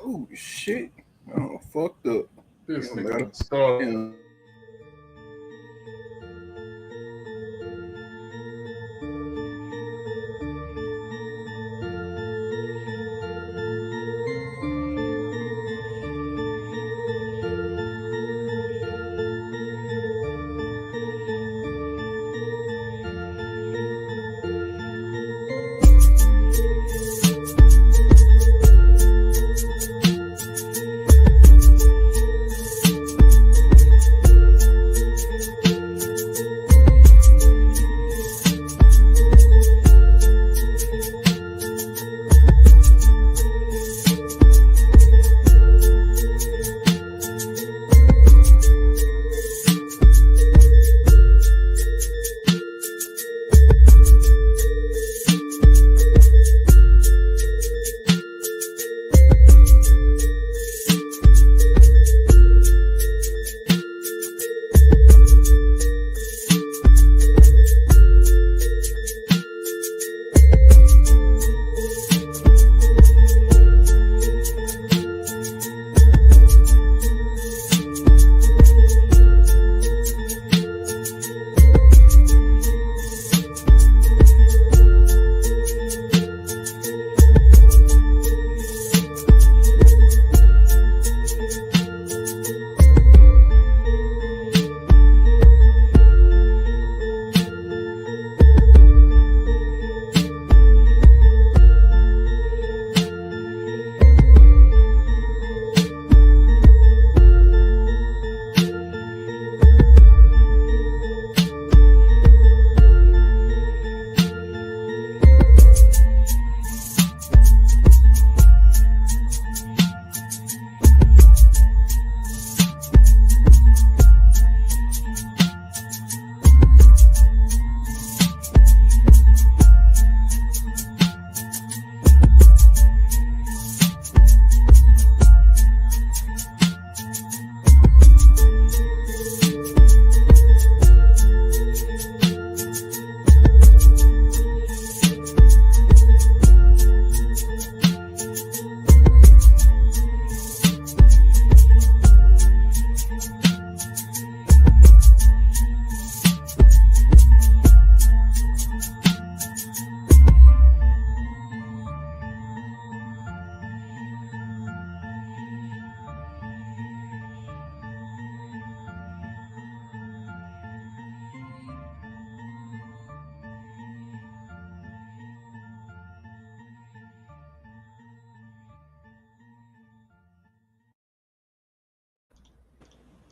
Oh shit! Oh, fucked up. This It don't nigga matter. done started. Yeah.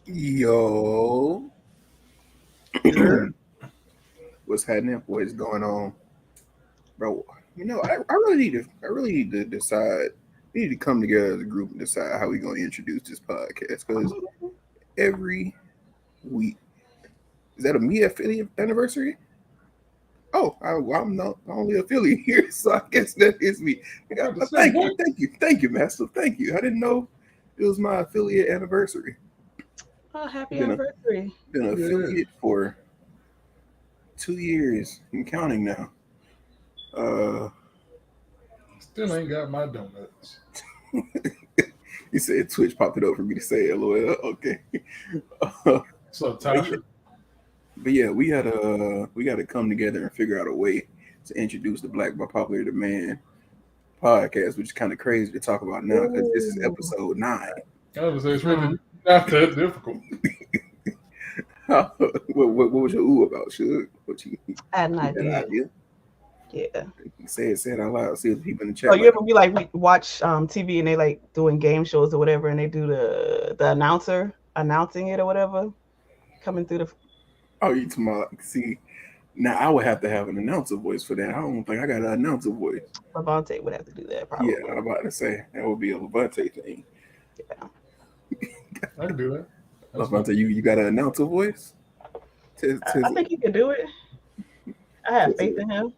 Yo, Yeah. what's happening? What is going on, bro? I really need to decide. We need to come together as a group and decide how we're gonna introduce this podcast. Because every week, is that a me affiliate anniversary? Oh, I'm not the only affiliate here, so I guess that is me. At the same Thank you, point, thank you, Master. Thank you. I didn't know it was my affiliate anniversary. Oh, happy Been a anniversary. been an yeah. affiliate for 2 years. I'm counting now. Uh, Still ain't got my donuts. you said Twitch popped it up for me to say LOL. Okay. Uh, So but yeah, Tasha, but yeah, we gotta come together and figure out a way to introduce the Black by Popular Demand podcast, which is kind of crazy to talk about now because this is Ooh, episode 9. I was say it's really mm, not that difficult. what was your ooh about, Suge? What I had an you had an idea. idea? Yeah. Say it out loud. See if the people in the So chat you like, ever be like watch TV and they like doing game shows or whatever, and they do the announcer announcing it or whatever coming through the oh, you talking about, see, now I would have to have an announcer voice for that. I don't think I got an announcer voice. Levante would have to do that Yeah, probably. I'm about to say that would be a Levante thing. Yeah. I can do that. That's fine. Levante, you got an announcer voice? Tis, tis, I think he can do it. I have tis, faith in him.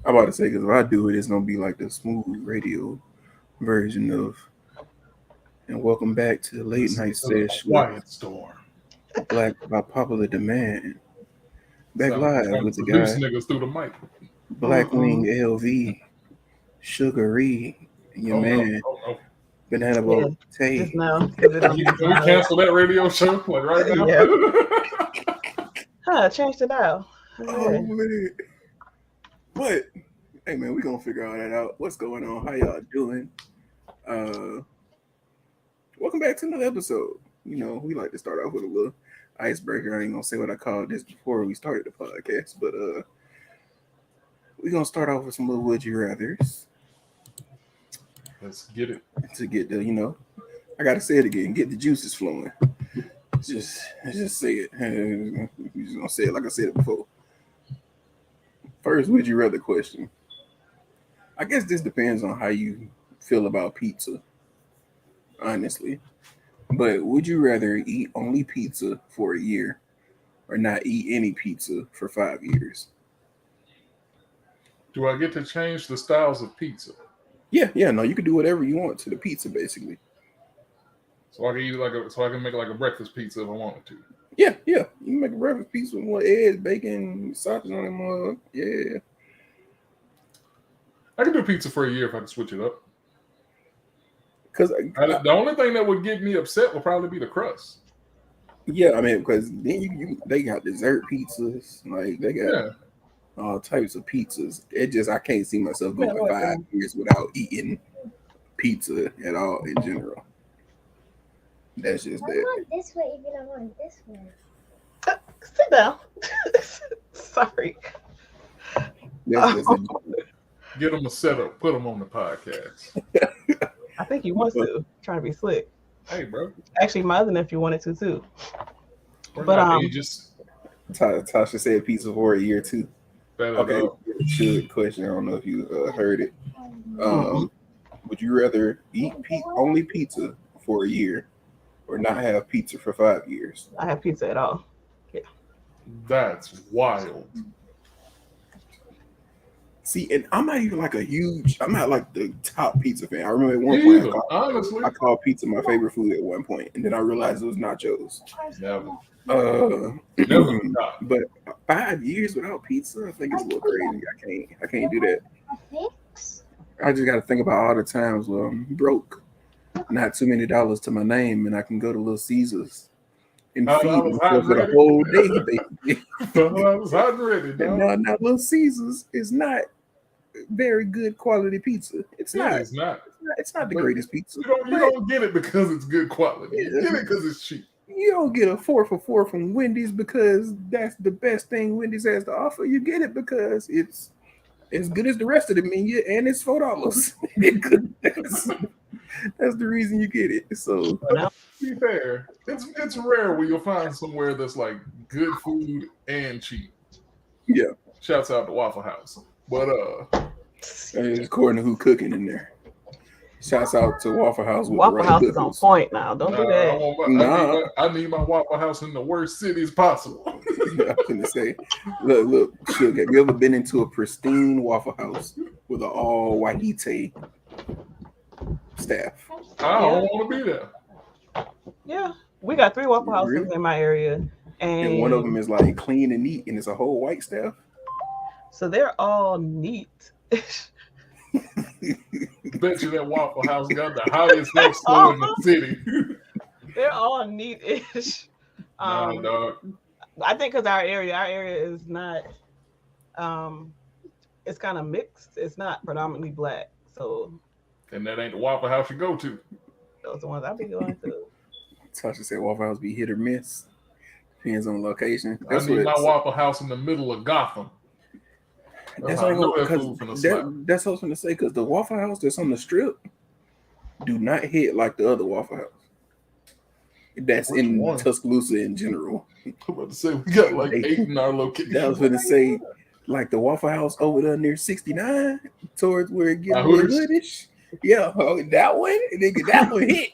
I'm about to say, because if I do it, it's gonna be like the smooth radio version of. And welcome back to the late Listen night to the sesh with quiet storm. Black by Popular Demand. Back Sound like live trying to with the produce guy niggas through the mic. Blackwing LV, Sugar Ree, and your Oh no, man oh no. Banana boat. Tay. Just now, because it don't be Can we cancel that radio show like right now? Yeah. Change the dial. Oh man. But hey man, we gonna figure all that out. What's going on? How y'all doing? Welcome back to another episode. You know, we like to start off with a little icebreaker. I ain't gonna say what I called this before we started the podcast, but we're gonna start off with some little would you rathers. Let's get it. To get the, I gotta say it again, get the juices flowing. Just say it. We're just gonna say it like I said it before. First, would you rather question. I guess this depends on how you feel about pizza, honestly. But would you rather eat only pizza for a year or not eat any pizza for 5 years? Do I get to change the styles of pizza? Yeah, no, you can do whatever you want to the pizza, basically. So I can eat so I can make like a breakfast pizza if I wanted to. Yeah, you can make a breakfast pizza with more eggs, bacon, sausage on it, yeah. I can do pizza for a year if I can switch it up. Because the only thing that would get me upset would probably be the crust. Yeah, I mean, because then they got dessert pizzas, like they got all types of pizzas. I can't see myself going 5 years without eating pizza at all in general. That's just that. I want this way, even I want this way. Sit down. Sorry. Get them a setup. Put them on the podcast. I think he wants to. Trying to be slick. Hey, bro. Actually, my other nephew wanted to too. Tasha said pizza for a year too. Okay, good question. I don't know if you heard it. Would you rather eat only pizza for a year or not have pizza for 5 years? Not have pizza at all. Yeah. That's wild. See, and I'm not even I'm not like the top pizza fan. I remember at one point I called pizza my favorite food at one point, and then I realized it was nachos. Never. But 5 years without pizza, I think it's a little crazy. I can't do that. I just got to think about all the times where I'm broke, not too many dollars to my name, and I can go to Little Caesars and feed myself for the whole day. I was hot and ready. Now Little Caesars is not very good quality pizza. It's not the greatest pizza. You don't get it because it's good quality. You get it because it's cheap. You don't get a 4 for $4 from Wendy's because that's the best thing Wendy's has to offer. You get it because it's as good as the rest of the menu and it's $4. That's the reason you get it. So to be fair, it's rare where you'll find somewhere that's like good food and cheap. Yeah. Shouts out to Waffle House. But it's according to who cooking in there. Shouts out to Waffle House. Waffle House is on point now. Don't do that. I need my Waffle House in the worst cities possible. I'm gonna say, look, Suge, have you ever been into a pristine Waffle House with an all white staff? I don't want to be there. Yeah, we got 3 Waffle Houses in my area, and one of them is like clean and neat, and it's a whole white staff. So they're all neat. Bet you that Waffle House got the highest next floor in the city. They're all neat-ish. Dog. I think because our area is not, it's kind of mixed. It's not predominantly black, so. And that ain't the Waffle House you go to. Those are the ones I be going to. Tasha said Waffle House be hit or miss. Depends on location. I need my Waffle House in the middle of Gotham. That's what I was going to say, because the Waffle House that's on the strip do not hit like the other Waffle House. That's in Tuscaloosa in general. I'm about to say we got like 8 in our location. I was going to say, like the Waffle House over there near 69, towards where it gets a little goodish. Yeah, that one, nigga, that one hit.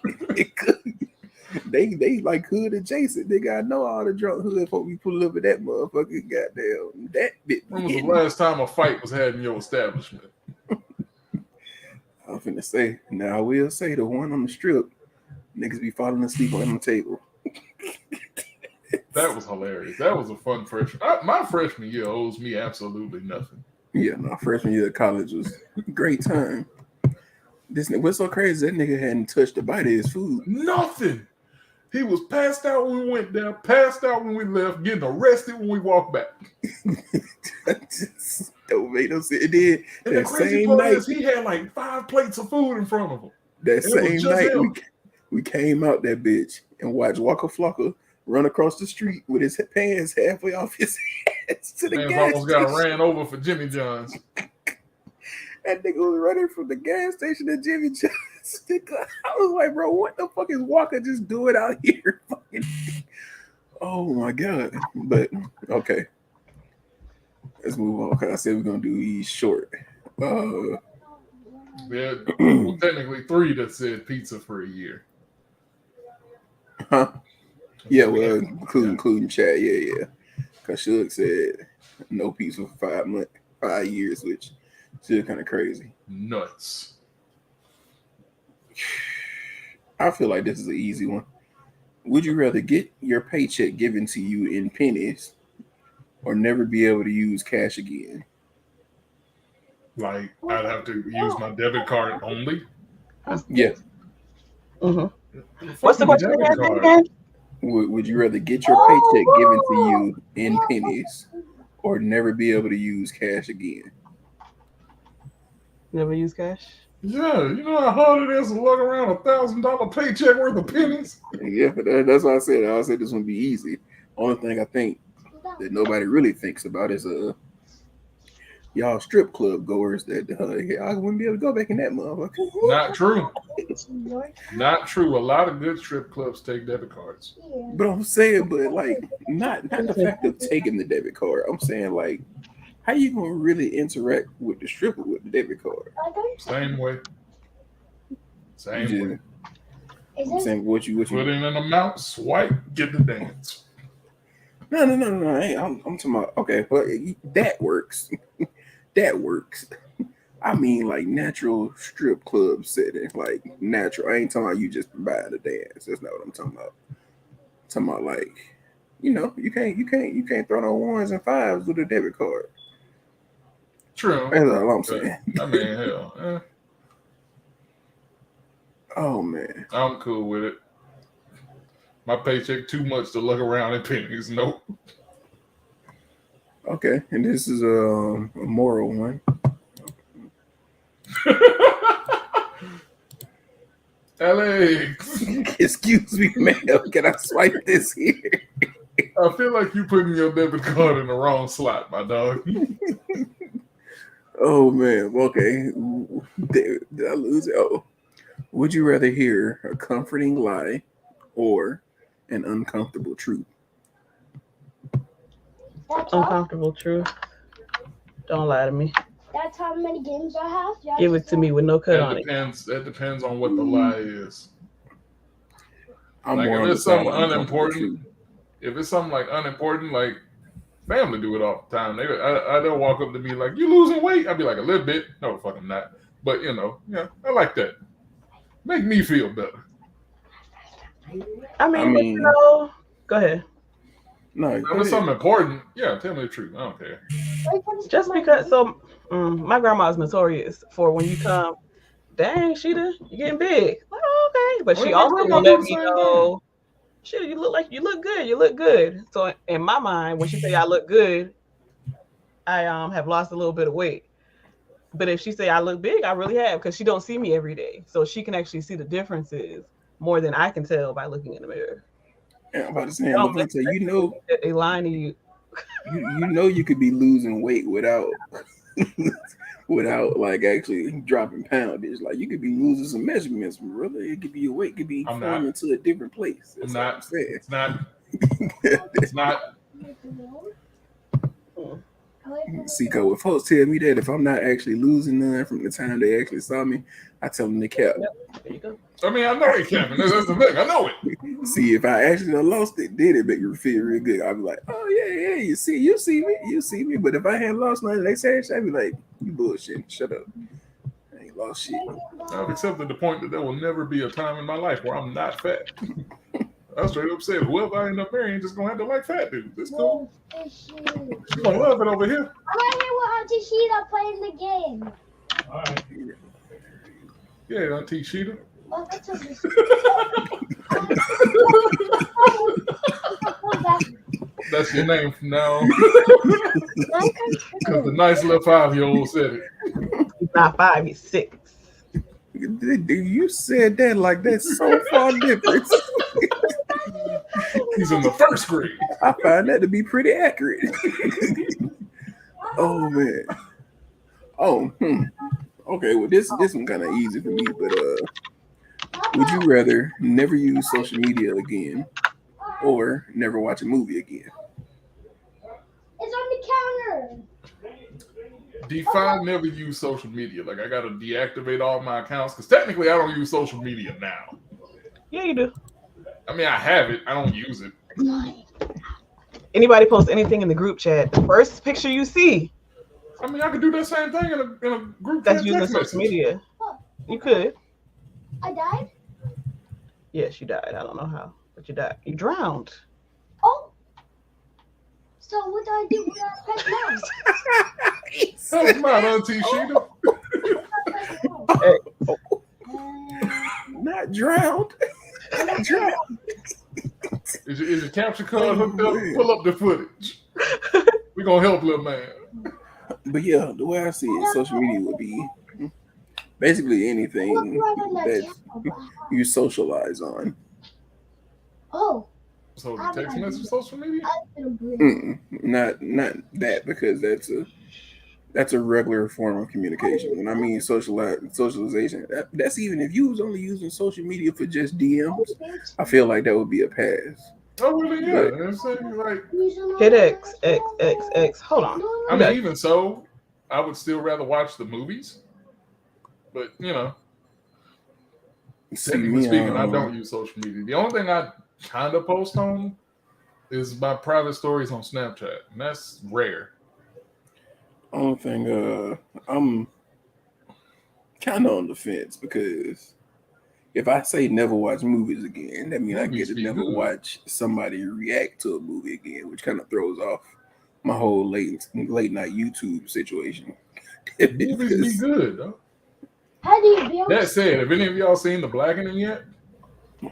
They like hood adjacent. Nigga, I know all the drunk hood folk be pulling up at that motherfucker. Goddamn, that bit. When was the last time a fight was had in your establishment? I'm finna say. Now I will say the one on the strip, niggas be falling asleep on the table. That was hilarious. That was a fun freshman. My freshman year owes me absolutely nothing. Yeah, my freshman year of college was a great time. What's so crazy? That nigga hadn't touched a bite of his food. Nothing. He was passed out when we went there, passed out when we left, getting arrested when we walked back. That just don't make no sense. It did. And the That crazy same part night, is he had like 5 plates of food in front of him. that It was same just night, him. we came out that bitch and watched Waka Flocka run across the street with his pants halfway off his hands to the Man gas almost got station. ran over for Jimmy John's. That nigga was running from the gas station to Jimmy John's. I was like, bro, what the fuck is Walker just doing out here? Fucking... Oh my god. But okay. Let's move on. Cause I said we're gonna do these short. Yeah, well, technically 3 that said pizza for a year. Huh? Yeah, well, including chat, yeah. Cause Suge said no pizza for 5 years, which is kind of crazy. Nuts. I feel like this is an easy one. Would you rather get your paycheck given to you in pennies or never be able to use cash again? Like, I'd have to use my debit card only. Yeah. Mm-hmm. What's the question Debit again? card. Would you rather get your paycheck given to you in pennies or never be able to use cash again? Never use cash? Yeah, you know how hard it is to lug around $1,000 paycheck worth of pennies? Yeah, that's what I said. I said this would be easy. Only thing I think that nobody really thinks about is y'all strip club goers that I wouldn't be able to go back in that motherfucker. Not true. Not true. A lot of good strip clubs take debit cards. But I'm saying, but like not the fact of taking the debit card. I'm saying like, how you gonna really interact with the stripper with the debit card? Same way. Same way. I'm saying what you Put in an amount, swipe, get the dance. No. I'm talking about okay, but that works. That works. I mean, like natural strip club setting, like natural. I ain't talking about you just buying the dance. That's not what I'm talking about. I'm talking about like, you can't throw no 1s and 5s with a debit card. True. That's all I'm saying. I mean, hell. Oh man, I'm cool with it. My paycheck too much to look around in pennies. Nope. okay. And this is a moral one. Alex, Excuse me, ma'am. Can I swipe this here? I feel like you putting your debit card in the wrong slot, my dog. Oh man. Okay. Did I lose it? Oh. Would you rather hear a comforting lie or an uncomfortable truth? Uncomfortable truth. Don't lie to me. That's how many games I have. Give it to me with no cut on it. That depends on what the lie is. I'm Like more if on the it's side something of uncomfortable unimportant, truth. if it's something like unimportant, like family do it all the time. They'll walk up to me like, "You losing weight?" I'd be like, "A little bit." No, fuck, I'm not. But yeah, I like that. Make me feel better. I mean, go ahead. No, If it's something important, yeah, tell me the truth. I don't care. Just because, my grandma's notorious for when you come, dang, Sheeta, you getting big. Like, oh, okay. But she Well, also my grandma will do let the me same know, Sheeta, you look good. So in my mind, when she say I look good, I have lost a little bit of weight. But if she say I look big, I really have, because she don't see me every day. So she can actually see the differences more than I can tell by looking in the mirror. Yeah, I'm about to say, Levante, they lying to you. you could be losing weight without like actually dropping poundage. Like you could be losing some measurements, brother. It could be your weight could be forming to a different place. That's what I'm saying. It's not. It's not. See, when folks tell me that if I'm not actually losing none from the time they actually saw me, I tell them they kept. There you go. I mean, I know it, Kevin. That's the thing. I know it. See, if I actually lost it, then it make me feel real good. I'd be like, oh yeah, you see me. But if I hadn't lost nothing, they say I'd be like, you bullshit, shut up. I ain't lost shit. I've accepted the point that there will never be a time in my life where I'm not fat. I straight up said, whoever I end up marrying just gonna have to like fat dudes. That's cool. She's gonna love it over here. I want to hear what Auntie Sheila playing the game. All right. Yeah, Auntie Sheeta. Oh, that's a That's your name from now on. That's Because the nice little 5-year-old said it. He's not 5, he's 6. You said that like that's so far different. He's in the 1st grade. I find that to be pretty accurate. Oh man. Oh, okay. Well, this one kind of easy for me, but would you rather never use social media again or never watch a movie again? It's on the counter. Define never use social media. Like I gotta deactivate all my accounts because technically I don't use social media now. Yeah, you do. I mean, I have it. I don't use it. Anybody post anything in the group chat, the first picture you see, I mean, I could do that same thing in a group that's chat using text social message. media. You could. I died? Yes, you died. I don't know how, but you died. You drowned. Oh. So what do I do when I press Help him out, Auntie Sheeta. Not drowned. Not drowned. Is your capture card hooked up? Pull up the footage. We're gonna help little man. But yeah, the way I see it, social media would be basically anything that you socialize on. Oh. So the text message social media? Not that, because that's a regular form of communication. When I mean socialization, that's even if you was only using social media for just DMs, I feel like that would be a pass. Oh, really? Yeah. I'm saying, like, Hit X. Hold on. I mean, even so, I would still rather watch the movies. But, you know, technically speaking, I don't use social media. The only thing I kind of post on is my private stories on Snapchat, and that's rare. Only thing, I'm kind of on the fence because if I say never watch movies again, that means I get to never watch somebody react to a movie again, which kind of throws off my whole late night YouTube situation. Movies be good, though. How do you build? That said, have any of y'all seen The Blackening yet?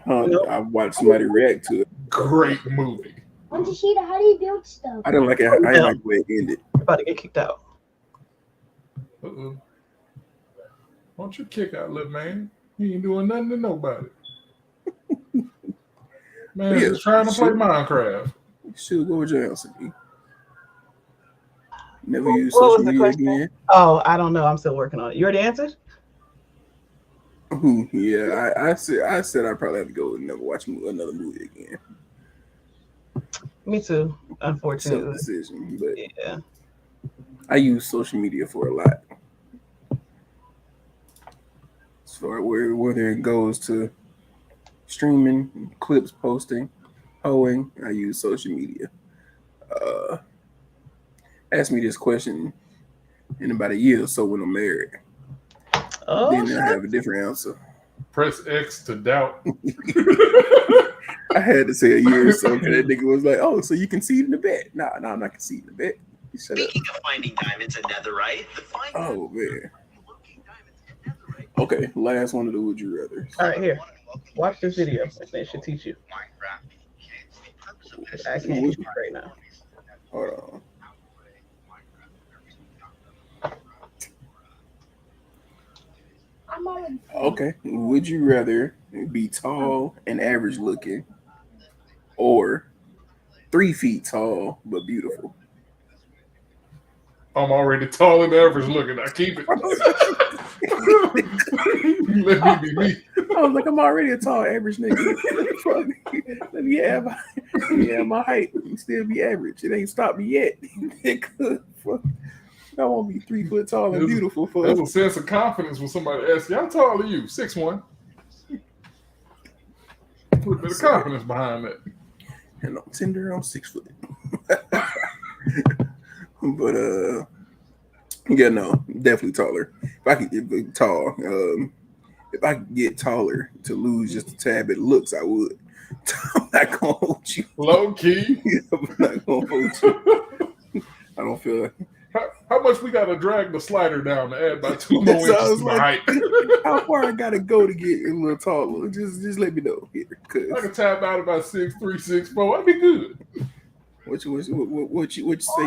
I watched somebody react to it. Great movie. Auntie Sheeta, how do you build stuff? I didn't like it. I didn't like the way it ended. You're about to get kicked out. Uh-oh. Why don't you kick out, little man? He ain't doing nothing to nobody. Man, just trying to play Minecraft. Should go with your answer. Never use social media again. Oh, I don't know. I'm still working on it. You already answered? Yeah, I said I'd probably have to go and never watch another movie again. Me too, unfortunately. Decision, but yeah, I use social media for a lot. As far whether it goes to streaming, clips posting, hoeing, I use social media. Ask me this question in about a year or so when I'm married. Then I have a different answer. Press X to doubt. I had to say a year or so because that nigga was like, "Oh, so you conceded in the bet?" Nah, I'm not conceding the bet. Speaking of finding diamonds in netherite, oh man. Okay, last one of the would you rather. All right, here. Watch this video. It should teach you. I can't teach you right now. Hold on. Okay. Would you rather be tall and average looking, or 3 feet tall but beautiful? I'm already tall and average looking. I keep it. Let me be me. I was like, I'm already a tall average nigga. Let me have my height and still be average. It ain't stopped me yet. I won't be 3 foot tall and beautiful. There's a sense of confidence when somebody asks you, "How tall are you?" 6'1". Put a bit of confidence behind that. And on Tinder, I'm 6 foot. But yeah, no, definitely taller. If I could get tall, if I could get taller to lose just a tad bit of looks, I would. I'm not gonna hold you. Low key. I'm not gonna hold you. I don't feel How much we got to drag the slider down to add by 2 more That's inches how I to was the like, height? how far I gotta go to get a little taller? Just let me know here, I cause can tap out about 6'3", 6'4". I'd be good. what you say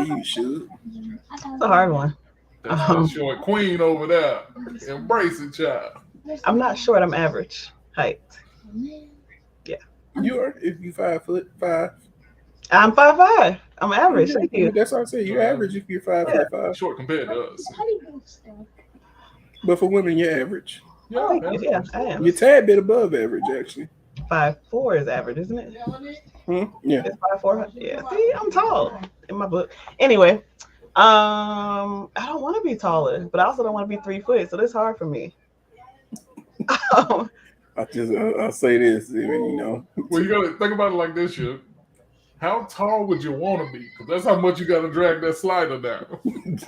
you should? It's a hard one. That's that short queen over there. Embrace it, child. I'm not short. I'm average height. You are if you 5'5". I'm 5'5". I'm average. Yeah, Thank you. that's what I say. You're average if you're 5'5". Short compared to us. But for women, you're average. Yeah, Thank you. Yeah, I am. You're a tad bit above average, actually. 5'4" is average, isn't it? Yeah. It's 5'4". Yeah. See, I'm tall in my book. Anyway, I don't want to be taller, but I also don't want to be 3 foot. So this hard for me. I'll say this, you know. Well, you gotta think about it like this, shit. How tall would you want to be? Because that's how much you got to drag that slider down.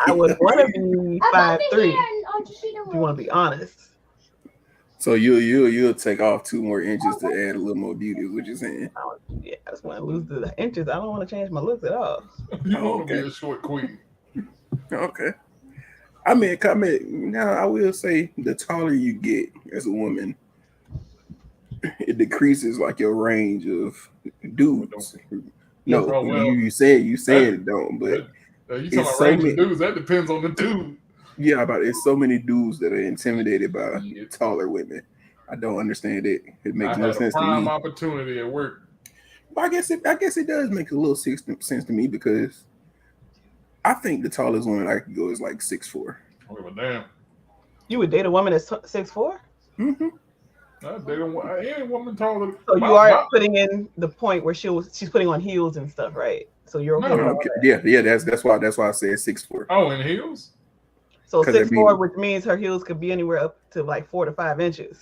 I would want to be 5'3". If you want to be honest. So you'll take off 2 more inches to add a little more beauty, is what you're saying. Yeah, I just want to lose the inches. I don't want to change my looks at all. You want to be a short queen. Okay. I mean, now I will say the taller you get as a woman, it decreases like your range of dudes. No, Oh, well, you said it don't, but you talking it's about so range many- of dudes? That depends on the dude. yeah, but it's so many dudes that are intimidated by taller women. I don't understand it. It makes no sense to prime me. opportunity at work. Well, I guess it does make a little sense to me because I think the tallest woman I could go is like 6'4". Oh, well, damn. You would date a woman that's 6'4"? Mm-hmm. They don't want any woman taller. So you are putting in the point where she's putting on heels and stuff, right? So you're okay. No. with that. Yeah. That's why I said 6'4". Oh, in heels? So 6'4", mean- which means her heels could be anywhere up to like 4 to 5 inches.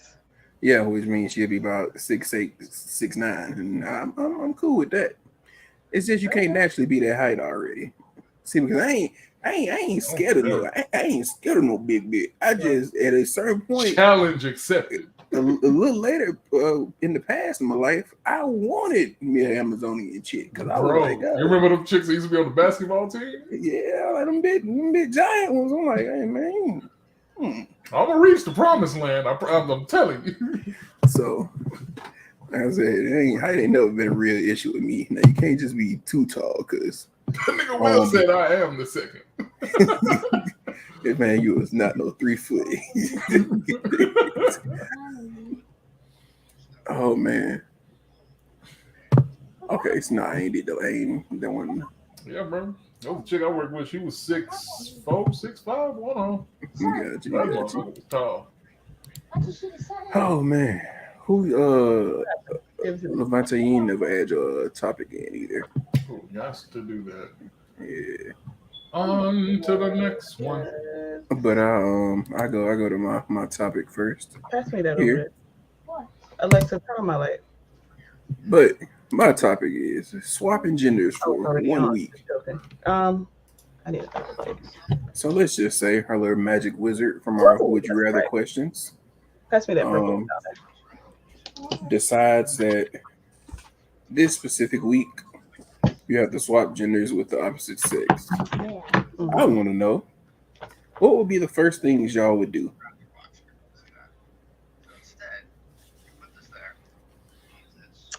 Yeah, which means she'll be about 6'8", 6'9", and I'm cool with that. It's just you can't naturally be that height already. See, because I ain't scared of no I ain't scared of no big bitch. I just at a certain point, Challenge accepted. a little later in the past in my life, I wanted me an Amazonian chick because I was Bro, like, you remember them chicks that used to be on the basketball team? yeah, like them big giant ones. I'm like, hey man. I'm gonna reach the promised land. I'm telling you. So, like I said, height ain't never been a real issue with me. Now you can't just be too tall, cause Nigga Will said I am the second. if man, you was not no 3 foot. Oh man. Okay, so no, I ain't that one. Yeah, bro. That was a chick I worked with. She was 6'4", 6'5", one on. Got you. That motherfucker was tall. Oh man, Levante, you ain't never had your topic in either. Who got to do that? Yeah, On to the next one. but I go to my topic first. Pass me that Here. over there. Alexa, turn on my light. But my topic is swapping genders for already 1 on. week. Okay. I need to. So let's just say our little magic wizard from our Would You Rather questions Pass me that purple. decides that this specific week you have to swap genders with the opposite sex. I want to know what would be the first things y'all would do.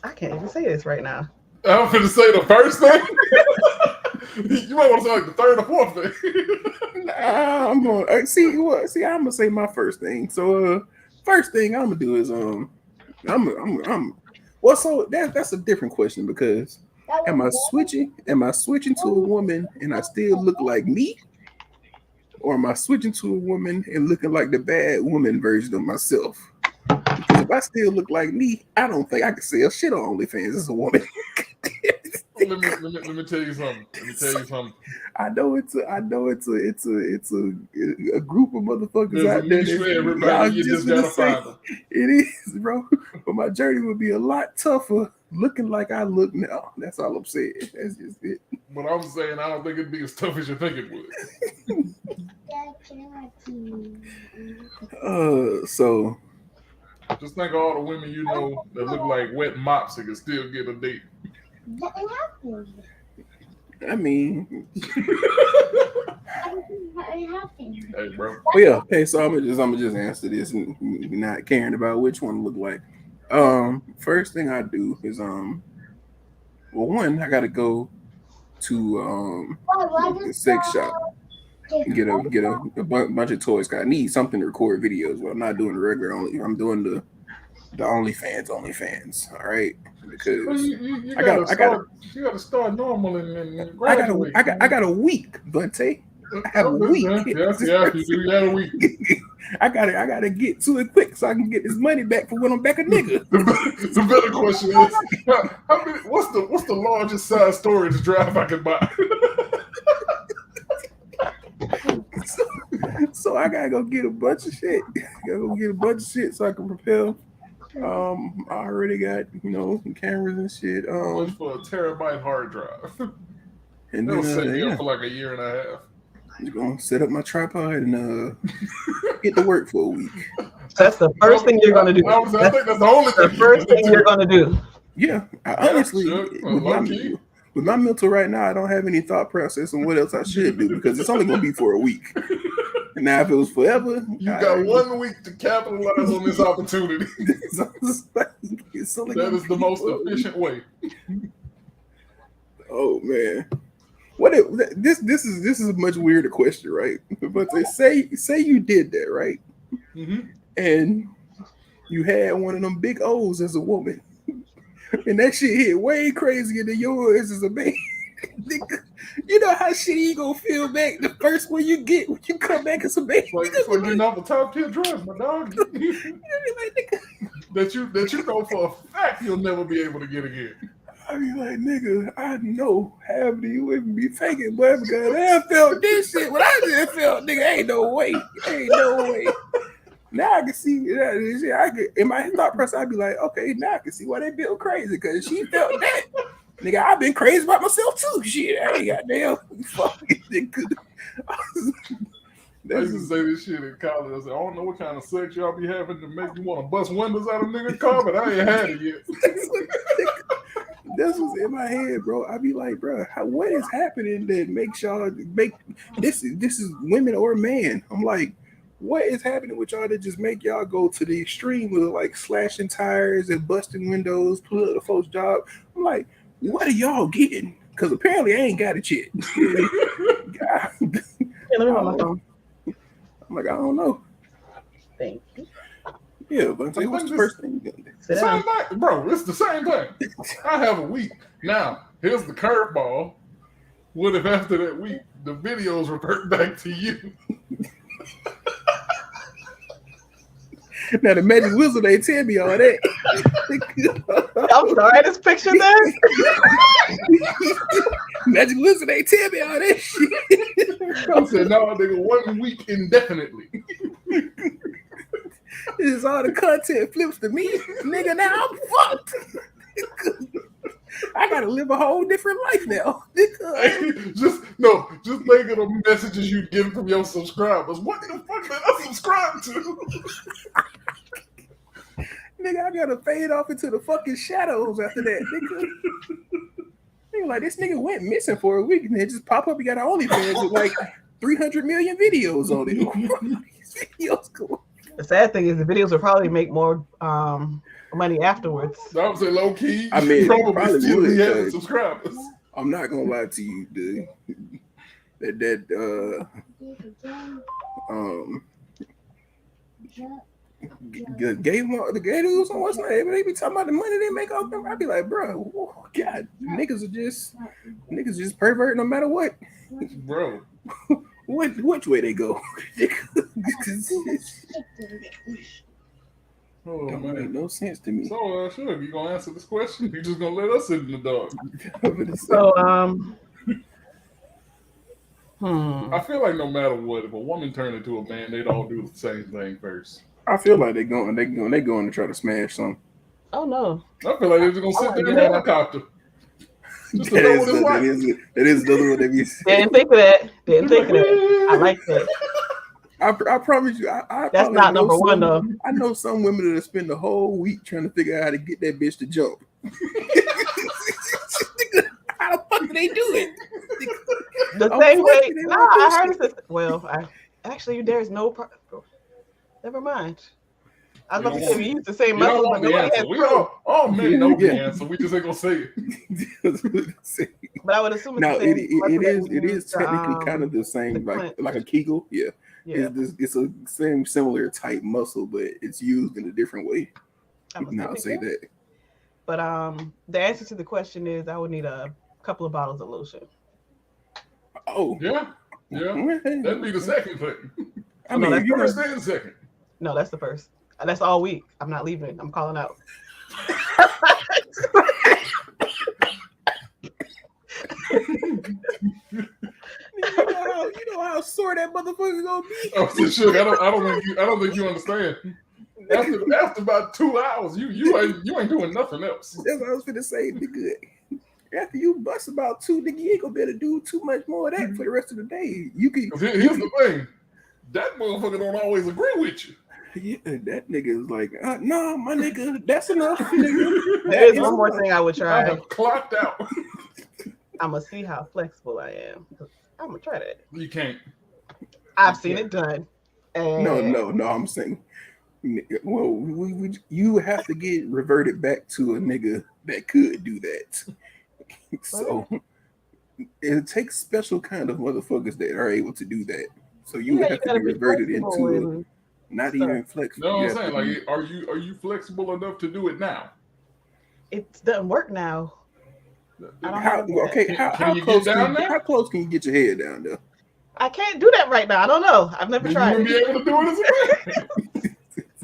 I can't even say this right now. I'm finna say the first thing. You might want to say like the third or fourth thing. Nah, I'm gonna see. I'm gonna say my first thing. So, first thing I'm gonna do is well. So that's a different question because am I switching to a woman and I still look like me, or am I switching to a woman and looking like the bad woman version of myself? Because if I still look like me, I don't think I can sell shit on OnlyFans as a woman. Let me tell you something. I know it's a group of motherfuckers There's a out there. niche for everybody. You just gotta find them. It is, bro. But my journey would be a lot tougher looking like I look now. That's all I'm saying. That's just it. But I'm saying I don't think it'd be as tough as you think it would. So Just think of all the women you know that look like wet mops and can still get a date. I mean, It happened. Hey, bro. Oh yeah. Okay, so I'm gonna just answer this and not caring about which one look like. First thing I do is well, one, I gotta go to Why the sex shop and get a bunch of toys. 'Cause I need something to record videos. Well, I'm not doing the regular only. I'm doing the OnlyFans. All right, because You I gotta got you gotta start normal and graduate. I got a week, Bunte. I have a week. Yeah, you do. You had a week. I gotta get to it quick so I can get this money back for when I'm back a nigga. The better question is, how many? What's the largest size storage drive I can buy? So I gotta go get a bunch of shit. So I can propel. I already got cameras and shit. How much for a terabyte hard drive? And That'll set then me up for like a year and a half. I'm gonna set up my tripod and get to work for a week. That's the first thing you're gonna do. I think that's the only The thing first thing you're gonna do. Yeah, honestly, sure. with my mental right now, I don't have any thought process on what else I should do because it's only gonna be for a week. And now if it was forever, You got 1 week to capitalize on this opportunity. That is the most efficient way. Oh man, this is a much weirder question, right? But they say you did that, right? Mm-hmm. And you had one of them big O's as a woman, and that shit hit way crazier than yours as a man. You know how shitty you gonna feel back the first one you get when you come back as a man. It's like getting off a top 10 drug, my dog. that you know for a fact you'll never be able to get again. I be like, nigga, I know half of you wouldn't be faking, boy, because I felt this shit. When I just felt, nigga, ain't no way. Now I can see that. In my thought process, I'd be like, okay, now I can see why they built crazy, because she felt that. Nigga, I've been crazy about myself too. Shit, I ain't goddamn fucking nigga. I used to say this shit in college. I said, I don't know what kind of sex y'all be having to make you want to bust windows out of niggas' car, but I ain't had it yet. That's what's in my head, bro. I be like, bro, what is happening that makes y'all make this is women or man? I'm like, what is happening with y'all that just make y'all go to the extreme of like slashing tires and busting windows, pulling up the folks' job? I'm like, what are y'all getting? Because apparently I ain't got it yet. Yeah, let me run my phone. I'm like, I don't know. Thank you. Yeah, but what's the first thing you gonna do? Same thing, bro. It's the same thing. I have a week. Now, here's the curveball. What if after that week the videos revert back to you? Now the magic wizard ain't tell me all that. I'm sorry, I just pictured that. Magic wizard ain't tell me all that shit. I said, no, nigga, 1 week indefinitely. This is all the content flips to me, nigga. Now I'm fucked. I gotta live a whole different life now. just think of the messages you get from your subscribers. What the fuck did I subscribe to? Nigga, I gotta fade off into the fucking shadows after that. Nigga, like this nigga went missing for a week and then just pop up. You got an OnlyFans with like 300 million videos on it. Videos cool. The sad thing is the videos will probably make more money afterwards. I would say low key. I mean, probably still would, be having subscribers. I'm not gonna lie to you, dude. The gay dudes on what's name, they be talking about the money they make off them. I be like, bro, God, niggas are just pervert no matter what. Bro. Which way they go? Oh, don't man. make no sense to me. So, sure, if you gonna answer this question, you just gonna let us sit in the dark. So, I feel like no matter what, if a woman turned into a man, they'd all do the same thing first. I feel like they're going to try to smash something. oh no. I feel like they're just gonna sit there in a helicopter. Just to That know is what it's like. another one that we see. Didn't think of that. I like that. I promise you, I That's not number one though. I know some women that spend the whole week trying to figure out how to get that bitch to jump. How the fuck do they do it? The I'm same way. flexing in No, my I heard bullshit. it's well. Actually, there's no. Never mind. I was You about to don't say want, we use the same you don't muscles, but want the nobody answer. has We proof. all men know the Yeah. answer. We just ain't gonna say it. But I would assume it's Now the same muscle that we it use is to, technically kind of the same, clench. like a Kegel. Yeah, Yeah, it's a same similar type muscle, but it's used in a different way. I'm Now I'll assuming say so. that. But the answer to the question is I would need a couple of bottles of lotion. Oh, Yeah, that'd be the second thing. I no, mean, that's if you First gonna, and second. No, that's the first. That's all week. I'm not leaving. I'm calling out. you know how sore that motherfucker gonna be. Oh, so shit, I don't think you understand. After about 2 hours, you ain't doing nothing else. That's what I was gonna say, nigga. After you bust about two, nigga, you ain't gonna be able to do too much more of that for the rest of the day. You can. 'Cause here's the thing, that motherfucker don't always agree with you. Yeah, that nigga is like, no, my nigga, that's enough, nigga. There is is one more enough. thing I would I try. have clocked out. I'm gonna see how flexible I am. I'm gonna try that. You can't. I've seen it done. And No. I'm saying, well, you have to get reverted back to a nigga that could do that. So it takes special kind of motherfuckers that are able to do that. So you would have to gotta be reverted flexible into and not stuff. even flexible. No, You I'm have saying, to like, are you flexible enough to do it now? It doesn't work now. I don't have that. okay, how Can you close get down there? how close can you get your head down there? I can't do that right now. I don't know. I've never Then you tried wouldn't be it. able to do it as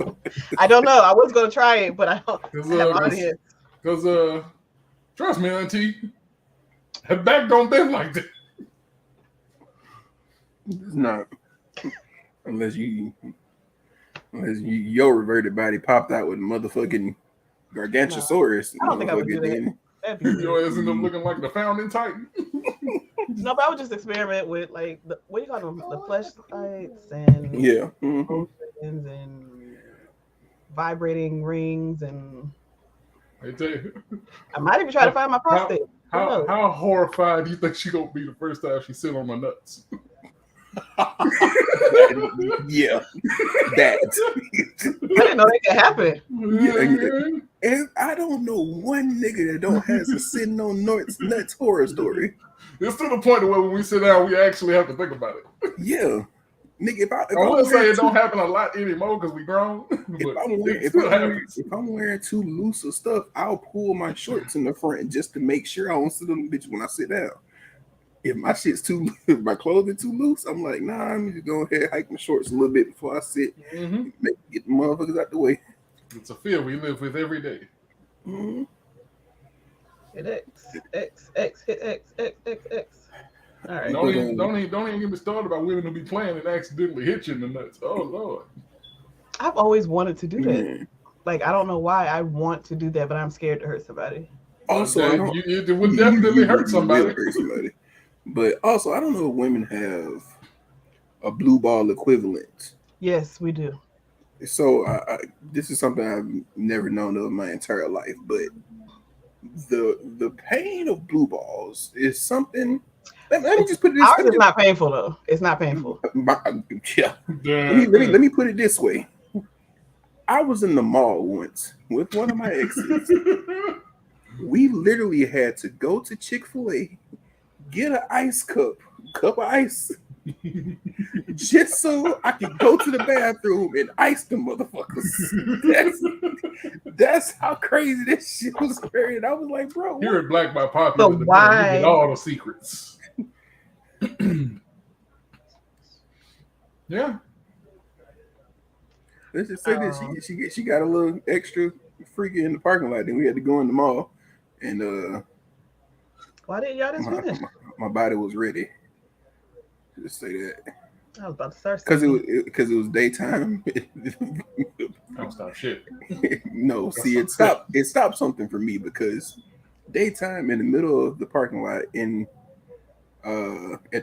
a man. I don't know. I was gonna try it, but I don't have my audience. Because trust me, auntie, her back don't bend like that. It's not unless your reverted body popped out with a motherfucking gargantusaurus. I don't think I would do that. then- That'd be Your ass end up looking like the founding titan. No, but I would just experiment with like what do you call them? The fleshlights and Yeah. motions and vibrating rings, and I tell you, I might even try to find my prostate. Who knows? how horrified do you think she gonna be the first time she sit on my nuts? Yeah. That. I didn't know that could happen. Yeah. And I don't know one nigga that don't has a sitting on nuts horror story. It's to the point where when we sit down, we actually have to think about it. Yeah. Nigga, if I I'm wouldn't say wearing it don't happen a lot anymore because we grown. But if I'm wearing too loose of stuff, I'll pull my shorts in the front just to make sure I don't sit on the bitch when I sit down. If my shit's if my clothing too loose, I'm like, nah, I'm just go ahead, hike my shorts a little bit before I sit. Get the motherfuckers out the way. It's a fear we live with every day. Mm-hmm. Hit X, hit X. All right. Don't even get me started about women who be playing and accidentally hit you in the nuts. Oh Lord. I've always wanted to do that. Mm-hmm. Like I don't know why I want to do that, but I'm scared to hurt somebody. Also, it would definitely hurt somebody. But also, I don't know if women have a blue ball equivalent. Yes, we do. So this is something I've never known of my entire life, but the pain of blue balls is something. Let me just put it this way. Ours is not painful though. It's not painful. Yeah. Let me put it this way. I was in the mall once with one of my exes. We literally had to go to Chick-fil-A, get an ice cup of ice, just so I could go to the bathroom and ice the motherfuckers. That's how crazy this shit was. And I was like, bro, Here at Black by Popular, But why? you get all the secrets. Yeah. let's just say this: she got a little extra freaky in the parking lot. Then we had to go in the mall, and Why didn't y'all just finish? my body was ready. Just say that. I was about to start Because it was daytime. Don't stop shit. No, see, it stopped something for me because daytime in the middle of the parking lot at the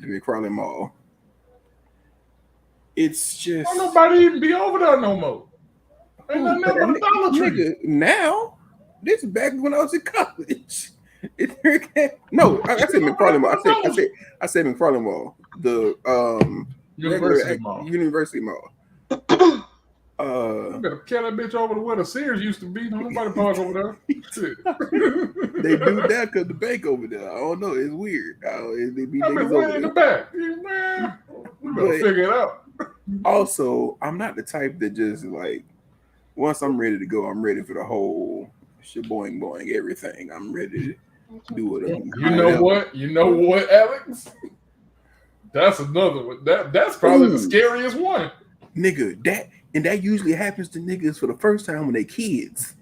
McFarland Mall. It's just Don't nobody even be over there no more. Ain't nothing but a Dollar Tree. Nigga, now this is back when I was in college. No, I said McFarland Mall. I said McFarland Mall. The University Mall. University Mall. You better carry that bitch over to where the Sears used to be. Don't nobody park over there. Shit. They do that because the bank over there. I don't know. It's weird. They be I've been niggas over way in the there. back. Man, we better figure it out. Also, I'm not the type that just like once I'm ready to go, I'm ready for the whole shaboing boing everything. I'm ready to do it. You know what? You know what, Alex? That's another one. That's probably the scariest one. Nigga, that usually happens to niggas for the first time when they kids.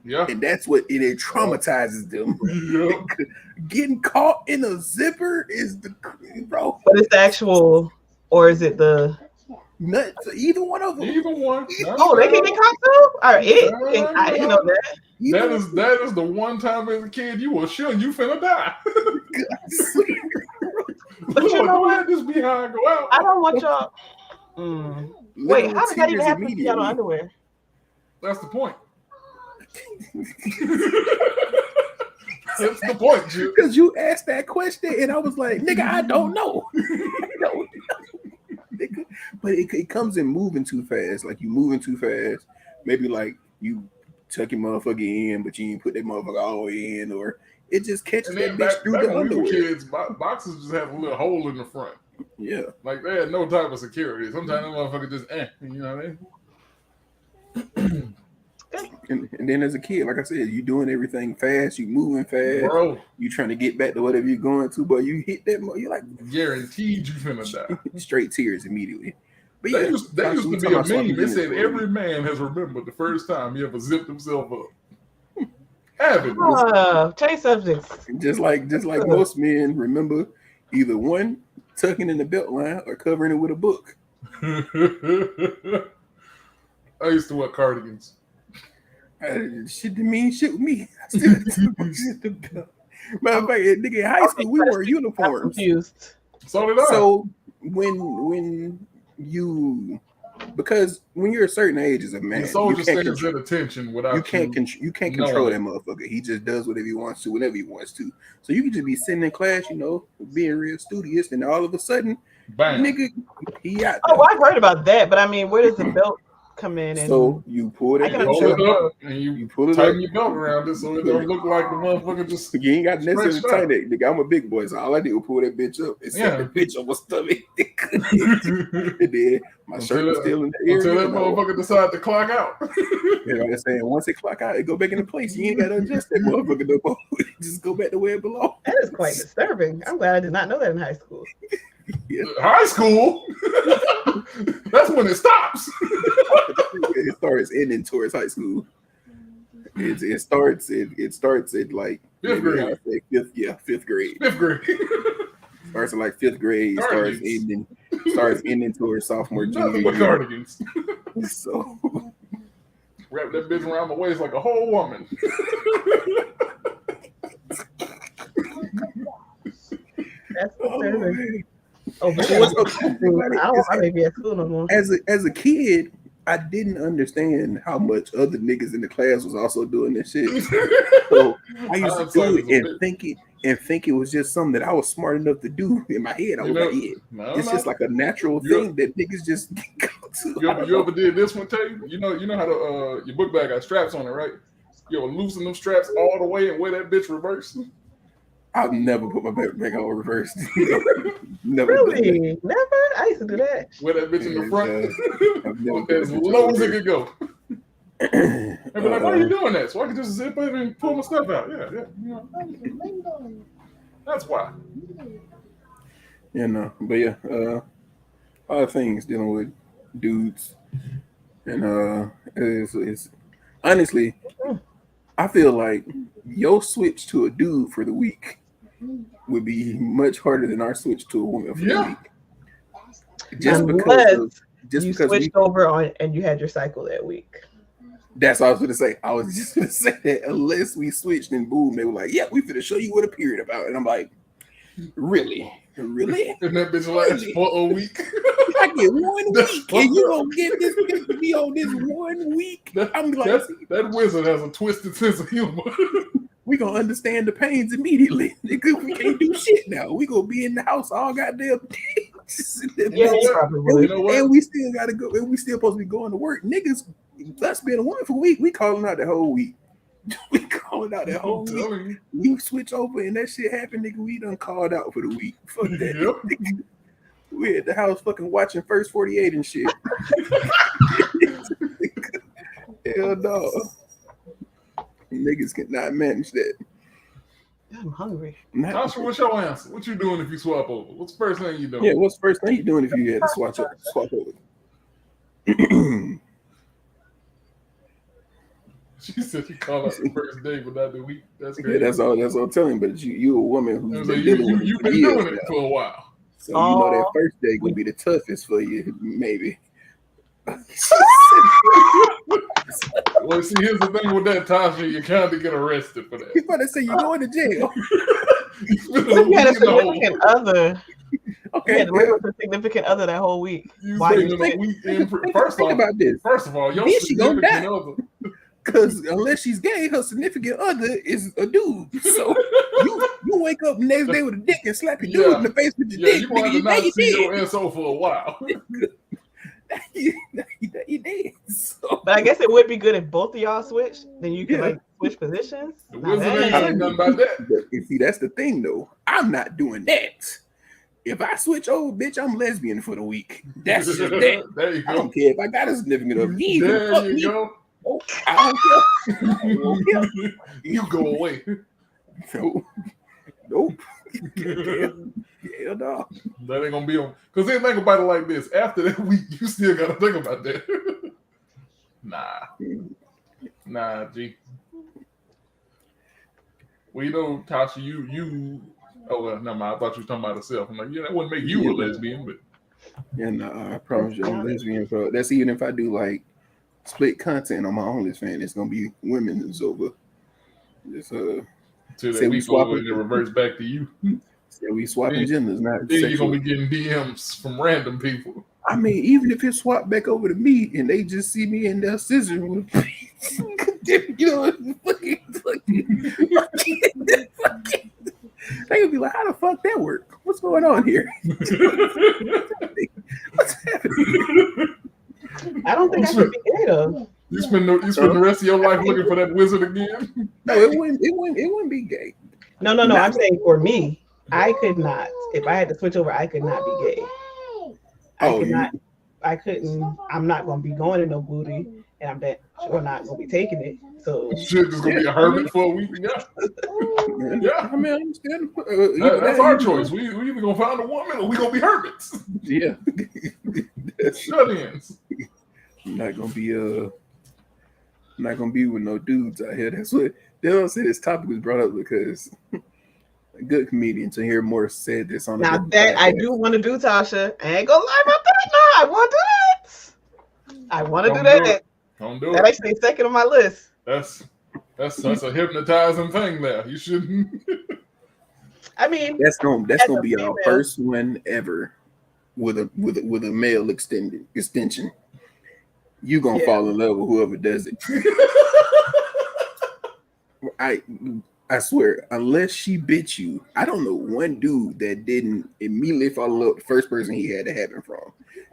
Yeah. And that's what it traumatizes them. Yep. Getting caught in a zipper is the bro. But it's the actual, or is it the Nuts. Either one of them. Either one. Oh, they can get caught too? All right, I didn't know that. That is the one time as a kid you were sure you finna die. But you know what? This behind go out. I don't want y'all. Wait, how did that even happen to y'all underwear? That's the point. That's the point, because you asked that question and I was like, nigga, I don't know. But it comes in moving too fast. Like you moving too fast. Maybe like you tuck your motherfucker in, but you ain't put that motherfucker all the way in, or it just catches that bitch through the underwear. Kids, boxes just have a little hole in the front. Yeah. Like they had no type of security. Sometimes that motherfucker just you know what I mean? And then as a kid, like I said, you doing everything fast, you moving fast, bro. You trying to get back to whatever you're going to, but you hit that, you're like guaranteed you finna die. Straight tears immediately. But that used to be a meme. It said every man has remembered the first time he ever zipped himself up. Change subjects. Just like most men remember either one tucking in the belt line or covering it with a book. I used to wear cardigans. Shit didn't mean shit with me. I still the belt. Matter of fact, nigga, in high school we wore uniforms. So did I. So when you, because when you're a certain age as a man, the soldier stands at attention without you can't control that motherfucker. He just does whatever he wants to whenever he wants to. So you can just be sitting in class, you know, being real studious, and all of a sudden, bam, nigga, he out. Oh, I've heard about that, but I mean, where does the belt come in? And so you pull it, up, and you pull it tighten up. Your belt around it so it don't look like the motherfucker just. You ain't got necessarily tighten it, nigga. I'm a big boy, so all I did was pull that bitch up and set the bitch on my stomach. And then my shirt was still in the air. Until that motherfucker decide to clock out. You know what I'm saying? Once it clock out, it go back into place. You ain't got to adjust that motherfucker no more. Just go back to where it belongs. That is quite disturbing. I'm glad I did not know that in high school. Yeah. High school? That's when it stops. It starts ending towards high school. It starts at like fifth grade. Fifth grade. Fifth grade. Starts at like fifth grade. Starts ending towards sophomore, junior year. Cardigans. So wrap that bitch around my waist like a whole woman. That's disturbing. Oh, but I don't want to be at school no more. As a kid, I didn't understand how much other niggas in the class was also doing this shit. So I used to do it and think it was just something that I was smart enough to do in my head. I was like, it's just like a natural thing that niggas just go to. You ever did this one, Tay? You know how to your book bag got straps on it, right? You ever loosen them straps all the way and wear that bitch reverse? I've never put my back on reverse. Never. Really? Never? I used to do that. Wear that bitch in the front as low as it could go. And be like, why are you doing that? So I can just zip it and pull my stuff out. Yeah. You know. That's why. Yeah, no. But yeah, other things dealing with dudes. And it's honestly, I feel like your switch to a dude for the week would be much harder than our switch to a woman for the week. Just because you switched over on and you had your cycle that week. That's what I was going to say. I was just going to say that unless we switched and boom, they were like, yeah, we finna show you what a period about. And I'm like, really? And that bitch lasts for a week. I get 1 week and you gonna get this bitch to be on this 1 week? I'm like, that wizard has a twisted sense of humor. we gonna understand the pains immediately. Nigga, we can't do shit now. We gonna be in the house all goddamn day. Yeah, know you what? probably And would. You know what? and we still gotta go, and we still supposed to be going to work. Niggas, us being a woman for a week, we calling out the whole week. We calling out that whole I'm week. telling you. We switch over and that shit happened, nigga. We done called out for the week. Fuck that. Yep. We at the house fucking watching First 48 and shit. Hell no. Niggas cannot manage that. I'm hungry. Not- Tasha, what's your answer? What you doing if you swap over? What's the first thing you doing? yeah, what's the first thing you doing if you had to swap over? She said you call out the first day, but not the week. That's Yeah, crazy. that's all I'm telling. But you a woman who's It was been like, dealing with you've it for been years doing it now. for a while. So you know that Oh. first day gonna be the toughest for you, maybe. Well, see, here's the thing with that, Tasha. You kind of get arrested for that. You about to say you're going to jail. You spend a You had a week in the hole. significant other. You Okay. had to live with a significant other that whole week. You Why you spending a think- week in prison. Think about this. First of all, your Then she gonna significant die. other. Because unless she's gay, her significant other is a dude. So you wake up the next day with a dick and slap your dude Yeah. in the face with your Yeah, dick. you gonna have Nigga, to not you see your dead. SO for a while. You dead. So, But I guess it would be good if both of y'all switched. Then you can Yeah. like switch positions. The Now wizard ain't that- saying nothing about that. but you see, that's the thing though. I'm not doing that. If I switch over, bitch, I'm lesbian for the week. That's just that. There you I go. don't care if I got a significant other. You ain't gonna There fuck you me. go. Oh, I don't care. You go away. No. Nope. Hell no. That ain't gonna be on. Because they think about it like this. After that week, you still gotta think about that. Nah, G. Well, you know, Tasha, you. Oh well, never mind. I thought you were talking about herself. I'm like, yeah, that wouldn't make you a lesbian, but Yeah, no, I promise you, I'm lesbian. So that's even if I do like split content on my OnlyFans, it's gonna be women and over. Just till Say that we week swap over it. and it reverts back to you. say we swapping genders, not Then you're sexual. gonna be getting DMs from random people. I mean, even if it swapped back over to me and they just see me in their scissor, you know, they would be like, "How the fuck that work? What's going on here? What's happening?" I don't think I should be gay though. You spend the rest of your life looking for that wizard again. No, it wouldn't be gay. No. I'm saying for me, I could not. If I had to switch over, I could not be gay. Oh, I couldn't. I'm not gonna be going to no booty, and I'm sure not gonna be taking it. So Shit, just gonna be a hermit for a week. Yeah, Yeah. I mean, I understand. that's our choice. We either gonna find a woman or we gonna be hermits. Yeah, that's Shut-ins. not gonna be with no dudes out here. That's what they don't say. This topic was brought up because a good comedian to hear more said this on. now that I do want to do, Tasha, I ain't gonna lie about that. No, I want to do that. I want to do Don't do that. it. Don't do That it. actually is second on my list. That's a hypnotizing thing there. You shouldn't. I mean, That's gonna As a be our female. first one ever with a male extension. You gonna Yeah. fall in love with whoever does it. I swear, unless she bit you, I don't know one dude that didn't immediately fall in love with the first person he had to happen from.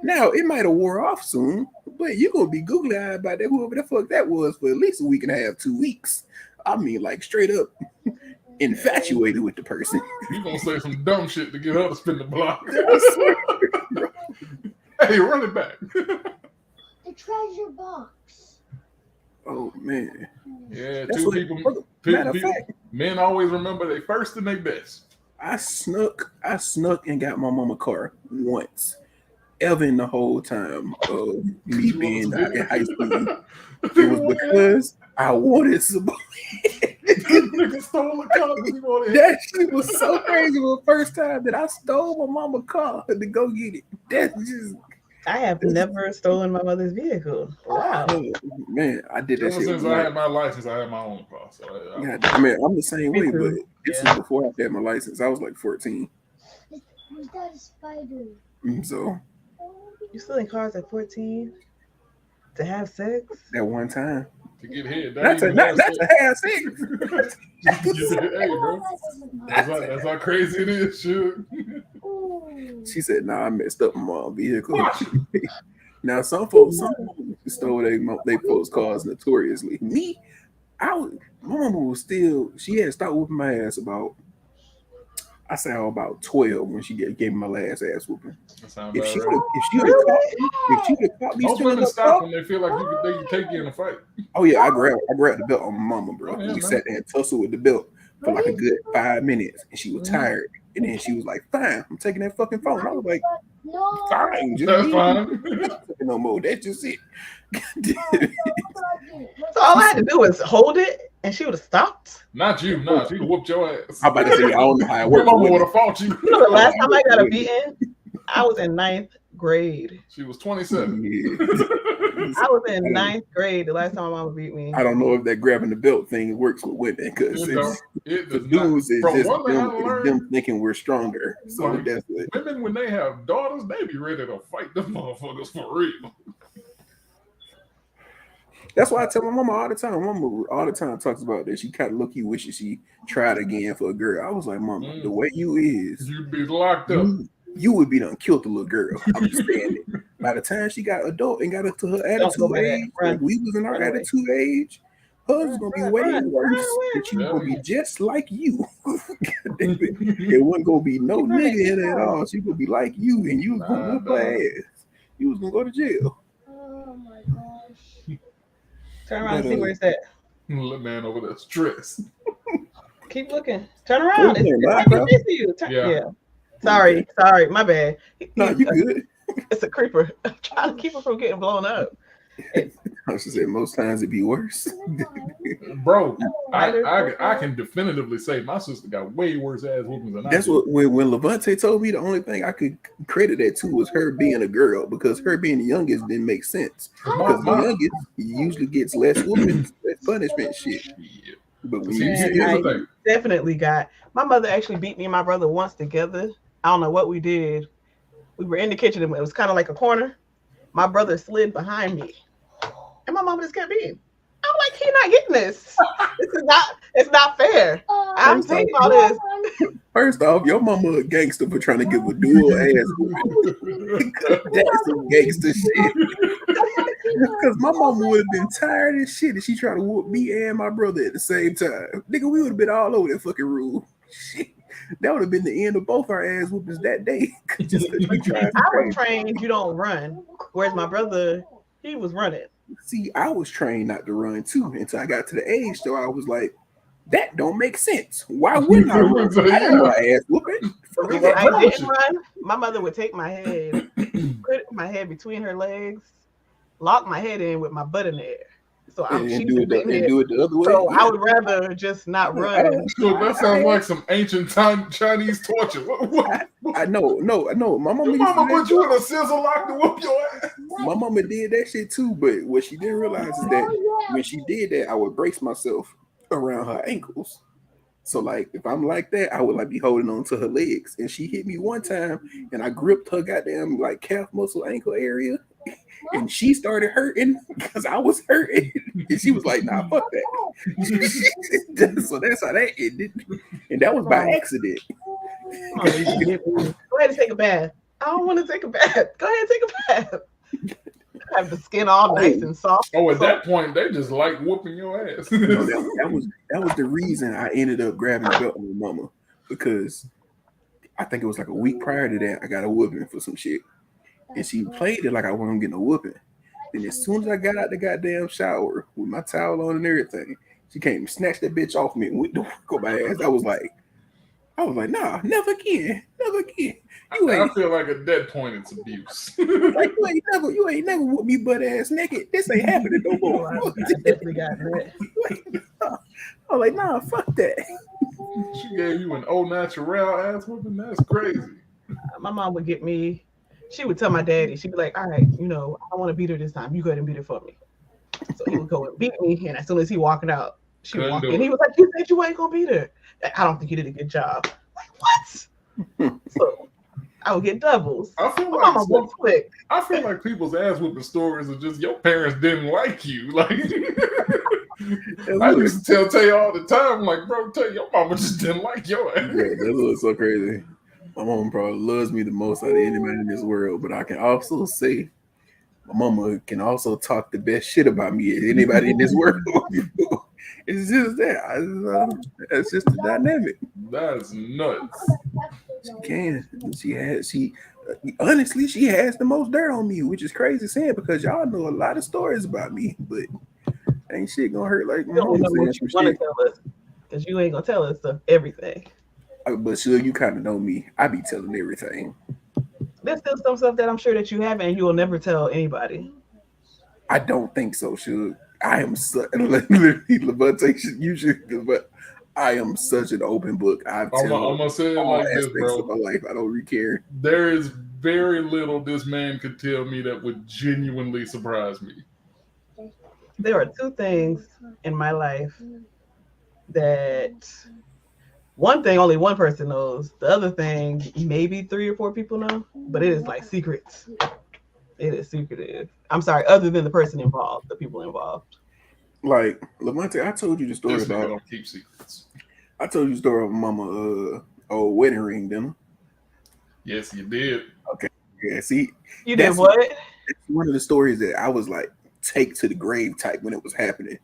Now it might have wore off soon, but you're gonna be googly eyed about that whoever the fuck that was for at least a week and a half, 2 weeks. I mean, like straight up infatuated with the person. You gonna say some dumb shit to get her to spin the block. I swear. Hey, run it back. The treasure box. Oh man. Yeah, That's two what- people. Matter of people fact, men always remember they first and they best. I snuck and got my mama car once, ever in the whole time of me being in high school. It was because I wanted some. Nigga stole a car because he wanted That shit was so crazy the first time that I stole my mama car to go get it. That's just I have never stolen my mother's vehicle. Wow. man, I did that Ever shit. since I had my license, I had my own car. So I mean, I'm the same Me way, too. but this was before I had my license. I was like 14. Was that a spider? So You stealing cars at 14 to have sex? that one time, To get head. That's a half sex. Hey, bro. That's how crazy it is, shoot. She said, "Nah, I messed up my vehicle." Now some folks stole they folks' cars notoriously. Me, my mama was still. She had stopped whooping my ass about. I say about 12 when she gave me my last ass whooping. If she would have caught me, most women stop when they feel like they can take you in a fight. Oh yeah, I grabbed the belt on my mama, bro. Yeah, we sat there and tussled with the belt for like a good 5 minutes, and she was tired. And then she was like, "Fine, I'm taking that fucking phone." I was like, "Fine, just that's fine." No more. That's just it. So all I had to do was hold it, and she would have stopped. Not you, nah. She would've whooped your ass. I'm about to say, I don't know how it works. Your mama would have fought you. You know, the last time I got a beating, I was in 9th grade. She was 27. Yeah. I was in 9th grade the last time my mama beat me. I don't know if that grabbing the belt thing works with women because the dudes is just them thinking we're stronger. So like, that's it. Women, when they have daughters, they be ready to fight them motherfuckers for real. That's why I tell my mama all the time. Mama all the time talks about that. She kind of look you wishes she tried again for a girl. I was like, Mama, the way you is, you'd be locked up. You would be done killed the little girl. I'm just saying it. By the time she got adult and got up to her attitude age, like we was in our attitude age, hers was gonna be way worse. But she was gonna be just like you. It wasn't gonna be no nigga in it at all. She gonna be like you, and you was gonna whoop her ass. You was gonna go to jail. Oh my gosh. Turn around and see where it's at. Little man over there stressed. Keep looking. Turn around. It's right next to you. Yeah. Sorry, my bad. No, you good. It's a creeper. I'm trying to keep it from getting blown up. I should say most times it'd be worse. Bro, I can definitively say my sister got way worse ass whoopings than I did. That's what when Levante told me the only thing I could credit that to was her being a girl, because her being the youngest didn't make sense. Because the youngest usually gets less whoopings, less punishment shit. Yeah. But when I definitely got my mother actually beat me and my brother once together. I don't know what we did. We were in the kitchen and it was kind of like a corner. My brother slid behind me, and my mama just kept beating. I'm like, he's not getting this. It's not fair. I'm saying all this. First off, your mama a gangster for trying to give a dual ass whooping. That's some gangster shit. Because my mama would have been tired as shit if she tried to whoop me and my brother at the same time. Nigga, we would have been all over that fucking room. Shit. That would have been the end of both our ass whoopings that day. I was trained you don't run, whereas my brother, he was running. See, I was trained not to run too until I got to the age so I was like, that don't make sense. Why wouldn't I run? I didn't know I ass whooping. I didn't run. My mother would take my head, put my head between her legs, lock my head in with my butt in the air. So I'm do it the other way. So I would rather just not run. So that sounds like some ancient time Chinese torture. What? I know. My mama put you in a scissor lock to whoop your ass. My mama did that shit too, but what she didn't realize is that when she did that, I would brace myself around her ankles. So like if I'm like that, I would like be holding on to her legs. And she hit me one time and I gripped her goddamn like calf muscle ankle area. And she started hurting because I was hurting. And she was like, nah, fuck that. So that's how that ended. And that was by accident. Go ahead and take a bath. I don't want to take a bath. Go ahead and take a bath. Have the skin all nice and soft. Oh, at that point, they just like whooping your ass. No, that was the reason I ended up grabbing the belt on my mama. Because I think it was like a week prior to that, I got a whooping for some shit. And she played it like I wasn't getting a whooping. And as soon as I got out the goddamn shower with my towel on and everything, she came and snatched that bitch off me and went to work on my ass. I was like, nah, never again. I feel like at that point it's abuse. Like you ain't never whooped me butt ass naked. This ain't happening no more. I definitely got hurt. I was like, nah, fuck that. She gave you an au naturel ass whooping. That's crazy. My mom would get me. She would tell my daddy, she'd be like, all right, I don't want to beat her this time. You go ahead and beat her for me. So he would go and beat me. And as soon as he walked out, she would walk in. He was like, you said you ain't going to beat her. I don't think you did a good job. Like, what? So I would get doubles. I feel My like mama was quick. I feel like people's ass whooping stories are just your parents didn't like you. Like I used to tell you all the time, like, bro, tell your mama just didn't like your ass. Yeah, that was so crazy. My mom probably loves me the most out of anybody in this world, but I can also say my mama can also talk the best shit about me as anybody in this world. It's just that. It's just the dynamic. That's nuts. She can. Honestly, she has the most dirt on me, which is crazy saying because y'all know a lot of stories about me, but ain't shit gonna hurt like my You don't mama remember saying what you some want to shit. tell us, because you ain't gonna tell us everything. But sure, you kind of know me. I be telling everything. There's still some stuff that I'm sure that you haven't and you will never tell anybody. I don't think so, Suge. I am literally Levante usually, but I am such an open book. I I'm tell gonna say it all like this, aspects of bro. my life. I don't really care. There is very little this man could tell me that would genuinely surprise me. There are two things in my life that one thing only one person knows. The other thing maybe 3 or 4 people know, but it is like secrets. It is secretive. I'm sorry, other than the person involved, the people involved. Like Levante, I told you the story This nigga about. don't keep secrets. I told you the story of mama old wedding ring, didn't I? Yes, you did. Okay. Yeah, see, You did that's what? that's one of the stories that I was like take to the grave type when it was happening.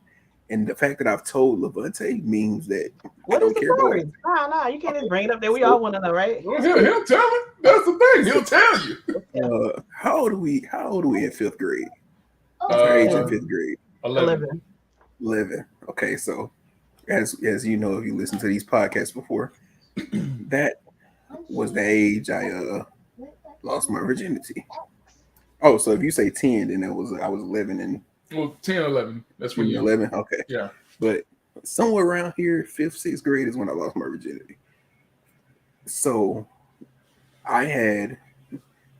And the fact that I've told Levante means that I What don't is the care about story? Nah, you can't just bring it up there. We So- all want to know, right? Well, he'll tell it. That's the thing. He'll tell you. How old are we in fifth grade? What's Oh, our age in Uh, fifth grade? 11. 11. Okay, so as you know, if you listen to these podcasts before, that was the age I lost my virginity. Oh, so if you say 10, then I was 11 and Well, 10, 11. That's when you. 11. Okay, Yeah. but somewhere around here, fifth, sixth grade is when I lost my virginity. So I had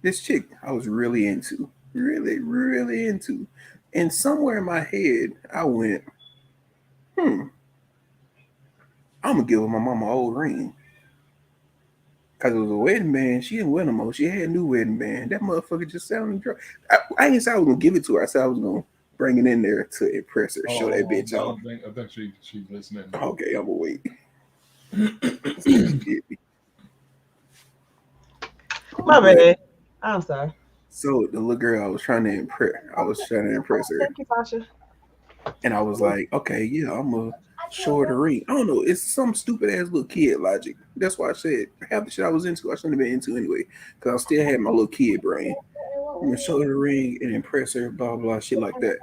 this chick I was really into, really into, and somewhere in my head I went, I'm gonna give her my mama old ring. Cause it was a wedding band. She didn't wear no more. She had a new wedding band. That motherfucker just sounded drunk. I didn't say I was gonna give it to her. I said I was gonna bring it in there to impress her, show that bitch off. I think she's listening. Okay, I'm gonna wait. My bad. I'm sorry. So the little girl I was trying to impress her, Thank you, Tasha. and I was like, okay, yeah, I'm gonna show her the ring. I don't know, it's some stupid ass little kid logic. That's why I said half the shit I was into, I shouldn't have been into anyway, because I still had my little kid brain. I'm gonna show her the ring and impress her, blah blah shit like that.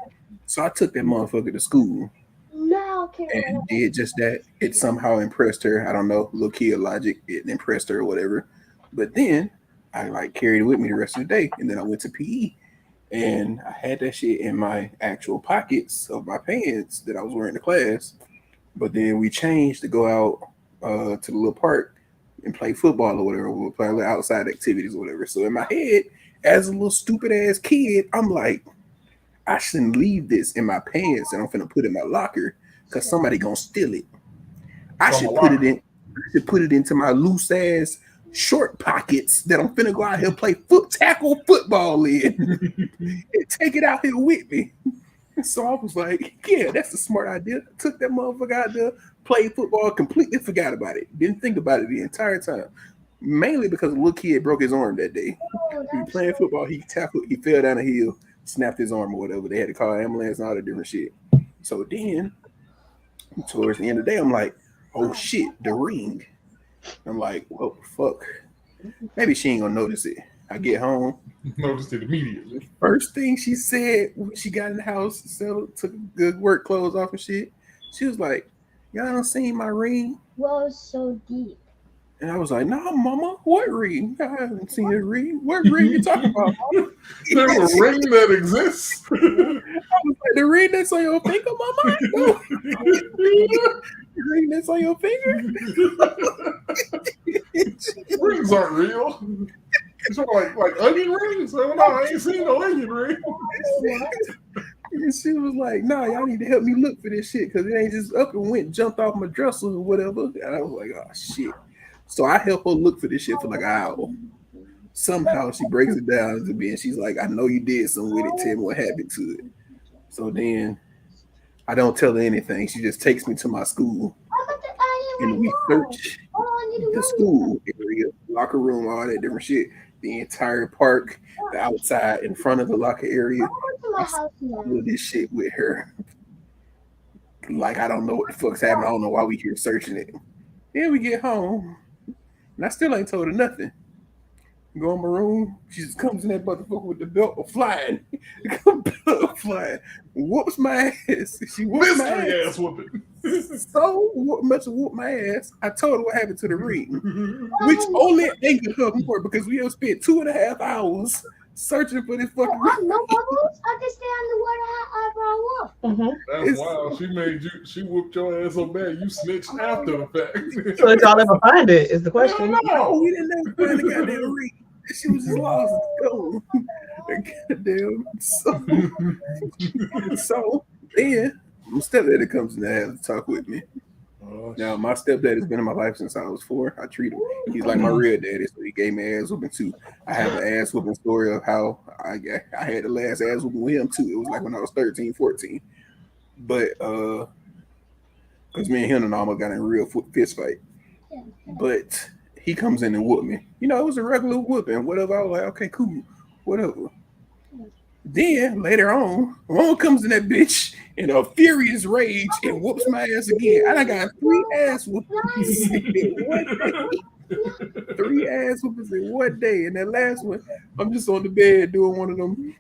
So I took that motherfucker to school and did just that. It somehow impressed her. I don't know, little kid logic. It impressed her or whatever. But then I like carried it with me the rest of the day, and then I went to PE, and I had that shit in my actual pockets of my pants that I was wearing to class. But then we changed to go out to the little park and play football or whatever. We'll play little outside activities or whatever. So in my head, as a little stupid ass kid, I'm like, I shouldn't leave this in my pants and I'm finna put it in my locker because somebody gonna steal it. I should put it into my loose ass short pockets that I'm finna go out here play tackle football in and take it out here with me. And so I was like, yeah, that's a smart idea. Took that motherfucker out there, played football, completely forgot about it. Didn't think about it the entire time. Mainly because a little kid broke his arm that day. He was playing football, he fell down a hill, snapped his arm or whatever. They had to call an ambulance and all that different shit. So then, towards the end of the day, I'm like, oh shit, the ring. I'm like, well, fuck. Maybe she ain't gonna notice it. I get home. Noticed it immediately. First thing she said when she got in the house, settled, took good work clothes off and shit. She was like, y'all don't seen my ring? Well, so deep. And I was like, nah, mama, what ring? I haven't seen a ring. What ring you talking about, mama? There's a ring that exists. I was like, the ring that's on your finger, mama? No. The ring that's on your finger? Rings aren't real. It's like onion rings? Oh, no, I ain't seen no onion ring. And she was like, nah, y'all need to help me look for this shit because it ain't just up and went, jumped off my dresser or whatever. And I was like, oh, shit. So I helped her look for this shit for like an hour. somehow she breaks it down to me, and she's like, "I know you did something with it. Tell me what happened to it." So then I don't tell her anything. She just takes me to my school, and we search the school area, locker room, all that different shit. The entire park, the outside, in front of the locker area. I saw all of this shit with her. Like, I don't know what the fuck's happening. I don't know why we here searching it. Then we get home, and I still ain't told her nothing. Go in my room. She just comes in that motherfucker with the belt flying. Flying. Whoops my ass. She whoops my Mystery ass. ass whooping. So much whoop my ass. I told her what happened to the ring, which only angered her more because we have spent 2.5 hours searching for this fucking ring. No bubbles. I can stay underwater. Mm-hmm. That's wild. She whooped your ass so bad you snitched after the fact. So did y'all ever find it? Is the question. No, we didn't ever find the goddamn ring. She was just lost and gone. Goddamn. So then my stepdaddy comes in the house to talk with me. Now my stepdad has been in my life since I was 4. I treat him. He's like my real daddy, so he gave me ass whooping too. I have an ass whooping story of how I had the last ass whooping with him too. It was like when I was 13, 14. But because me and him and almost got in a real fist fight. But he comes in and whoop me. You know, it was a regular whooping, whatever. I was like, okay, cool, whatever. Then later on, Ron comes in that bitch in a furious rage and whoops my ass again. And I got 3 ass whoopings in 1 day. 3 ass whoopings in 1 day. And that last one, I'm just on the bed doing one of them.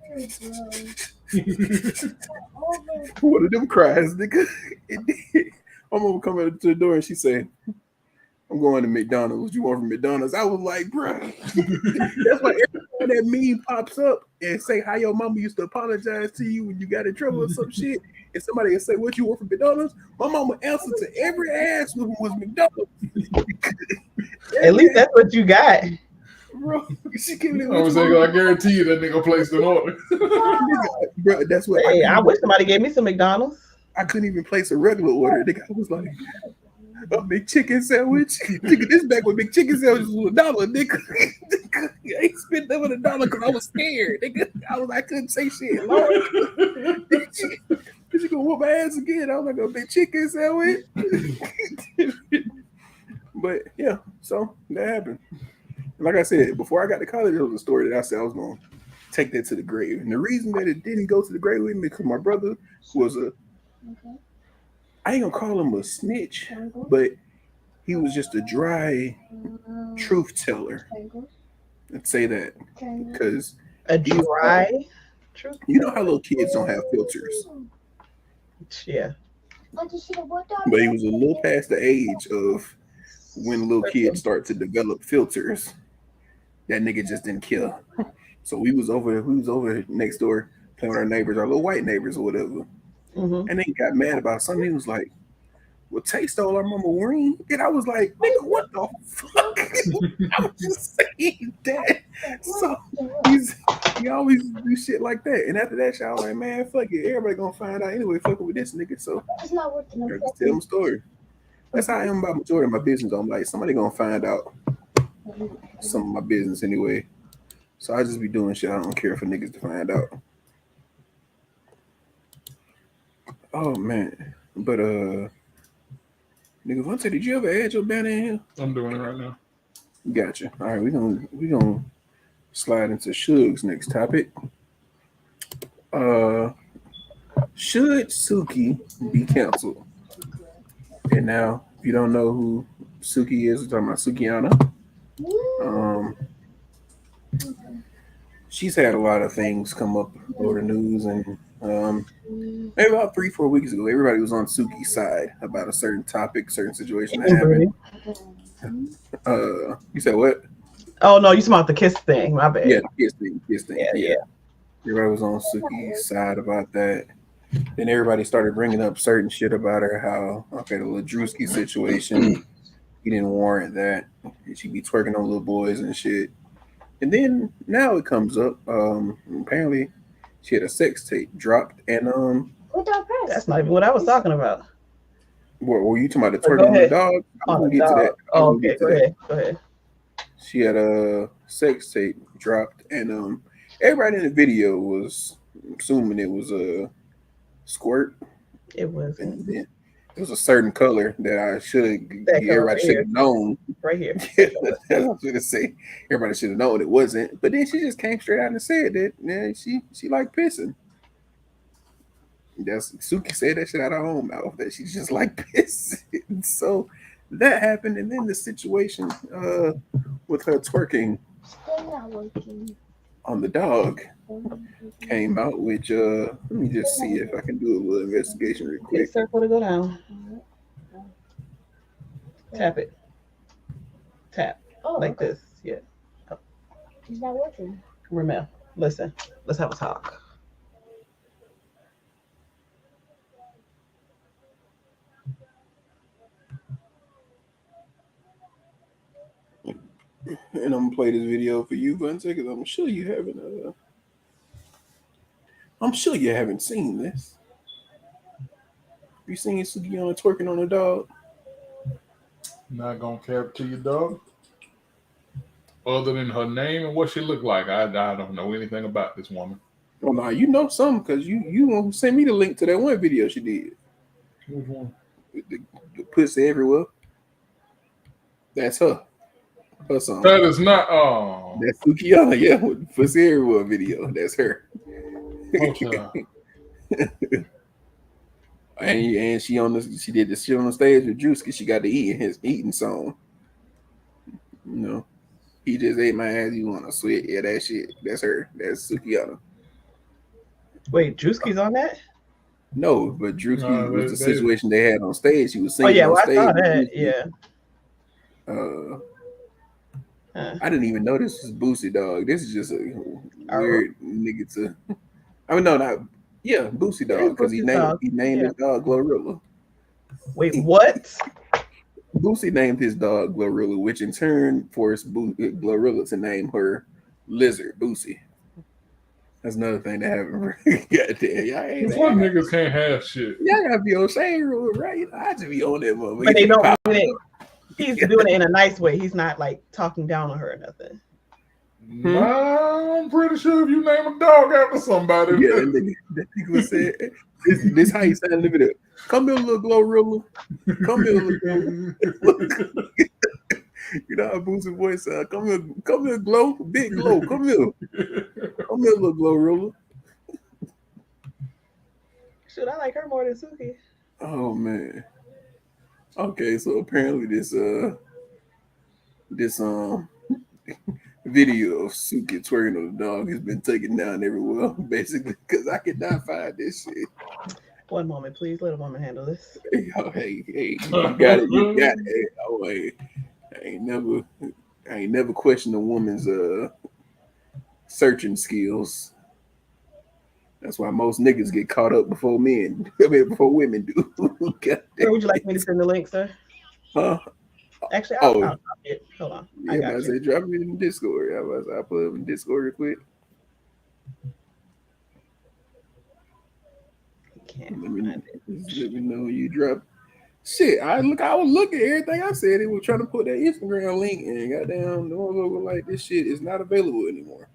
One of them cries, nigga. My mom come up to the door and she said, "I'm going to McDonald's. What you want from McDonald's?" I was like, bro. That's why every time that meme pops up and say how your mama used to apologize to you when you got in trouble or some shit, and somebody will say, "What you want from McDonald's?" My mama answer to every ass was McDonald's. At least that's what you got. Bro, she can't I was saying, I guarantee you that nigga placed an order. Bro, that's what Hey, I wish somebody gave me some McDonald's. I couldn't even place a regular order. The guy was like, "A big chicken sandwich." Nigga, this back when big chicken sandwiches was $1, nigga. I ain't spent that with $1 because I was scared. Nigga, I couldn't say shit. Lord, you gonna whoop my ass again? I was like, "A big chicken sandwich." But yeah, so that happened. Like I said, before I got to college, there was a story that I said I was gonna take that to the grave. And the reason that it didn't go to the grave with me because my brother was I ain't gonna call him a snitch, but he was just a dry truth teller. Let's say that. Because A dry truth. you know how little kids don't have filters. Yeah. But he was a little past the age of when little kids start to develop filters. That nigga just didn't kill. So we was over next door playing with our neighbors, our little white neighbors or whatever. Mm-hmm. And they got mad about something. He was like, "Well, Tay stole our mama ring." And I was like, "Nigga, what the fuck?" I was just saying that. So he always do shit like that. And after that shit, I was like, "Man, fuck it. Everybody gonna find out anyway, fucking with this nigga." So I just tell them a story. That's how I am about majority of my business. I'm like, somebody gonna find out some of my business anyway. So I just be doing shit I don't care for niggas to find out. Oh man. But nigga Vontae, did you ever add your banner in here? I'm doing it right now. Gotcha. All right, we gonna slide into Suge's next topic. Should Suki be canceled? And now, if you don't know who Suki is, we're talking about Sukiana. She's had a lot of things come up over the news, and maybe about 3-4 weeks ago, everybody was on Suki's side about a certain topic, certain situation that happened. You said what? Oh no, you talking about the kiss thing? My bad. Yeah, the kiss thing. Yeah. Everybody was on Suki's side about that. Then everybody started bringing up certain shit about her. How the Ladrewski situation, he didn't warrant that. She be twerking on little boys and shit. And then now it comes up. Apparently, she had a sex tape dropped, and that's not even what I was talking about. What were you talking about? The twerking on the dog? I'm gonna get to that. Oh, okay, go ahead. she had a sex tape dropped, and everybody in the video was assuming it was a squirt, It wasn't. and then it was a certain color that I should That color everybody right should here. have known. Right here. Yeah, that's what I was gonna say. Everybody should have known it wasn't. But then she just came straight out and said that she liked pissing. That's Suki said that shit out of her own mouth that she just like pissing. So that happened, and then the situation with her twerking Still not working. on the dog came out, which let me just see if I can do a little investigation real Hit quick. circle to go down. Tap it. Tap. Oh, Like okay. this. Yeah. It's not working. Ramel, listen. Let's have a talk. And I'm gonna play this video for you, Vance, because I'm sure you haven't seen this. You seen Sukiana twerking on a dog? Not gonna cap to you, dog. Other than her name and what she looked like, I don't know anything about this woman. Well, nah, you know something because you sent me the link to that one video she did. Which one? The pussy everywhere. That's her. Her song. That is not. Oh, That's Sukiana, yeah, with the pussy everywhere video. That's her. okay. And she did this shit on the stage with Drewski. She got to eat his eating song. You know, he just ate my ass. You want to sweat? Yeah, that shit. That's her. That's Sukiana. Wait, Drewski's on that? No, but Drewski No, was the they- situation they had on stage. He was Oh singing yeah, on well, I stage. saw with that. Drewski. Yeah. I didn't even know this was Boosie Dog. This is just a Oh. weird nigga to. I mean, no, not yeah, Boosie It Dog is because he Boosie's named dog. his dog Glorilla. Wait, what? Boosie named his dog Glorilla, which in turn forced Glorilla to name her lizard Boosie. That's another thing that happened. Goddamn, y'all ain't Some niggas can't have shit. y'all gotta be on Shane Rule, right? I just be on that motherfucker. But they don't Pop- mean it. He's doing it in a nice way. He's not like talking down on her or nothing. I'm pretty sure if you name a dog after somebody, Yeah, that nigga said this how he sounded in the video. Come here, little Glorilla. Come here, little. You know how Boosie voice sound. Come here, Glow, big Glow. Come here, little Glorilla. Should I like her more than Suki? Oh man. Okay, so apparently this video of Suki twerking on the dog has been taken down everywhere, basically, because I could not find this shit. One moment, please. Let a woman handle this. Hey, you got it, you got it. Oh, hey, I ain't never questioned a woman's searching skills. That's why most niggas get caught up before men. I mean, before women do. Where would you like me to send the link, sir? Huh? Actually, Oh. I'll it. Hold on. I Yeah, got I you. say drop it in Discord. I put it in Discord real quick. Can't Let me, find it. just let me know when you drop. Shit, I was looking at everything I said. It was trying to put that Instagram link in. Goddamn, the motherfucker like this shit is not available anymore.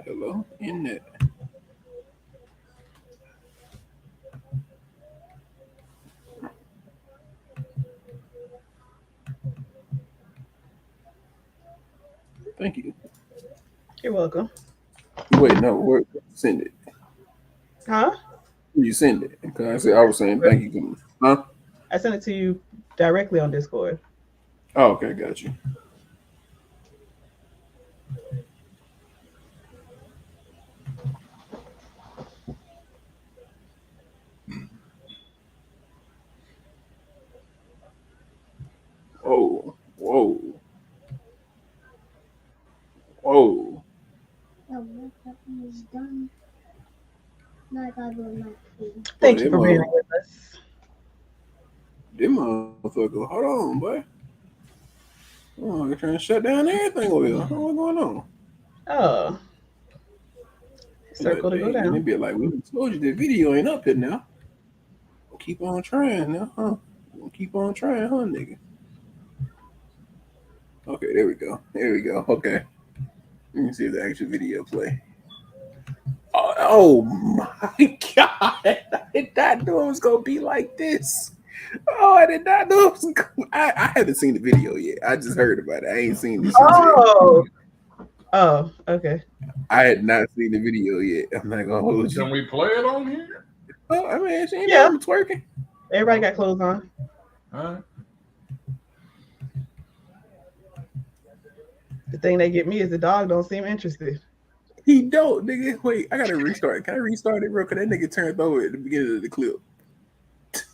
Hello, internet. Thank you. You're welcome. Wait, no, where send it? Huh? You send it? Because I was saying thank you. Huh? I sent it to you directly on Discord. Oh, okay, got you. Oh, whoa. Whoa. The work is done. Now I gotta go to my food. Thank Oh, you that for being mother- with us. Them motherfucker, hold on, boy. Oh, they're trying to shut down everything over here. What's going on? Oh. Circle to go And down. they be like, we told you the video ain't up here now. keep on trying, huh? Keep on trying, huh, nigga? Okay, there we go. There we go. Okay. Let me see if the actual video play. Oh my god! I did not know it was gonna be like this. Oh, I did not know it was. I haven't seen the video yet. I just heard about it. I ain't seen this shit yet. Oh, okay. I had not seen the video yet. I'm not gonna hold you. Can we play it on here? Oh, I mean, she ain't Yeah. twerking. Everybody got clothes on. All right. The thing that get me is the dog don't seem interested. He don't, nigga. Wait, I gotta restart. Can I restart it, bro? Cause that nigga turned over at the beginning of the clip.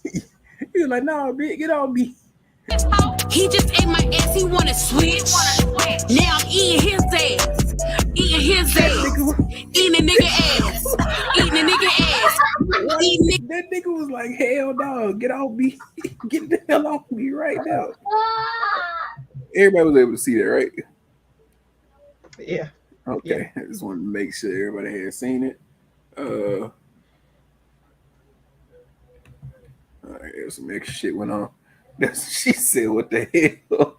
He was like, "Nah, bitch, get on me." He just ate my ass, he wanna switch. Now I'm eating his ass. Eating his ass. Eating a nigga ass. Eating a nigga ass. That nigga was like, "Hell no, get off me. Get the hell off me right now." Everybody was able to see that, right? Yeah. Okay, I just wanted to make sure everybody had seen it. All right, there's some extra shit went on. She said, "What the hell?"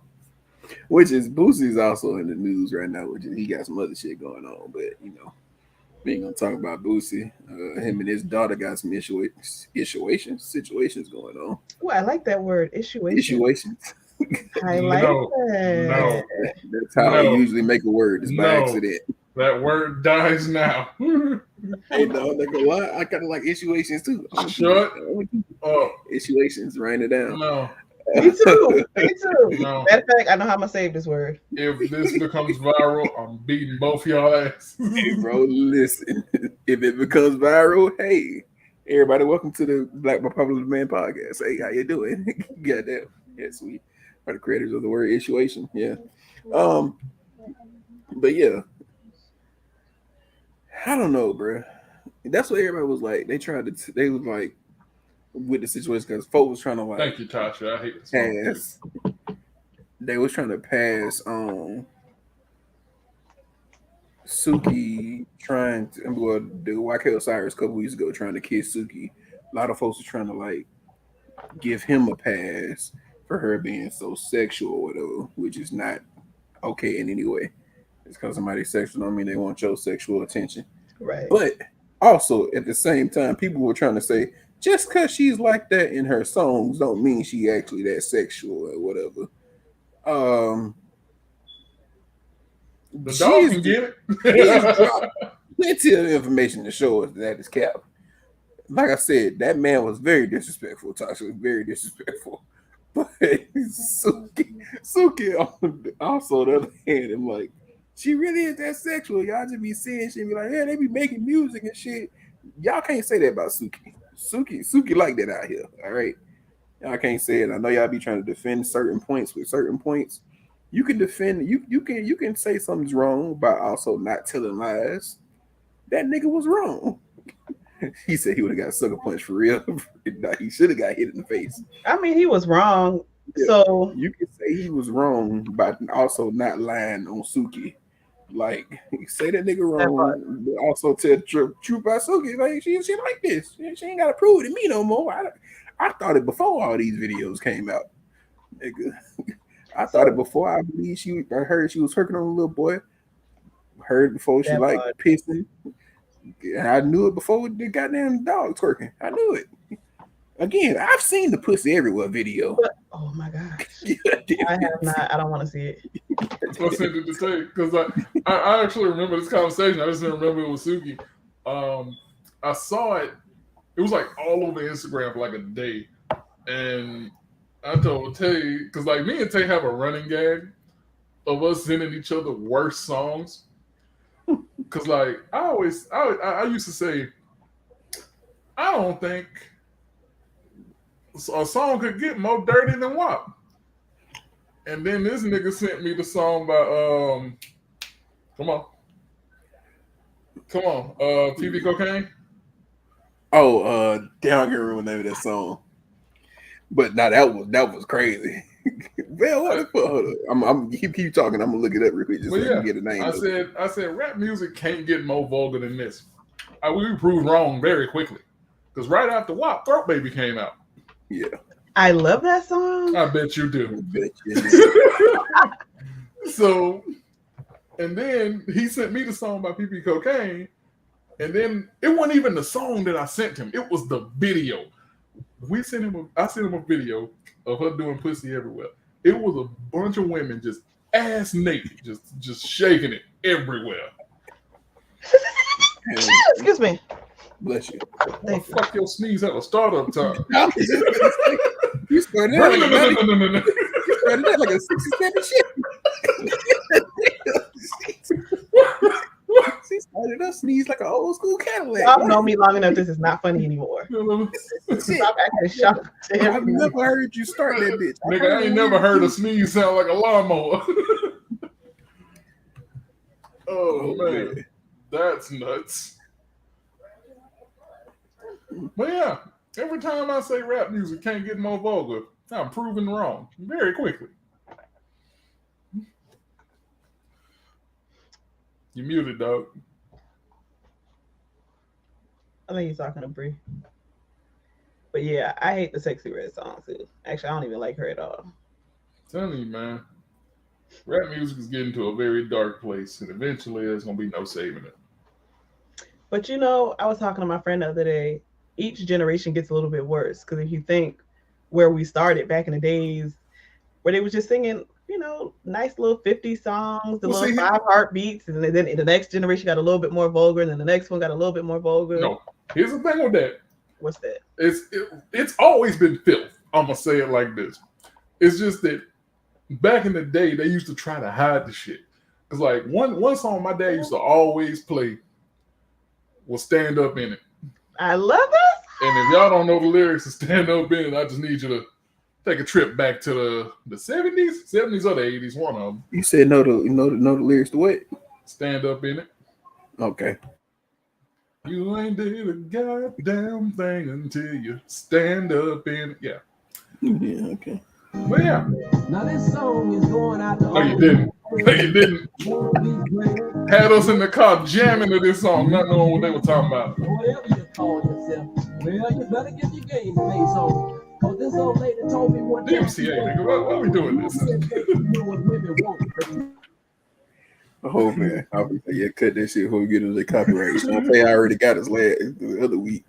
Which is Boosie's also in the news right now, which is he got some other shit going on, but you know, we ain't gonna talk about Boosie. Him and his daughter got some situations going on. Oh, I like that word, Situations. I like that. No. That's how I usually make a word. It's by accident. That word dies now. Hey, no, I'm not gonna lie. I kind of like issuations too. Shut up. Issuations, write it down. No. Me too. Me too. No. Matter of fact, I know how I'm gonna save this word. If this becomes viral, I'm beating both y'all ass. Hey, bro, listen. If it becomes viral, hey, everybody, welcome to the Black by Popular Demand podcast. Hey, how you doing? Goddamn. Yeah, sweet. Are the creators of the word issuation. Yeah. But yeah. I don't know, bro. That's what everybody was like. They was like, with the situation, because folks was trying to like. Thank you, Tasha. I hate this. They was trying to pass Suki the YK Osiris a couple weeks ago trying to kiss Suki. A lot of folks were trying to like give him a pass for her being so sexual or whatever, which is not okay in any way. It's because somebody's sexual don't mean they want your sexual attention. Right. But also at the same time, people were trying to say just because she's like that in her songs don't mean she actually that sexual or whatever. The dog can get it. Plenty of information to show us that is cap. Like I said, that man was very disrespectful. Tasha was very disrespectful. But Suki also on the other hand, I'm like, she really is that sexual. Y'all just be saying shit, be like, yeah, they be making music and shit. Y'all can't say that about Suki. Suki like that out here. All right. Y'all can't say it. I know y'all be trying to defend certain points with certain points. You can defend, you can say something's wrong by also not telling lies. That nigga was wrong. He said he would have got sucker punch for real. He should have got hit in the face. I mean, he was wrong. Yeah. So you can say he was wrong by also not lying on Suki. Like, say that nigga wrong, but also tell the truth about Suki. Like, she like this. She ain't got to prove it to me no more. I thought it before all these videos came out. Nigga. I thought it before. I believe I heard she was hooking on a little boy. Heard before she like pissing. And I knew it before the goddamn dog twerking. I knew it. Again, I've seen the pussy everywhere video. Oh my gosh. I have not. I don't want to see it. I sent it to say because I actually remember this conversation. I just didn't remember it was Suki. I saw it. It was like all over Instagram for like a day, and I told Tay because like me and Tay have a running gag of us sending each other worse songs. Because like I used to say, I don't think a song could get more dirty than WAP. And then this nigga sent me the song by come on, TV Cocaine. Oh, damn, I can't remember the name of that song. But now that was crazy. Well, what the fuck? Hold on. I'm keep talking. I'm gonna look it up real quick just so I can get a name. I said rap music can't get more vulgar than this. We proved wrong very quickly. Because right after WAP, Throat Baby came out. Yeah. I love that song. I bet you do. I bet you. So, and then he sent me the song by PP Cocaine, and then it wasn't even the song that I sent him. It was the video. I sent him a video of her doing pussy everywhere. It was a bunch of women just ass naked, just shaking it everywhere. Excuse me. Bless you. Thank you. Fuck your sneeze at a startup time. You started out like No. you started out like a 67 shit. She started up sneeze like an old school Cadillac. Y'all know me long enough. This is not funny anymore. Shit. Stop acting shocked. I've never heard you start that bitch. Nigga, I ain't never heard a sneeze sound like a lawnmower. Oh man, that's nuts. But yeah, every time I say rap music can't get more vulgar, I'm proven wrong very quickly. You muted, dog. I think he's talking to Bree. But yeah, I hate the Sexy Red song too. Actually, I don't even like her at all. Telling you, man, rap music is getting to a very dark place, and eventually there's gonna be no saving it. But you know, I was talking to my friend the other day. Each generation gets a little bit worse because if you think where we started back in the days, where they was just singing, you know, nice little 50 songs, the little 5 heartbeats, and then the next generation got a little bit more vulgar, and then the next one got a little bit more vulgar. No, here's the thing with that. What's that? It's always been filth. I'm gonna say it like this. It's just that back in the day they used to try to hide the shit. Cause like one song my dad used to always play was "Stand Up in It." I love this. And if y'all don't know the lyrics to "Stand Up in It," I just need you to take a trip back to the 70s or the 80s, one of them. You said know the lyrics to what? "Stand Up in It." Okay. You ain't did a goddamn thing until you stand up in it. Yeah. Yeah, okay. But yeah. Now this song is going out to No, you didn't. No, you didn't. Had us in the car jamming to this song, not knowing what they were talking about. Whatever you call yourself. Well, you better get your game face on. Cause this old lady told me one day. DMCA, nigga, why are we doing this? Oh man, I was like, yeah, cut that shit before we get into the copyright. So I already got his last the other week.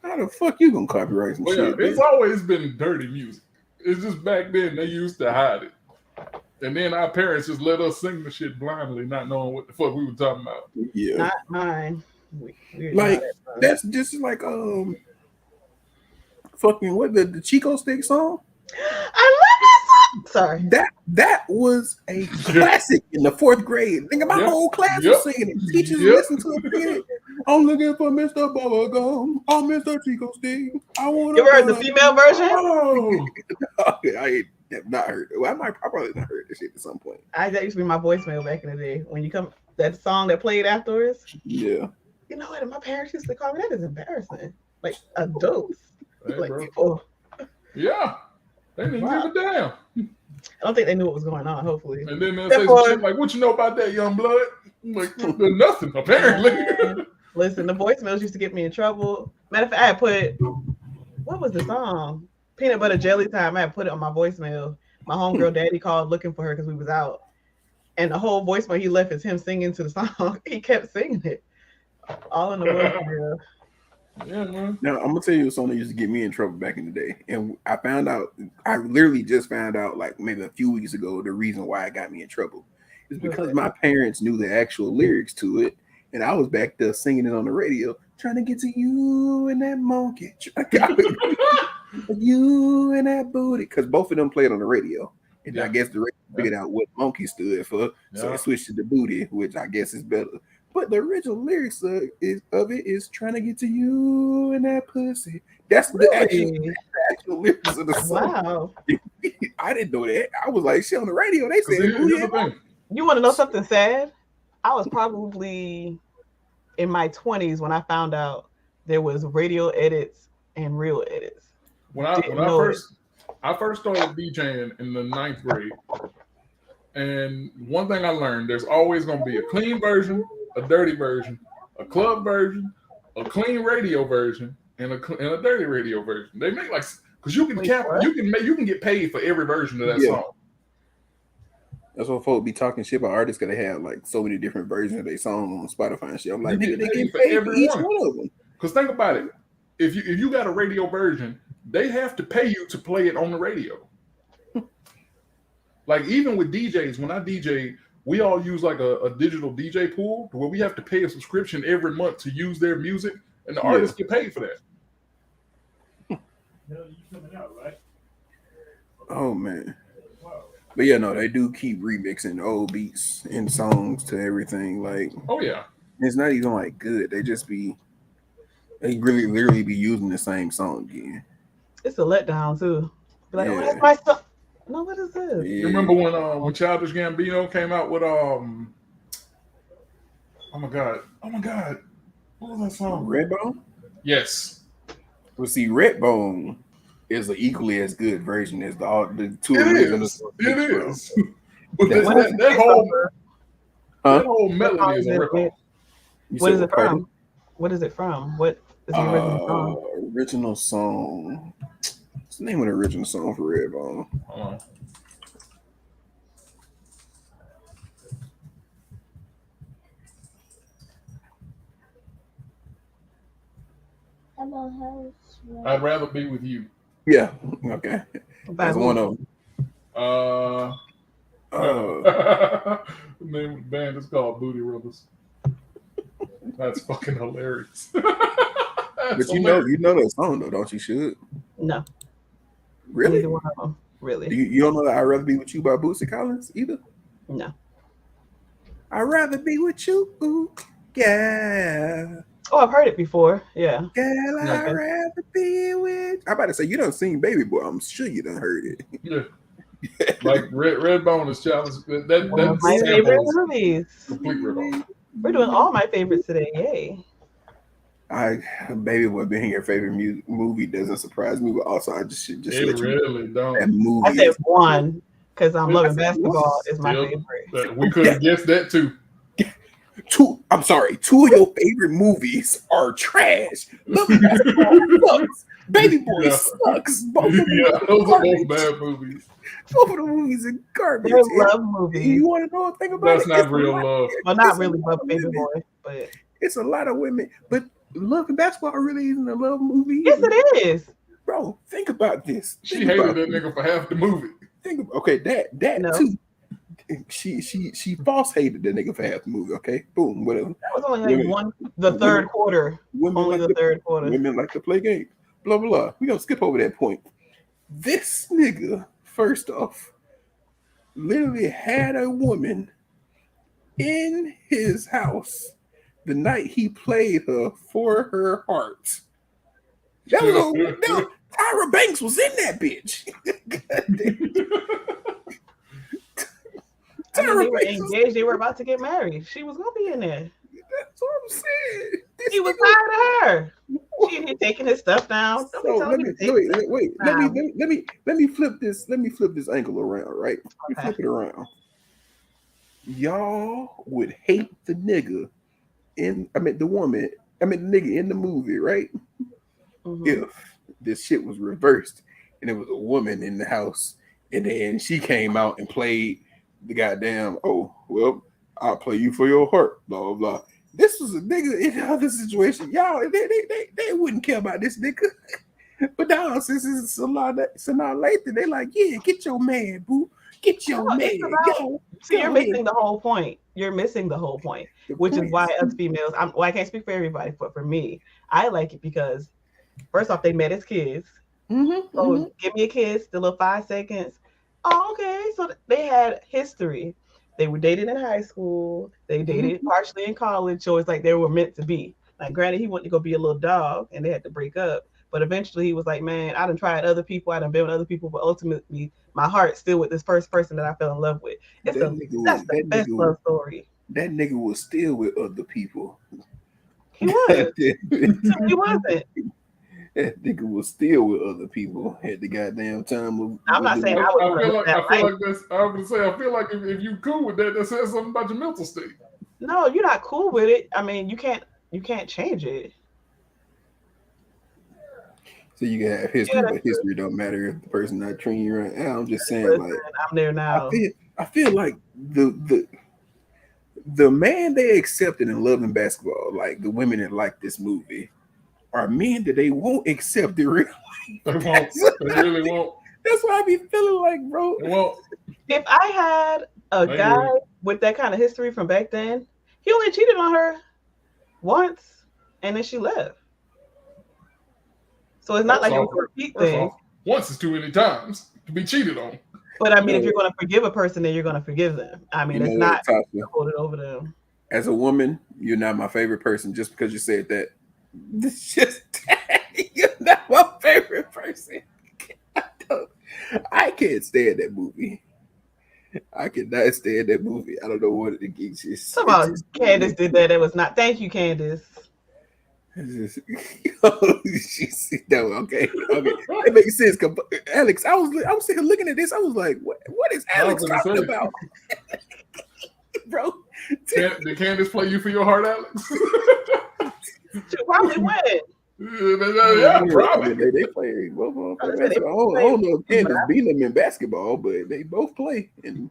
How the fuck you gonna copyright some Well, shit? yeah, it's always been dirty music. It's just back then they used to hide it. And then our parents just let us sing the shit blindly, not knowing what the fuck we were talking about. Yeah. Not mine. Like that's just like fucking what the Chico Stick song? I love that song. Sorry. That was a classic in the 4th grade. Think about my whole class was singing it. Teachers listen to it. I'm looking for Mr. Bubblegum. Oh, Mr. Chico Stick. I want. You ever heard the female version? Oh, I have not heard it. Well, I probably not heard this shit at some point. That used to be my voicemail back in the day. When you come, that song that played afterwards. Yeah. You know what? My parents used to call me. That is embarrassing. Like adults. hey, Like bro. people. Yeah. They didn't give a damn. I don't think they knew what was going on, hopefully. And then they'll say some shit like, what you know about that, young blood? I'm like, nothing, apparently. Listen, the voicemails used to get me in trouble. Matter of fact, I had put, what was the song? Peanut Butter Jelly Time. I had put it on my voicemail. My homegirl daddy called looking for her because we was out. And the whole voicemail he left is him singing to the song. He kept singing it. All in the voicemail. Yeah, man. Now I'm gonna tell you something that used to get me in trouble back in the day, and I literally just found out like maybe a few weeks ago the reason why it got me in trouble is because my parents knew the actual lyrics to it, and I was back there singing it on the radio, trying to get to you and that monkey, you and that booty, because both of them played on the radio, and I guess the radio figured out what monkey stood for, so it switched to the booty, which I guess is better. But the original lyrics of it is trying to get to you and that pussy. That's the actual lyrics of the song. Wow. I didn't know that. I was like, shit on the radio. They said, Here's the thing. You want to know something sad? I was probably in my 20s when I found out there was radio edits and real edits. When I first started DJing in the 9th grade, and one thing I learned, there's always going to be a clean version, a dirty version, a club version, a clean radio version, and a dirty radio version. They make like because you can Wait, cap, what? you can get paid for every version of that Yeah. song. That's what folks be talking shit about artists because they have like so many different versions of their song on Spotify and shit. I'm like, You nigga, get they paid get for paid for every each one. one of them. Because think about it, if you got a radio version, they have to pay you to play it on the radio. Like even with DJs, when I DJ, we all use like a digital DJ pool where we have to pay a subscription every month to use their music, and the Yeah. artists get paid for that. Oh man. But yeah, no, they do keep remixing old beats and songs to everything. Like Oh yeah, it's not even like good. They really literally be using the same song again. It's a letdown too. Be like, oh, Yeah. that's my stuff. No, what is this? you remember when Childish Gambino came out with oh my god, what was that song? Redbone? Yes, Well, see, Redbone is an equally as good version as the two it originals. is. It is. But That's- that whole melody is a What ripoff. You What said is it pardon? from? What is it from? What is the original song? Original song. What's the name of the original song for Redbone? Hold on. About house. I'd rather be with you. Yeah. Okay. By That's who? one of them. The name of the band is called Booty Rubbers. That's fucking hilarious. But you know that song though, don't you? Should No, really? neither one of them. Really? You don't know that I'd rather be with you by Bootsy Collins either? No. I'd rather be with you. Ooh, yeah. Oh, I've heard it before. Yeah. Girl, I'd Okay. rather be with. I'm about to say you done seen Baby Boy. I'm sure you done heard it. Yeah. Like Redbone is challenged. That One of my favorite sample is movies. complete ripoff. We're doing all my favorites today. Yay. Baby Boy being your favorite movie doesn't surprise me, but also I just should just It let you really know that don't. movie. I said is- one because I'm loving said basketball one. is my Still, favorite. we could have guessed that too. Two of your favorite movies are trash. Look, sucks. Baby Boy Yeah. sucks. Both of them Yeah, are those are garbage. both bad movies. Both of the movies are garbage. They're And love movies. you want to know a thing about That's it? not It's a real lot- love. Well, not it's a really lot love of Baby women. Boy, but It's a lot of women, but Love and Basketball really isn't a love movie. yes, it is. Bro, think about this. She Think hated about that this. nigga for half the movie. Okay, that No. too. She false hated that nigga for half the movie. Okay, boom, whatever. That was only like Women- the third quarter. Women Only like the to- third quarter. Women like to play games. Blah blah blah. We gonna skip over that point. This nigga, first off, literally had a woman in his house the night he played her for her heart. That was Tyra Banks was in that bitch. I mean, Tyra they were Banks was- engaged. They were about to get married. She was gonna be in there. That's what I'm saying. This He was nigga- tired of her. She ain't taking his stuff down. Don't be So telling let me me to take stuff wait. down. Let me flip this angle around, right? Let me Okay. flip it around. Y'all would hate the nigga the woman, the nigga in the movie, right? Mhm. If this shit was reversed and there was a woman in the house and then she came out and played the goddamn, oh, well, I'll play you for your heart, blah, blah, blah. This was a nigga in another situation. Y'all, they wouldn't care about this nigga. But now, since it's Sanaa Lathan, they like, yeah, get your man, boo. Get your No, man. it's about- Yo, See, you're go missing ahead. the whole point. You're missing the whole point, The which point is why us females, I can't speak for everybody, but for me, I like it because first off, they met as kids. So give me a kiss, the little 5 seconds. Oh, okay. So they had history. They were dated in high school. They dated partially in college. So it's like they were meant to be. Like, granted, he wanted to go be a little dog and they had to break up. But eventually he was like, man, I done tried other people. I done been with other people. But ultimately, my heart's still with this first person that I fell in love with. That's the best love story. That nigga was still with other people. He was. He wasn't. That nigga was still with other people at the goddamn time of. I'm not saying I I would feel want like that I feel life. like this. I was gonna say I feel like if you cool with that, that says something about your mental state. No, you're not cool with it. I mean, you can't change it. So you can have history, Yeah, but that's true. history don't matter if the person not treating you right. Yeah, I'm just saying, Listen, like I'm there now. I feel like the man they accepted in Love and Basketball, like the women that like this movie, are men that they won't accept the real. They won't. They really won't. That's why I be feeling like, bro. They won't. If I had a They guy will. with that kind of history from back then, he only cheated on her once, and then she left. So it's not First like it off, was a repeat first thing. off, once is too many times to be cheated on. But I mean, if No. you're going to forgive a person, then you're going to forgive them. I mean, You it's know not what, Tasha? hold it over them. As a woman, you're not my favorite person just because you said that. It's just you're not my favorite person. I can't stand that movie. I cannot stand that movie. I don't know what it gets. Somehow Candace did that. It was not. Thank you, Candace. No, okay. It makes sense. Alex, I was sitting looking at this. I was like, what is Alex I was talking gonna say. about? Bro. Did Candace play you for your heart, Alex? She probably win. Yeah, probably. They play both of them play I said they basketball. I don't know if play, Candace beat them in basketball, but they both play and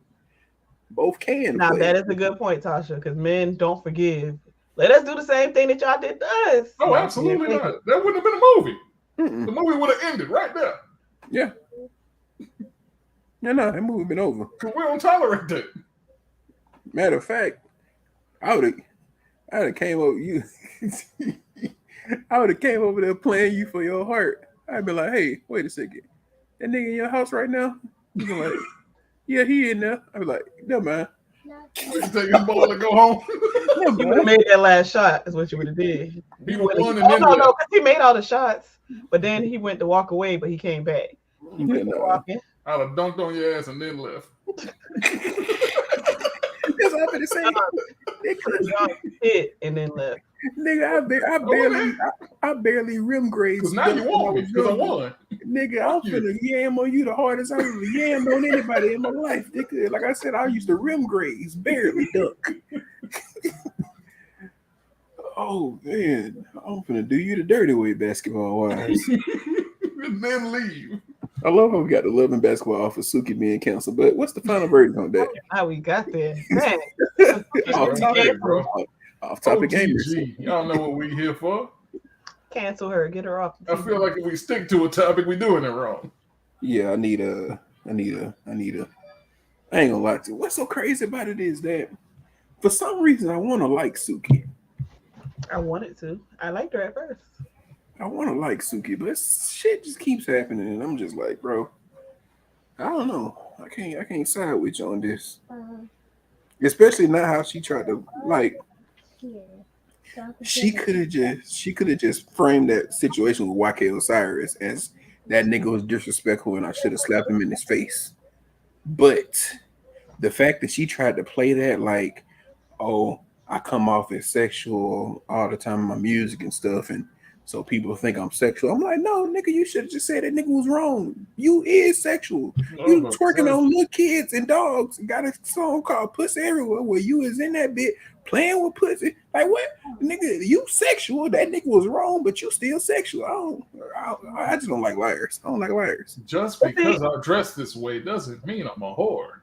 both can Now play. that is a good point, Tasha, because men don't forgive. Let us do the same thing that y'all did to us. No, No, absolutely yeah, not. That wouldn't have been a movie. Mm-mm. The movie would have ended right there. Yeah. No, that movie been over. So we don't tolerate that. Matter of fact, I would have came over you. I would have came over there playing you for your heart. I'd be like, hey, wait a second. That nigga in your house right now? You be like, yeah, he in there. I'd be like, no man. You can take his ball and go home. No, you would have made that last shot. Is what you would have did. He would've- won and then no, left. because he made all the shots, but then he went to walk away, but he came back. He Yeah, went no. walking. I'd have dunked on your ass and then left. That's what I'm gonna say. Hit and then left. Nigga, I barely rim grades. Because now you want me, because I won. Nigga, Fuck I'm you. finna yam on you the hardest I ever yammed on anybody in my life. Nigga, like I said, I used to rim grades, barely dunk. Oh man, I'm finna do you the dirty way, basketball wise. And then leave. I love how we got the love and basketball off of Suki being canceled, but what's the final verdict on that? How we got there? Man, off topic, Hey, bro. off topic gamers. OTG. Y'all know what we here for. cancel her. Get her off. I feel like if we stick to a topic, we're doing it wrong. Yeah, I need a. I ain't gonna lie to you. What's so crazy about it is that for some reason I want to like Suki. I wanted to. I liked her at first. I want to like Suki, but shit just keeps happening, and I'm just like, bro, I don't know. I can't side with you on this. Especially not how she tried to like. She could have just framed that situation with YK Osiris as that nigga was disrespectful and I should have slapped him in his face. But the fact that she tried to play that like, oh, I come off as sexual all the time in my music and stuff, and so people think I'm sexual. I'm like, no, nigga, you should have just said that nigga was wrong. You is sexual. You twerking on little kids and dogs. Got a song called Pussy Everywhere where you is in that bit playing with pussy. Like what? Nigga, you sexual. That nigga was wrong, but you still sexual. I just don't like liars. I don't like liars. Just because I dress this way doesn't mean I'm a whore.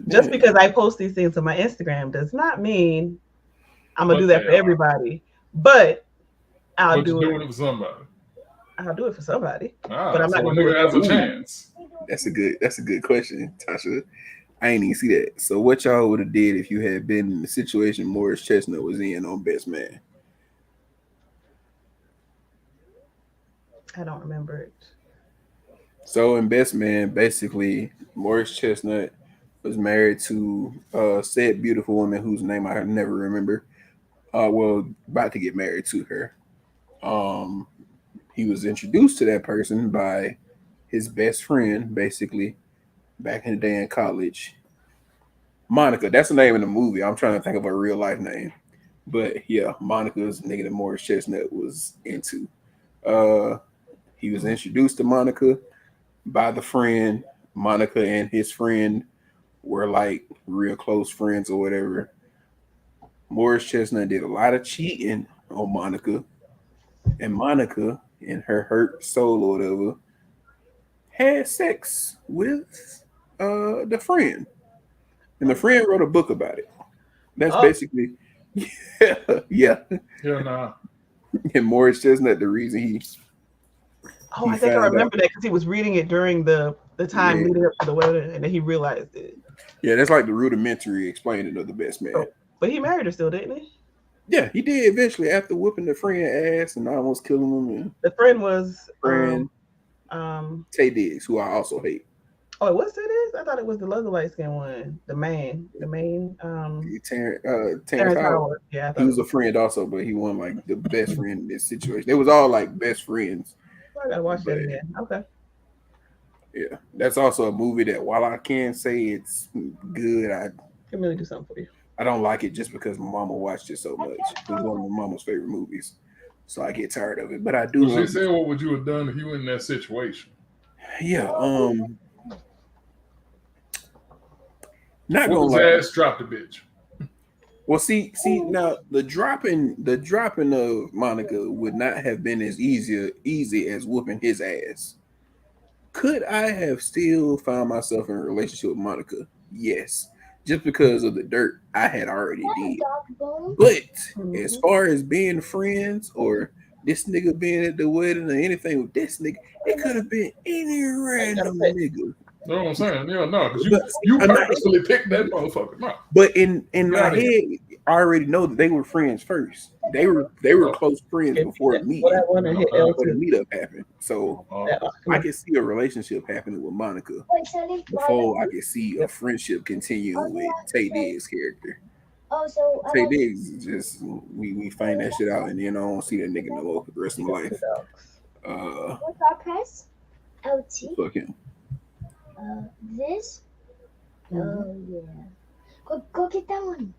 Just because I post these things on my Instagram does not mean I'm gonna do that for everybody. But I'll do doing it. it for somebody. I'll do it for somebody. Ah, but I'm so not a gonna do nigga it. has a chance. That's a good question, Tasha. I ain't even see that. So what y'all would have did if you had been in the situation Morris Chestnut was in on Best Man? I don't remember it. So in Best Man, basically, Morris Chestnut was married to said beautiful woman whose name I never remember. Well, about to get married to her. He was introduced to that person by his best friend, basically, back in the day in college. Monica, that's the name of the movie. I'm trying to think of a real life name. But yeah, Monica's nigga that Morris Chestnut was into. He was introduced to Monica by the friend. Monica and his friend were like real close friends or whatever. Morris Chestnut did a lot of cheating on Monica, and Monica in her hurt soul or whatever, had sex with the friend, and the friend wrote a book about it. That's Oh. basically, yeah. Hell nah. And Morris Chestnut, the reason Oh, he I think I found out. remember that because he was reading it during the time Yeah. leading up to the wedding, and then he realized it. Yeah, that's like the rudimentary explaining of the best man. Oh, but he married her still, didn't he? Yeah, he did eventually after whooping the friend ass and almost killing him. And The friend was friend Tay Diggs, who I also hate. Oh, it was Diggs? I thought it was the other light skinned one, the main Terrence Terrence Howard. Howard. Yeah, I thought He was a friend also, but he wasn't like the best friend in this situation. They was all like best friends. I gotta watch that again. Okay. Yeah, that's also a movie that while I can say it's good, I can really do something for you. I don't like it just because my mama watched it so much. It was one of my mama's favorite movies, so I get tired of it. But I do. Well, she said, "What would you have done if you were in that situation?" Yeah. Not what gonna was lie. Ass dropped the bitch. Well, see now the dropping of Monica would not have been as easy as whooping his ass. Could I have still found myself in a relationship with Monica? Yes. Just because of the dirt I had already did. But as far as being friends or this nigga being at the wedding or anything with this nigga, it could have been any random nigga. You know what I'm saying? Yeah, no, because you purposefully picked that motherfucker. No. But in my head, I already know that they were friends first. They were close friends before the meetup happened. So I could see a relationship happening with Monica before I could see a friendship continuing with Tay Diggs' character. Tay Diggs is just we find that shit out and then I don't see that nigga no more for the rest of my life. What's our press? LT. Fuck him. This? Oh yeah. Go get that one.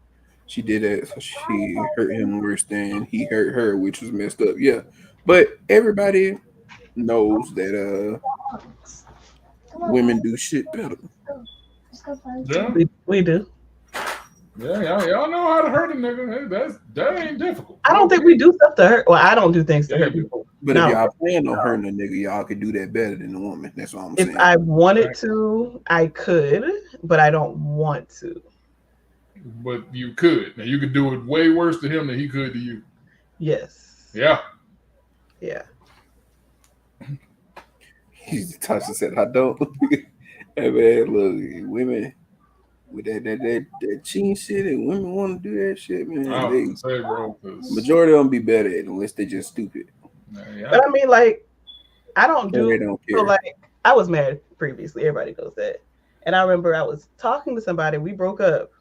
She did that, so she hurt him worse than he hurt her, which was messed up. Yeah, but everybody knows that women do shit better. Yeah, we do. Yeah, y'all know how to hurt a nigga. That ain't difficult. I don't think we do stuff to hurt. Well, I don't do things to hurt people. But if y'all plan on hurting a nigga, y'all could do that better than a woman. That's all I'm saying. If I wanted to, I could, but I don't want to. But you could. Now you could do it way worse to him than he could to you. Yes. Yeah. Yeah. Tasha said, "I don't." Hey man, look, women with that cheating shit, and women want to do that shit, man. I don't say, bro, majority of them be better at it unless they just stupid. Yeah. But I mean, like, I don't feel like I was married previously. Everybody knows that. And I remember I was talking to somebody. We broke up.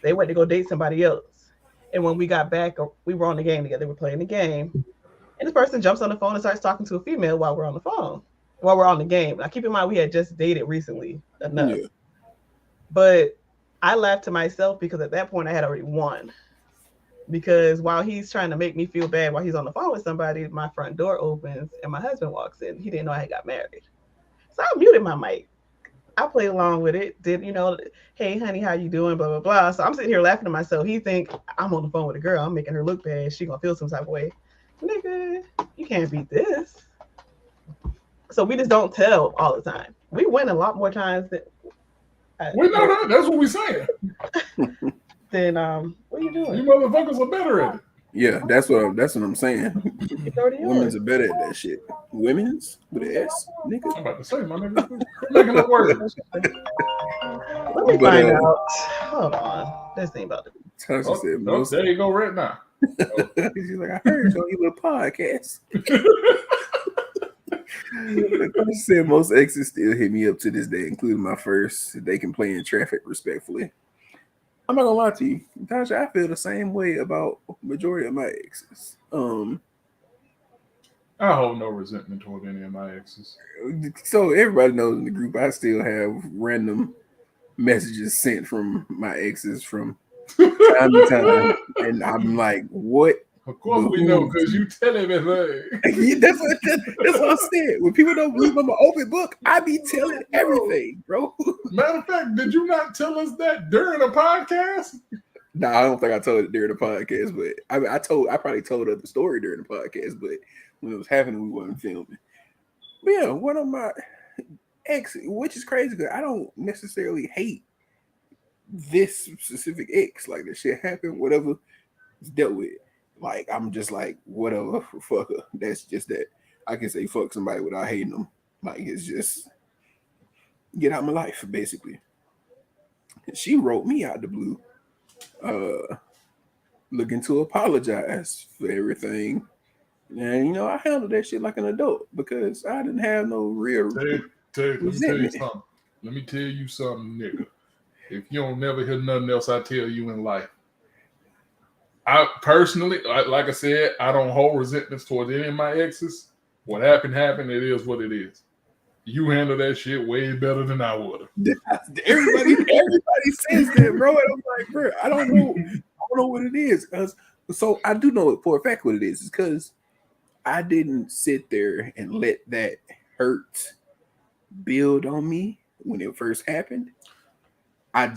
They went to go date somebody else. And when we got back, we were on the game together. We were playing the game. And this person jumps on the phone and starts talking to a female while we're on the phone, while we're on the game. Now, keep in mind, we had just dated recently enough. Yeah. But I laughed to myself because at that point I had already won. Because while he's trying to make me feel bad while he's on the phone with somebody, my front door opens and my husband walks in. He didn't know I had got married. So I muted my mic. I played along with it. Did, hey, honey, how you doing? Blah, blah, blah. So I'm sitting here laughing to myself. He think I'm on the phone with a girl. I'm making her look bad. She gonna feel some type of way. Nigga, you can't beat this. So we just don't tell all the time. We win a lot more times than... We know that. That's what we saying. Then what are you doing? You motherfuckers are better at it. Yeah, that's what I'm saying. Women's are better at that shit. Women's with an S, nigga. I'm about to say, my nigga, making up words. Let me find out. Hold on, this ain't about to. Tasha said, most there you go, right now. She's like, I heard you on your podcast. She said most exes still hit me up to this day, including my first. They can play in traffic respectfully. I'm not gonna lie to you, Tasha. I feel the same way about majority of my exes. I hold no resentment toward any of my exes. So everybody knows in the group, I still have random messages sent from my exes from time to time, and I'm like, what? Of course we know, because you tell everything. that's what I said. When people don't believe I'm an open book, I be telling everything, bro. Matter of fact, did you not tell us that during a podcast? No, I don't think I told it during the podcast, but I probably told her the story during the podcast, but when it was happening, we wasn't filming. But yeah, one of my ex, which is crazy because I don't necessarily hate this specific ex. Like the shit happened, whatever, it's dealt with. Like I'm just like whatever, fuck her. That's just that. I can say fuck somebody without hating them. Like it's just get out of my life, basically. She wrote me out the blue, looking to apologize for everything. And you know, I handled that shit like an adult because I didn't have no real Ted, let me tell you resentment. something. Let me tell you something, nigga. If you don't never hear nothing else I tell you in life, I personally, like I said, I don't hold resentments towards any of my exes. What happened, happened. It is what it is. You handle that shit way better than I would have. Everybody says that, bro. And I'm like, bro, I don't know what it is. So I do know it for a fact what it is. It's because I didn't sit there and let that hurt build on me when it first happened. I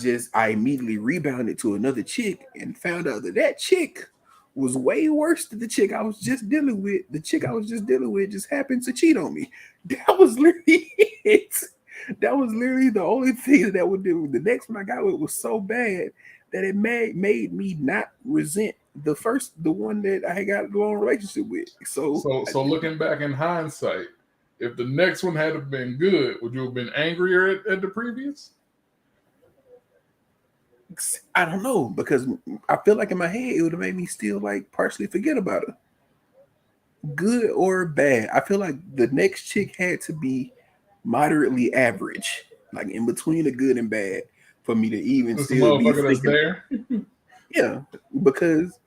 immediately rebounded to another chick and found out that chick was way worse than the chick I was just dealing with. The chick I was just dealing with just happened to cheat on me. That was literally it. That was literally the only thing that would do. The next one I got with was so bad that it made me not resent the one that I had got a long relationship with. So looking back in hindsight, if the next one had been good, would you have been angrier at the previous? I don't know, because I feel like in my head it would have made me still like partially forget about her. Good or bad, I feel like the next chick had to be moderately average, like in between the good and bad, for me to even This still be motherfucker that's thinking. there. Yeah, because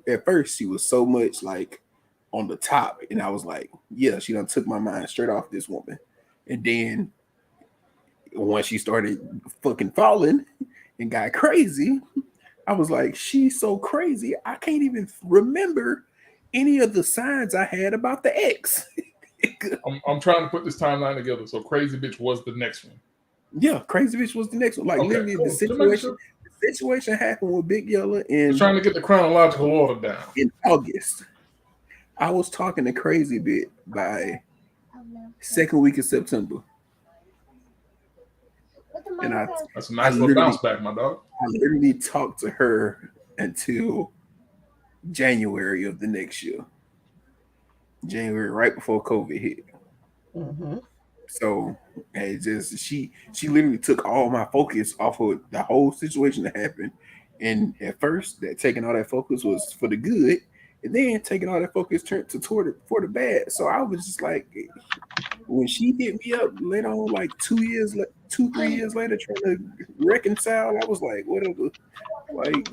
at first she was so much like on the top, and I was like, yeah, she done took my mind straight off this woman, and then once she started fucking falling and got crazy, I was like, she's so crazy, I can't even remember any of the signs I had about the ex. I'm trying to put this timeline together. So Crazy Bitch was the next one. Yeah, Crazy Bitch was the next one. Like Okay, literally cool. The situation happened with Big Yella Just trying to get the chronological order down. In August. I was talking to Crazy Bitch by second week of September. And that's a nice little bounce back, my dog. I literally talked to her until January of the next year. January, right before COVID hit. Mm-hmm. So it just she literally took all my focus off of the whole situation that happened. And at first, that taking all that focus was for the good, and then taking all that focus turned for the bad. So I was just like, when she hit me up later on, like 3 years later, trying to reconcile, I was like, whatever. Like,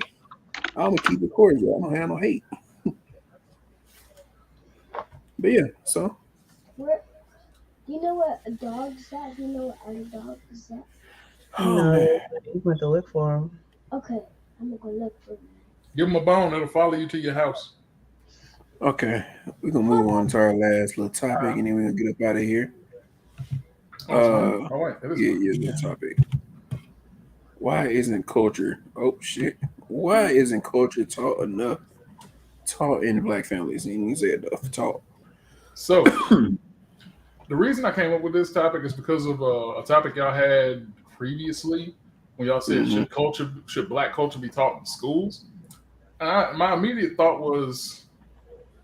I'm gonna keep it cordial. I don't have no hate. But yeah, so. Do you know what a dog's at? Do you know what other dog is at? Oh, No, man. you went to look for him. Okay, I'm gonna go look for him. Give him a bone. It'll follow you to your house. Okay, we're gonna move on to our last little topic, and then we're gonna get up out of here. Yeah, topic. Why isn't culture? Oh shit! Why isn't culture taught in Black families? And you said enough taught. So the reason I came up with this topic is because of a topic y'all had previously when y'all said should Black culture be taught in schools? My immediate thought was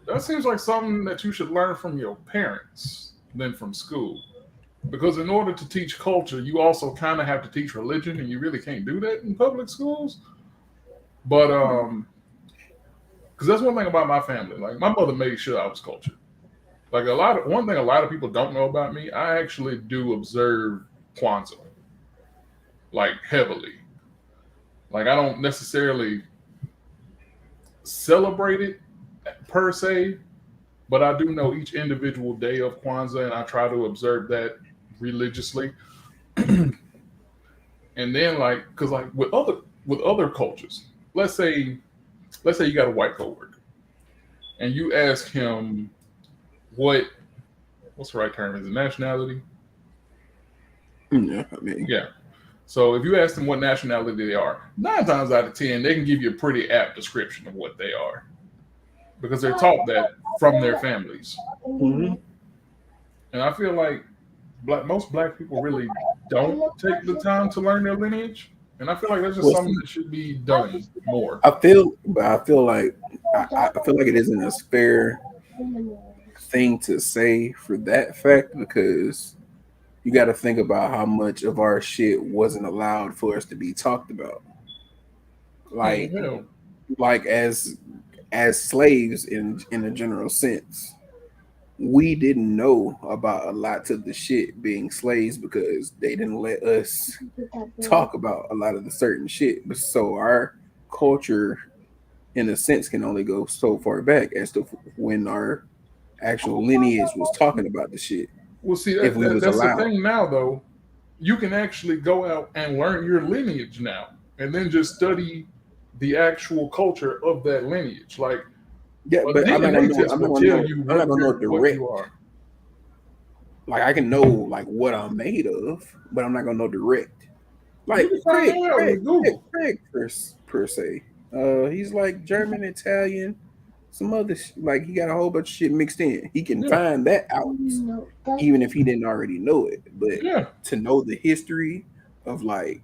that seems like something that you should learn from your parents than from school. Because in order to teach culture, you also kind of have to teach religion, and you really can't do that in public schools. But because that's one thing about my family. Like my mother made sure I was cultured. Like one thing a lot of people don't know about me, I actually do observe Kwanzaa, like heavily. Like I don't necessarily celebrate it per se, but I do know each individual day of Kwanzaa, and I try to observe that religiously. And then because with other cultures, let's say you got a white coworker and you ask him what's the right term, is it nationality? Yeah, I mean, yeah. So if you ask them what nationality they are, 9 times out of 10 they can give you a pretty apt description of what they are. because they're taught that from their families. Mhm. And I feel like most black people really don't take the time to learn their lineage. And I feel like that's just Well, something see, that should be done more. I feel like I feel like it isn't a fair thing to say for that fact because you got to think about how much of our shit wasn't allowed for us to be talked about. Oh Like hell, like as slaves in a general sense. We didn't know about a lot of the shit being slaves because they didn't let us talk about a lot of the certain shit. But so our culture, in a sense, can only go so far back as to when our actual lineage was talking about the shit. well, see If we was that's the allowed, thing now though. You can actually go out and learn your lineage now, and then just study the actual culture of that lineage. Like yeah. a But I'm not DNA gonna know. test I'm not will gonna tell know. you I'm not gonna know what direct. you are. Like I can know like what I'm made of, but I'm not gonna know direct. You Like can find that out with Google. Craig per se. He's like German, Italian, some other like he got a whole bunch of shit mixed in. He can Yeah, find that out, even if he didn't already know it. But yeah. to know the history of like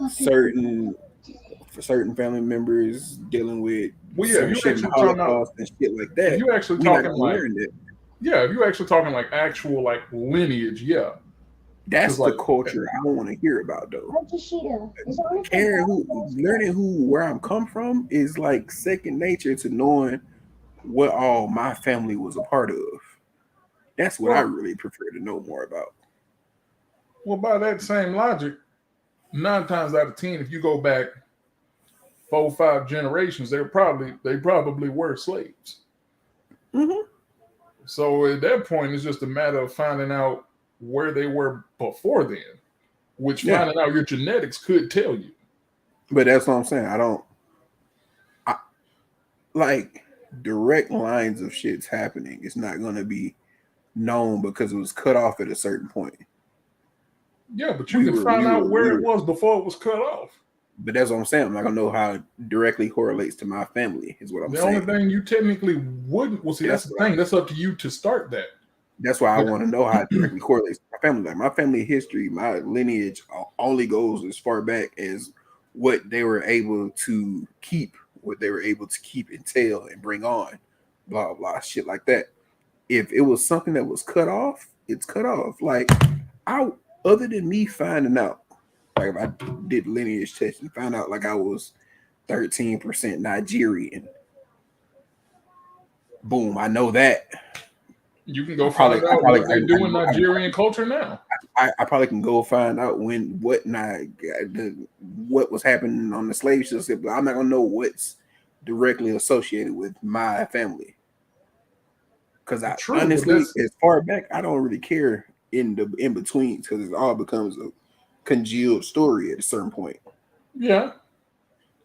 certain for certain family members dealing with Well, yeah. If certain you shit in the actually talking about, Holocaust and shit like if that, you actually we not talking gonna like, learn that. yeah, if you actually talking like actual like lineage, yeah. That's Because the like, culture I don't want to hear about though. Learning who where I'm come from is like second nature to knowing what all my family was a part of. That's what I well, really prefer to know more about. well, by that same logic, 9 times out of 10, if you go back 4, 5 generations, they probably were slaves. Hmm. So at that point, it's just a matter of finding out where they were before then, which Yeah, finding out your genetics could tell you. but that's what I'm saying. I don't I, like direct lines of shits happening. It's not gonna be known because it was cut off at a certain point. Yeah, but you can find out where We it were. was before it was cut off. But that's what I'm saying. I'm not gonna know how it directly correlates to my family. Is what I'm The only saying. thing you technically wouldn't, well, see, That's that's the what I, thing. That's up to you to start that. That's why I But want to know how it directly correlates to my family. Like my family history, my lineage only goes as far back as what they were able to keep, what they were able to keep and tell and bring on, blah blah shit like that. If it was something that was cut off, it's cut off. Like I, other than me finding out, like if I did lineage test and found out like I was 13% Nigerian, boom, I know that. you can go find I out probably, what they do in Nigerian culture now. I probably can go find out when what was happening on the slave ship, but I'm not gonna know what's directly associated with my family. Because I True, but honestly, that's as far back, I don't really care in the in between because it all becomes a congealed story at a certain point. yeah.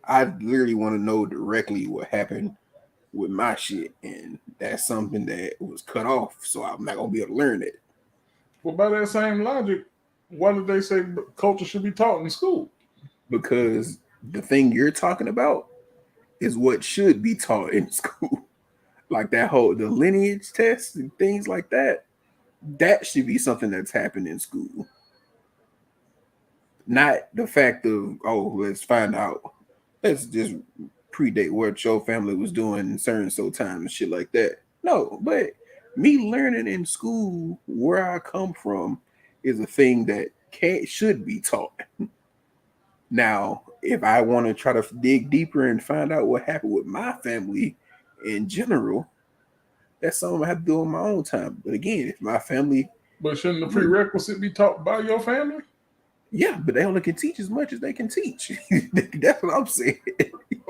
I literally want to know directly what happened with my shit, and that's something that was cut off, so I'm not gonna be able to learn it. Well, by that same logic, why did they say culture should be taught in school? Because the thing you're talking about is what should be taught in school. Like that whole the lineage test and things like that. That should be something that's happened in school. Not the fact of let's find out. Let's just predate what your family was doing in certain so time and shit like that. No, but me learning in school where I come from is a thing that can should be taught. Now, if I want to try to dig deeper and find out what happened with my family in general, that's something I have to do on my own time. But again, if my family, But shouldn't the would, prerequisite be taught by your family? yeah, but they only can teach as much as they can teach. That's what I'm saying.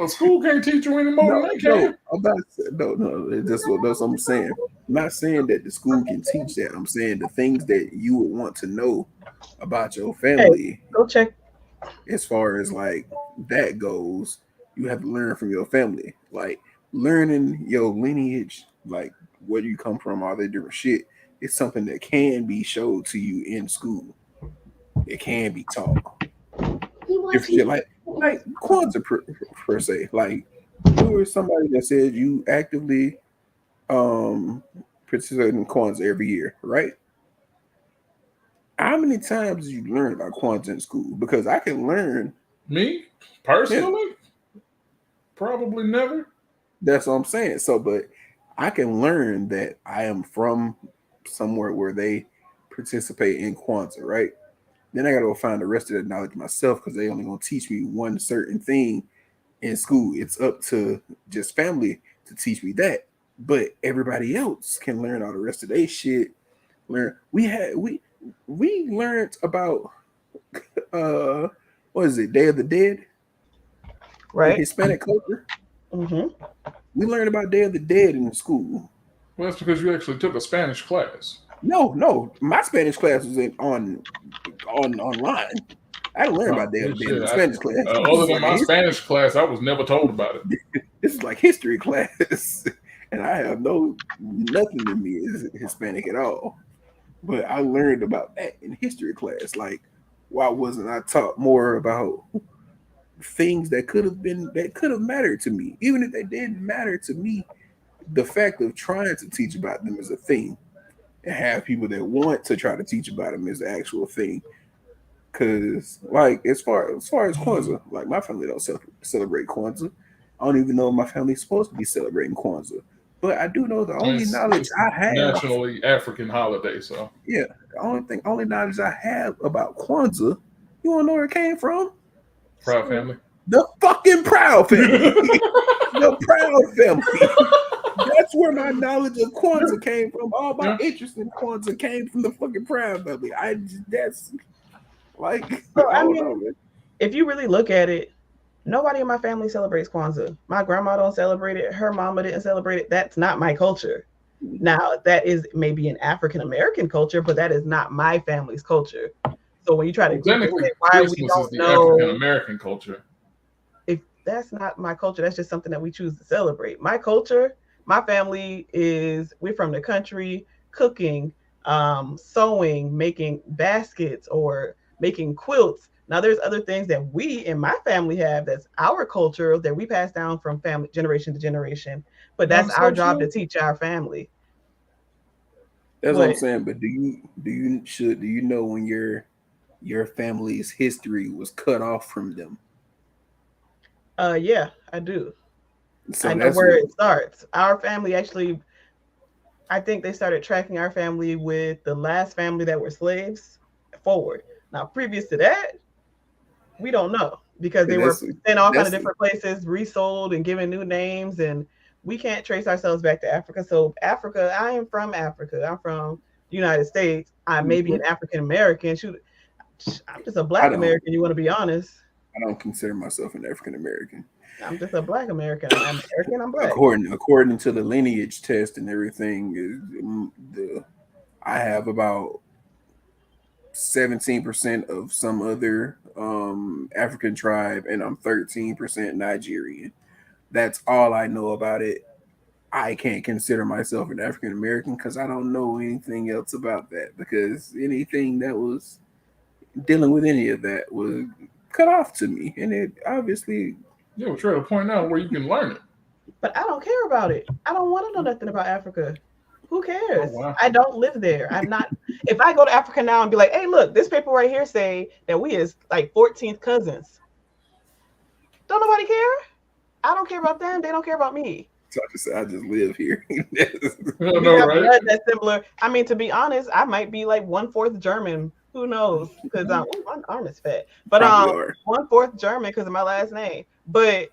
A school can't teach you any more than they No, can. I'm not. No. That's what I'm saying. I'm not saying that the school can teach that. I'm saying the things that you would want to know about your Hey, family, go check. as far as like that goes, you have to learn from your family. Like learning your lineage, like where you come from, all that different shit. It's something that can be showed to you in school. It can be taught. Different shit like Kwanzaa per se. Like you were somebody that said you actively participate in Kwanzaa every year, right? How many times did you learn about Kwanzaa in school? Because I can learn. Me Yeah, personally, probably never. that's what I'm saying. So, but I can learn that I am from somewhere where they participate in Kwanzaa, right? Then I gotta go find the rest of the knowledge myself because they only gonna teach me one certain thing in school. It's up to just family to teach me that. But everybody else can learn all the rest of their shit. Learn we learned about uh what is it, Day of the Dead in Right. Hispanic culture. Hmm. We learned about Day of the Dead in school. Well, that's because you actually took a Spanish class. No, my Spanish class was on online. I didn't learn Oh, about Day of good the Dead in shit. the Spanish class. This Other is than like a my history. Spanish class, I was never told about it. This is like history class, and I have nothing in me is Hispanic at all. But I learned about that in history class. Like, why wasn't I taught more about things that could have mattered to me, even if they didn't matter to me? The fact of trying to teach about them is a thing, and have people that want to try to teach about them is the actual thing. Cause like as far as Kwanzaa, like my family don't celebrate Kwanzaa. I don't even know if my family's supposed to be celebrating Kwanzaa. But I do know the And only knowledge it's I have, nationally African holiday, so yeah, only knowledge I have about Kwanzaa, you wanna know where it came from? proud family. The fucking Proud family. The Proud family. That's where my knowledge of Kwanzaa came from. All my Yeah. interest in Kwanzaa came from the fucking Proud family. That's like So I I don't mean, know, man. if you really look at it, nobody in my family celebrates Kwanzaa. My grandma don't celebrate it. Her mama didn't celebrate it. That's not my culture. Now, that is maybe an African American culture, but that is not my family's culture. So when you try to Well, group and technically, say why we Christmas is don't the African know, American culture. if that's not my culture, that's just something that we choose to celebrate. My culture, my family is we're from the country, cooking, sewing, making baskets or making quilts. Now there's other things that we in my family have that's our culture that we pass down from family generation to generation, but that's That's our so job to true. teach our family. That's what I'm But saying. But do you know when your family's history was cut off from them? yeah, I do. I So know that's where what it starts. Our family actually, I think they started tracking our family with the last family that were slaves forward. Now, previous to that, we don't know because they were that's in all kind of that's different places, resold and given new names, and we can't trace ourselves back to Africa. So, Africa, I am from Africa. I'm from the United States. I may be an Mhm. African American. Shoot, I'm just a I Black don't American. You want to be honest? I don't consider myself an African American. I'm just a Black American. I'm American. I'm Black. According to the lineage test and everything, the I have about 17% of some other African tribe, and I'm 13% Nigerian. That's all I know about it. I can't consider myself an African American because I don't know anything else about that. Because anything that was dealing with any of that was cut off to me, and it obviously Yeah, we're trying to point out where you can learn it. But I don't care about it. I don't want to know nothing about Africa. Who Oh cares? wow. I don't live there. I'm not. If I go to Africa now and be like, "Hey, look, this paper right here say that we is like 14th cousins," don't nobody care. I don't care about them. They don't care about me. so I just live here. I We know, got right? blood that's similar. I mean, to be honest, I might be like 1/4 German. Who knows? Because my arm is fat. But Probably are. 1/4 German because of my last name. But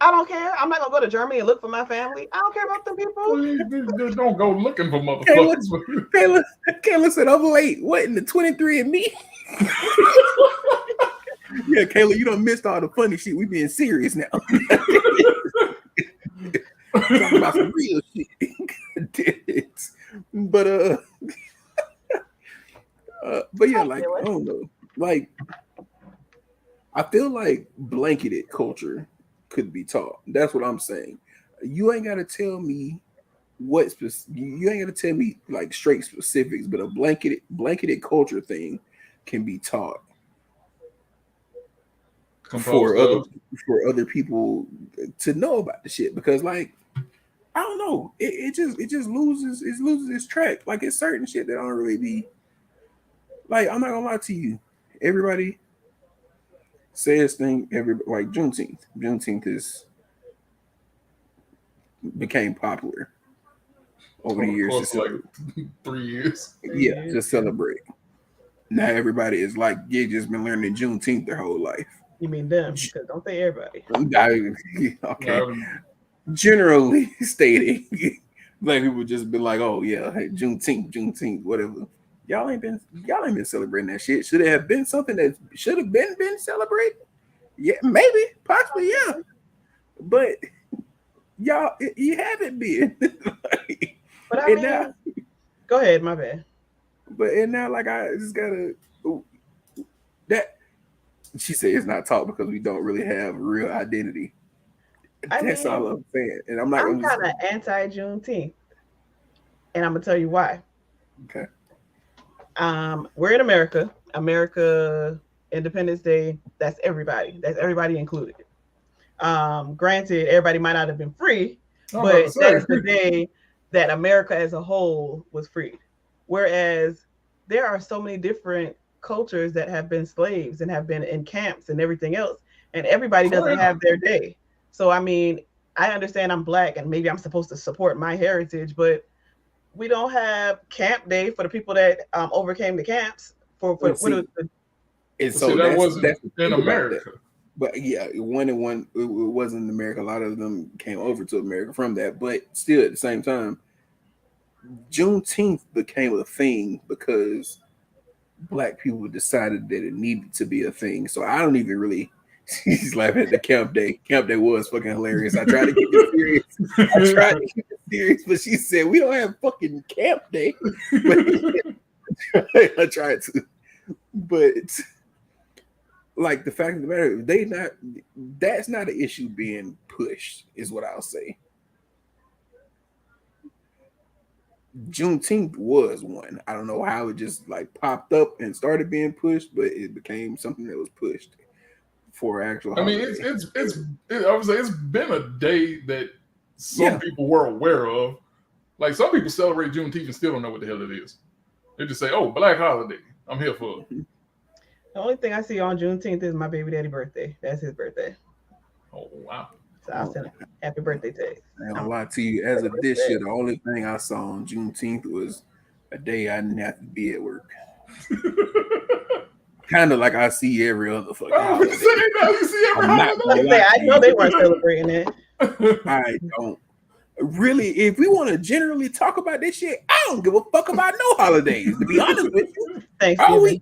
I don't care. I'm not gonna go to Germany and look for my family. I don't care about them people. Don't go looking for Kayla, motherfuckers. Kayla, Kayla said I'm late. What in the 23 and me? Yeah, Kayla, you done missed all the funny shit. We being serious now. Talking about some real shit. but but yeah, Hi, like I Taylor. don't know. Like I feel like blanketed culture could be taught. That's what I'm saying. You ain't gotta tell me you ain't gotta tell me like straight specifics, but a blanketed culture thing can be taught. Composed of. for other people to know about the shit, because like I don't know, it just loses its track. Like it's certain shit that don't really be like, I'm not gonna lie to you, everybody says thing like Juneteenth is became popular over the Of years to course, like celebrate. 3 years. Yeah, to celebrate. Now everybody is like, you just been learning Juneteenth their whole life. You mean them? Because don't say everybody. Okay. Generally stating, black people just been like, oh yeah, hey, Juneteenth, whatever. Y'all ain't been celebrating that shit. Should it have been something that should have been celebrated? Yeah, maybe, possibly, yeah. But y'all, you haven't been. But I mean, now, go ahead, my bad. But now, like, I just gotta that. She said it's not taught because we don't really have real identity. That's all I'm saying, and I'm kind of anti Juneteenth, and I'm gonna tell you why. Okay. We're in America. America Independence Day. That's everybody. That's everybody included. Granted, everybody might not have been free, but that's the day that America as a whole was freed. Whereas there are so many different cultures that have been slaves and have been in camps and everything else, and everybody doesn't have their day. So I mean, I understand I'm black and maybe I'm supposed to support my heritage, but we don't have camp day for the people that overcame the camps for and so that wasn't in America. But yeah, one it wasn't in America. A lot of them came over to America from that, but still at the same time, Juneteenth became a thing because black people decided that it needed to be a thing. So I don't even really. She's laughing at the camp day. Camp day was fucking hilarious. I tried to keep it serious. But she said we don't have fucking camp day. I tried to, but like the fact of the matter, that's not an issue being pushed, is what I'll say. Juneteenth was one. I don't know how it just like popped up and started being pushed, but it became something that was pushed for actual. I mean, it's been a day that some people were aware of. Like some people celebrate Juneteenth and still don't know what the hell it is. They just say, "Oh, Black holiday. I'm here for it." The only thing I see on Juneteenth is my baby daddy birthday. That's his birthday. Oh wow! So I'll send him happy birthday text. I don't lie to you. As of this year, the only thing I saw on Juneteenth was a day I didn't have to be at work. Kind of like I see every other fucking holiday. I know they weren't celebrating it. I don't. Really, if we want to generally talk about this shit, I don't give a fuck about no holidays, to be honest with you. Thanksgiving.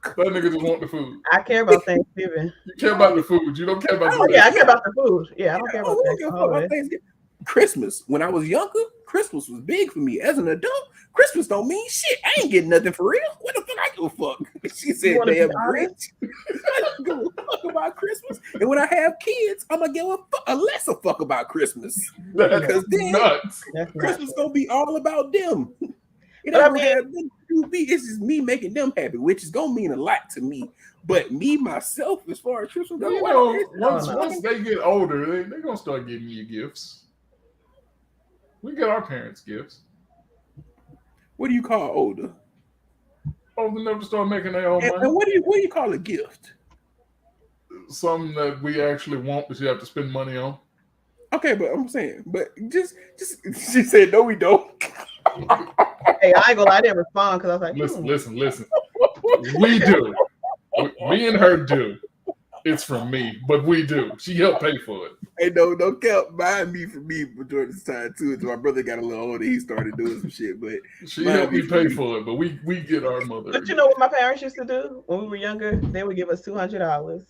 That nigga just want the food. I care about Thanksgiving. You care about the food. You don't care about the I care about the food. Yeah, I don't care about Thanksgiving. Christmas. When I was younger, Christmas was big for me. As an adult, Christmas don't mean shit. I ain't getting nothing for real. What the fuck I give a fuck? She said damn rich. I don't give a fuck about Christmas. And when I have kids, I'm gonna give a lesser fuck about Christmas. Because then Christmas gonna be all about them. It don't have nothing to do. It's just me making them happy, which is gonna mean a lot to me. But me myself, as far as Christmas goes, once they get older, they're gonna start giving you gifts. We get our parents gifts. What do you call older? Old enough to start making their own money. And what do you call a gift? Something that we actually want, but you have to spend money on. Okay, but I'm saying, but just she said no, we don't. Hey, I ain't gonna lie, I didn't respond because I was like, listen. We do. Me and her do. It's from me, but we do. She helped pay for it. Hey, don't count buying me for me majority of the time too. Until my brother got a little older, he started doing some shit. But she helped me pay for it. But we get our mother. But you know what my parents used to do when we were younger? They would give us $200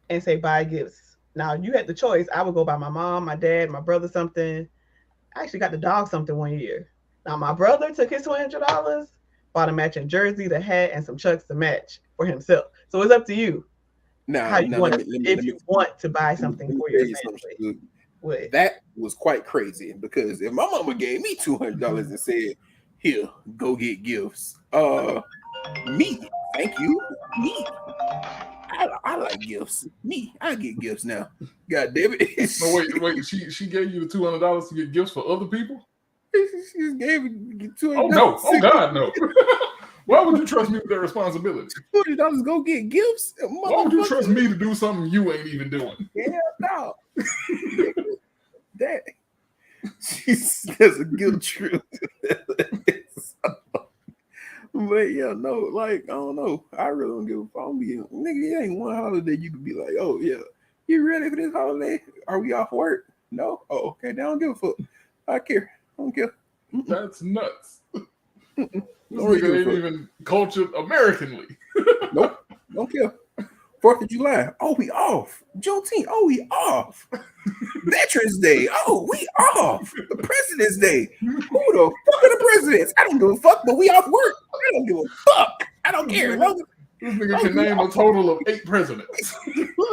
and say buy gifts. Now you had the choice. I would go buy my mom, my dad, my brother something. I actually got the dog something one year. Now my brother took his $200, bought a matching jersey, the hat, and some chucks to match for himself. So it's up to you. How you want if you want to buy something for your family. That was quite crazy because if my mama gave me $200 and said, "Here, go get gifts," me, thank you, me. I like gifts. Me, I get gifts now. God damn it. No, wait. She gave you the $200 to get gifts for other people? She just gave me $200. Oh no! Oh God, no! Why would you trust me with that responsibility? $200 go get gifts? Why would you trust me to do something you ain't even doing? Yeah, no. That that's a guilt trip. But yeah, no, like I don't know. I really don't give a fuck. Nigga, it ain't one holiday you could be like, oh yeah, you ready for this holiday? Are we off work? No. Oh, okay. They don't give a fuck. I care. I don't care. That's nuts. This Don't really nigga give a ain't fuck. even cultured Americanly. Nope. Don't care. 4th of July. Oh, we off. Juneteenth. Oh, we off. Veterans Day. Oh, we off. The President's Day. Who the fuck are the presidents? I don't give a fuck, but we off work. I don't give a fuck. I don't care. This nigga can name a total of 8 presidents. And 4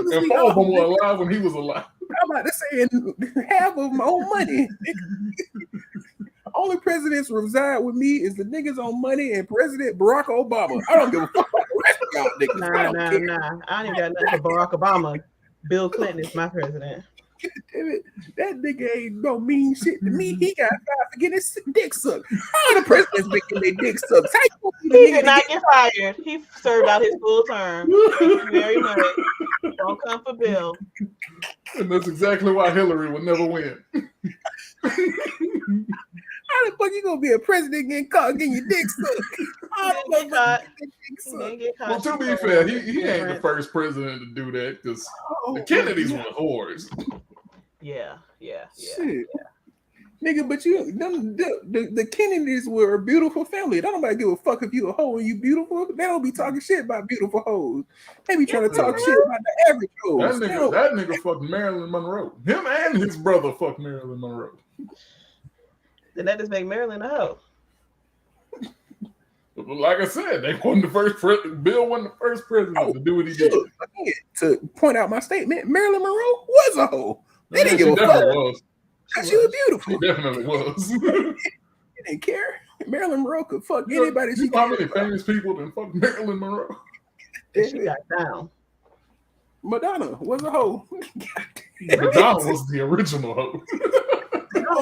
of them were alive when he was alive. I'm about to say, and half of my own money. Only presidents reside with me is the niggas on money and President Barack Obama. I don't give a fuck about the rest of y'all niggas. I don't care. Nah. I ain't got nothing for Barack Obama. Bill Clinton is my president. Damn it. That nigga ain't no mean shit to me. He got fired for getting his dick sucked. How the presidents making their dick sucked? How you He did not get fired. He served out his full term. Thank you very much. Don't come for Bill. And that's exactly why Hillary will never win. How the fuck you gonna be a president getting caught getting your dick sucked? How the fuck Get caught. you get your dick He sucked? didn't get caught. Well, to be fair, he ain't the first president to do that because the Kennedys were whores. Yeah. Shit. Nigga, but the Kennedys were a beautiful family. Don't nobody give a fuck if you a hoe and you beautiful. They don't be talking shit about beautiful hoes. They be trying to talk shit about the average hoes. That nigga fucked Marilyn Monroe. Him and his brother fucked Marilyn Monroe. Then that just make Marilyn a hoe. Like I said, they wasn't the first Bill wasn't the first president to do what he did. Again, to point out my statement, Marilyn Monroe was a hoe. They didn't give a fuck. Was. She was beautiful. She definitely was. They didn't care. Marilyn Monroe could fuck anybody. You know how many famous people done fuck Marilyn Monroe? She got down. Madonna was a hoe. Madonna was the original hoe.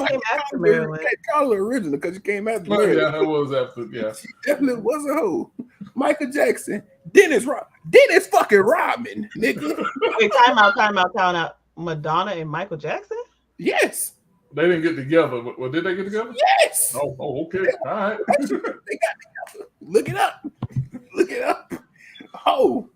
Came after Marilyn. Can't call her original because she came after Oh, Marilyn. yeah, that was after. Yeah, She definitely was a hoe. Michael Jackson, Dennis fucking Rodman, nigga. Wait, time out. Madonna and Michael Jackson? Yes. they didn't get together. Well, did they get together? Yes. Oh, okay. All right. They got together. Look it up. Oh,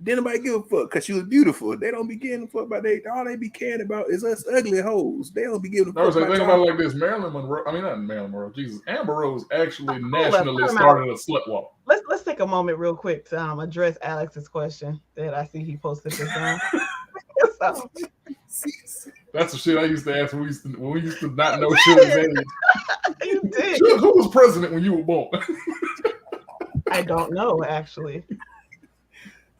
didn't nobody give a fuck because she was beautiful. They don't be giving a fuck about all they be caring about is us ugly hoes. They don't be giving a I fuck was like, about think y'all. about it like this: Marilyn Monroe. I mean, not Marilyn Monroe. Jesus, Amber Rose actually nationally started a slut walk. Let's take a moment real quick to address Alex's question that I see he posted this down. So, That's the shit I used to ask when we used to not know Sugar's age. you did. Sugar, who was president when you were born? I don't know, actually.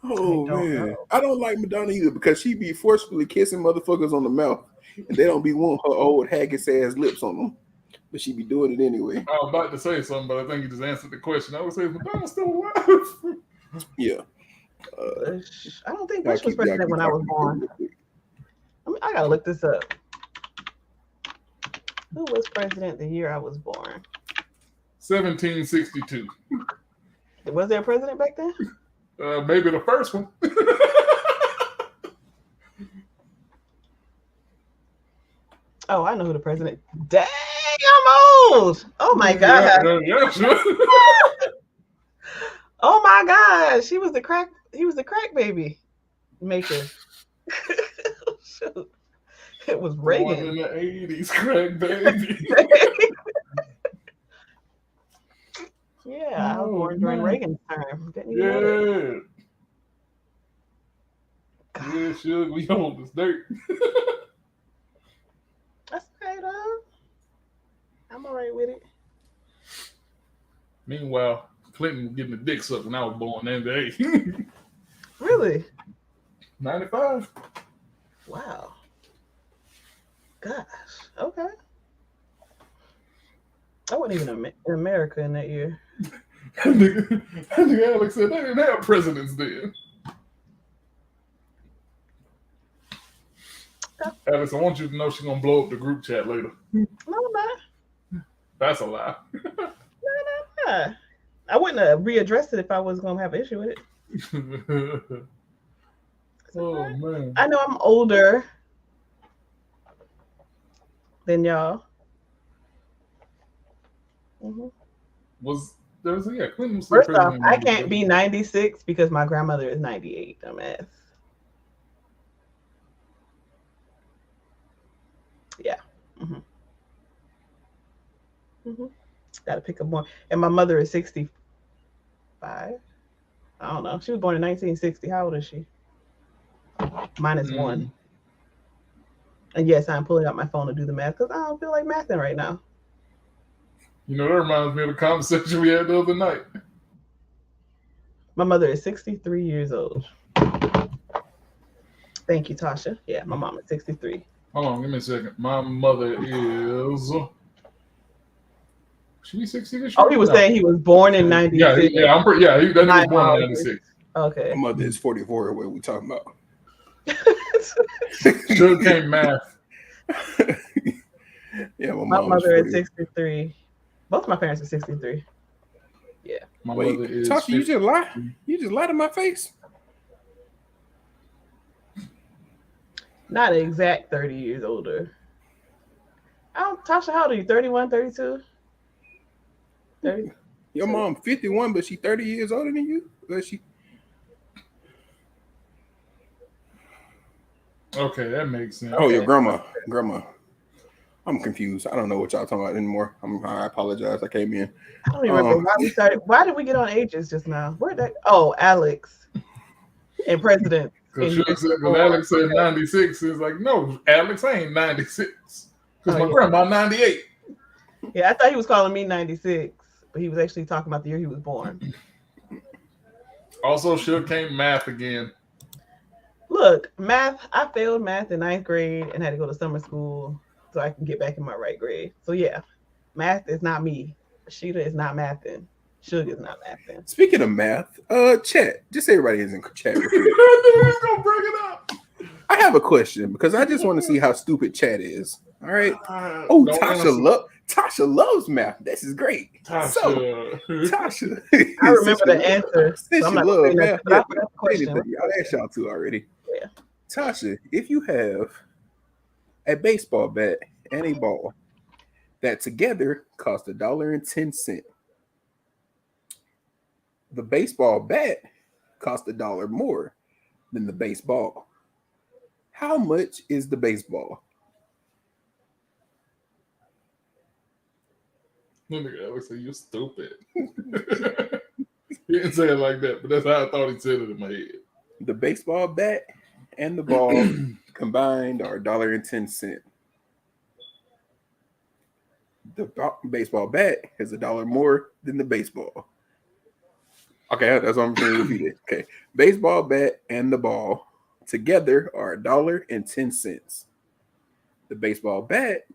Oh man, I don't like Madonna either because she be forcefully kissing motherfuckers on the mouth, and they don't be wanting her old haggis ass lips on them, but she be doing it anyway. I was about to say something, but I think you just answered the question. I would say, is Madonna still alive? Yeah, I don't think Bush was president when I was born. I gotta look this up. Who was president the year I was born? 1762. Was there a president back then? Maybe the first one. Oh, I know who the president. Dang, I'm old. Oh my god. Yeah, sure. Oh my god. He was the crack baby maker. Shoot. It was Reagan. Born in the 80s, crack baby. Yeah, I was born during Reagan's term. Didn't you know that? Yeah, sure. We old as dirt. That's okay though. I'm all right with it. Meanwhile, Clinton was getting the dick sucked when I was born that day. Really? 95. Wow. Gosh. Okay. I wasn't even in America in that year. I think Alex said they didn't have presidents then. Alex, I want you to know she's gonna blow up the group chat later. No, I'm not. That's a lie. Yeah. I wouldn't have readdressed it if I was gonna have an issue with it. Oh man. I know I'm older than y'all. Mhm. Clinton was First still off, president. I can't be 96 because my grandmother is 98. Dumbass. Yeah. Mm-hmm. Mm-hmm. Got to pick up more. And my mother is 65. I don't know. She was born in 1960. How old is she? Minus one. And yes, I'm pulling out my phone to do the math because I don't feel like mathing right now. You know, that reminds me of the conversation we had the other night. My mother is 63 years old. Thank you, Tasha. Yeah, my mom is 63. Hold on, give me a second. My mother is. Should be 60 this year? Oh, he was saying he was born in 96. Yeah, I'm pretty. Yeah, that nigga was born in My 96. Okay. My mother is 44. What are we talking about? Sugar cane math. Yeah, my mother is 63. Both my parents are 63. Yeah. My Wait, mother is. Tasha, you just lie? You just lied to my face? Not an exact 30 years older. Tasha, how old are you? 31, 32? 30? Your mom 51, but she 30 years older than you? She... Okay, that makes sense. Oh, your grandma. I'm confused. I don't know what y'all talking about anymore. I apologize. I came in. I don't even remember why we started. Why did we get on ages just now? Where'd that? Oh, Alex and President. Because Alex said 96. It's like, no, Alex, I ain't 96. Because my grandma 98. Yeah, I thought he was calling me 96, but he was actually talking about the year he was born. Also, Sugar Cane math again. Look, math. I failed math in 9th grade and had to go to summer school so I can get back in my right grade. So yeah, math is not me. Sheeta is not mathing. Sugar is not mathing. Speaking of math, chat. Just everybody is in chat. I knew he was gonna bring it up. I have a question because I just want to see how stupid chat is. All right. Oh, Tasha loves math. This is great. Tasha. I remember the answer. Since So you love math, I'll ask y'all two already. Yeah. Tasha, if you have a baseball bat and a ball that together cost $1.10, the baseball bat cost $1 more than the baseball. How much is the baseball? Alex said, "You stupid." He didn't say it like that, but that's how I thought he said it in my head. The baseball bat and the ball combined are $1.10. The baseball bat is $1 more than the baseball. Okay, that's what I'm going to repeat it. Okay, baseball bat and the ball together are $1.10. The baseball bat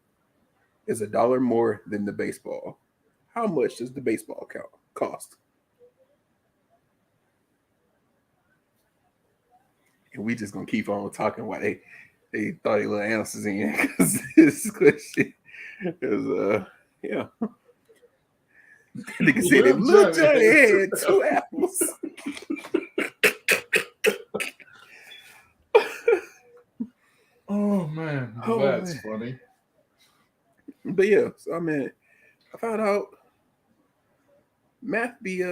is $1 more than the baseball. How much does the baseball cost? And we just gonna keep on talking while they thought they little answers in because this question is yeah. Nigga said if Lil Johnny had 2 apples. Oh man, that's funny. But yeah, so I mean, I found out math be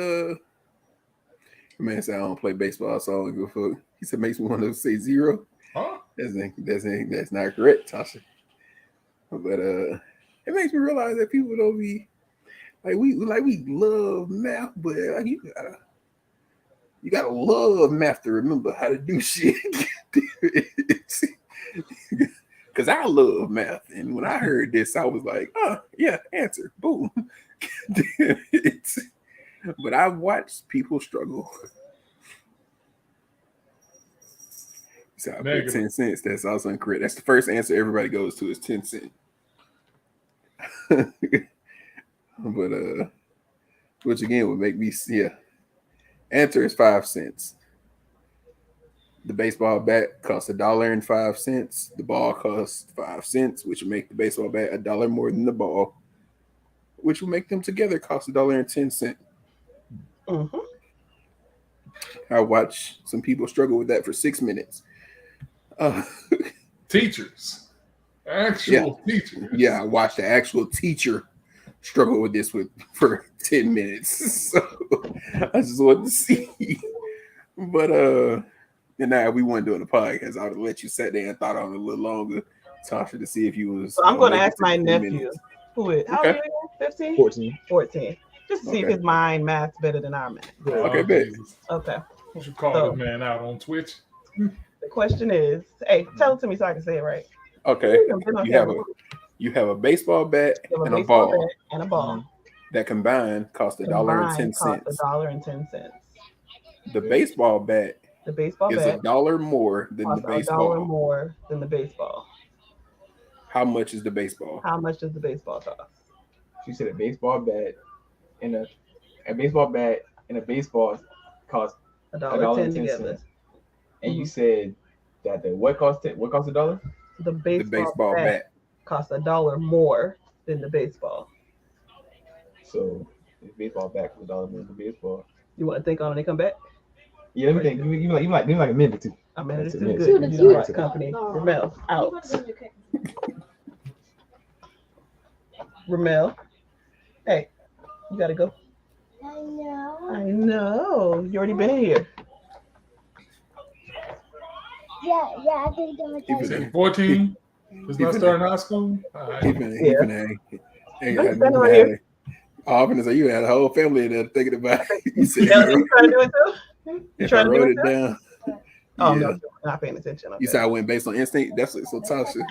man said I don't play baseball, so I don't give a fuck. He said makes me want to say 0. Huh? That's not correct, Tasha. But it makes me realize that people don't be we love math, but you gotta love math to remember how to do shit. Because I love math, and when I heard this, I was like, "Oh yeah, answer, boom." But I've watched people struggle. So I put 10 cents. That's also incorrect. That's the first answer everybody goes to is 10 cents. But which again would make me answer is 5 cents. The baseball bat costs $1.05. The ball costs 5 cents, which will make the baseball bat $1 more than the ball, which will make them together cost $1.10. Mm-hmm. I watched some people struggle with that for 6 minutes. Teachers, actual teachers. Yeah, I watched the actual teacher struggle with this for 10 minutes. So I just wanted to see. But and now we weren't doing the podcast. I would have let you sit there and thought on it a little longer, Tasha, to see if you was. So I'm going to ask my 10 nephew, minutes. who is, how old are you again? 15? 14. 14. Just to see if his mind math's better than our math. Okay, bet. Jesus. Okay. You should call So- this man out on Twitch. The question is, hey, tell it to me so I can say it right. Okay, you have a baseball bat You have and a baseball ball bat and a ball. that combined cost $1.10. $1.10. The baseball bat The baseball is bat $1 more than the costs $1 baseball. more than the baseball. How much is the baseball? How much does the baseball cost? She said a baseball bat and a baseball bat and a baseball cost $1.10 together. And you said that the what cost $1? The The baseball bat. costs $1 more than the baseball. So the baseball bat costs $1 more than the baseball. You want to think on it and come back? Yeah, let me think. You like a minute or two. I mean, it's That's too it. good. That's You it. know what company? Ramel, out. Ramel. Hey, you got to go. I know. I know. You already been in here. Yeah, I think I'm Even- Is he 14? He's not starting high school? All right. I'm gonna say you had a whole family in there thinking about it. You said Yeah, you trying to do it too? if I trying to do wrote it it down. Oh, Yeah. no, you're not paying attention. Okay. You said I went based on instinct. That's so Tasha.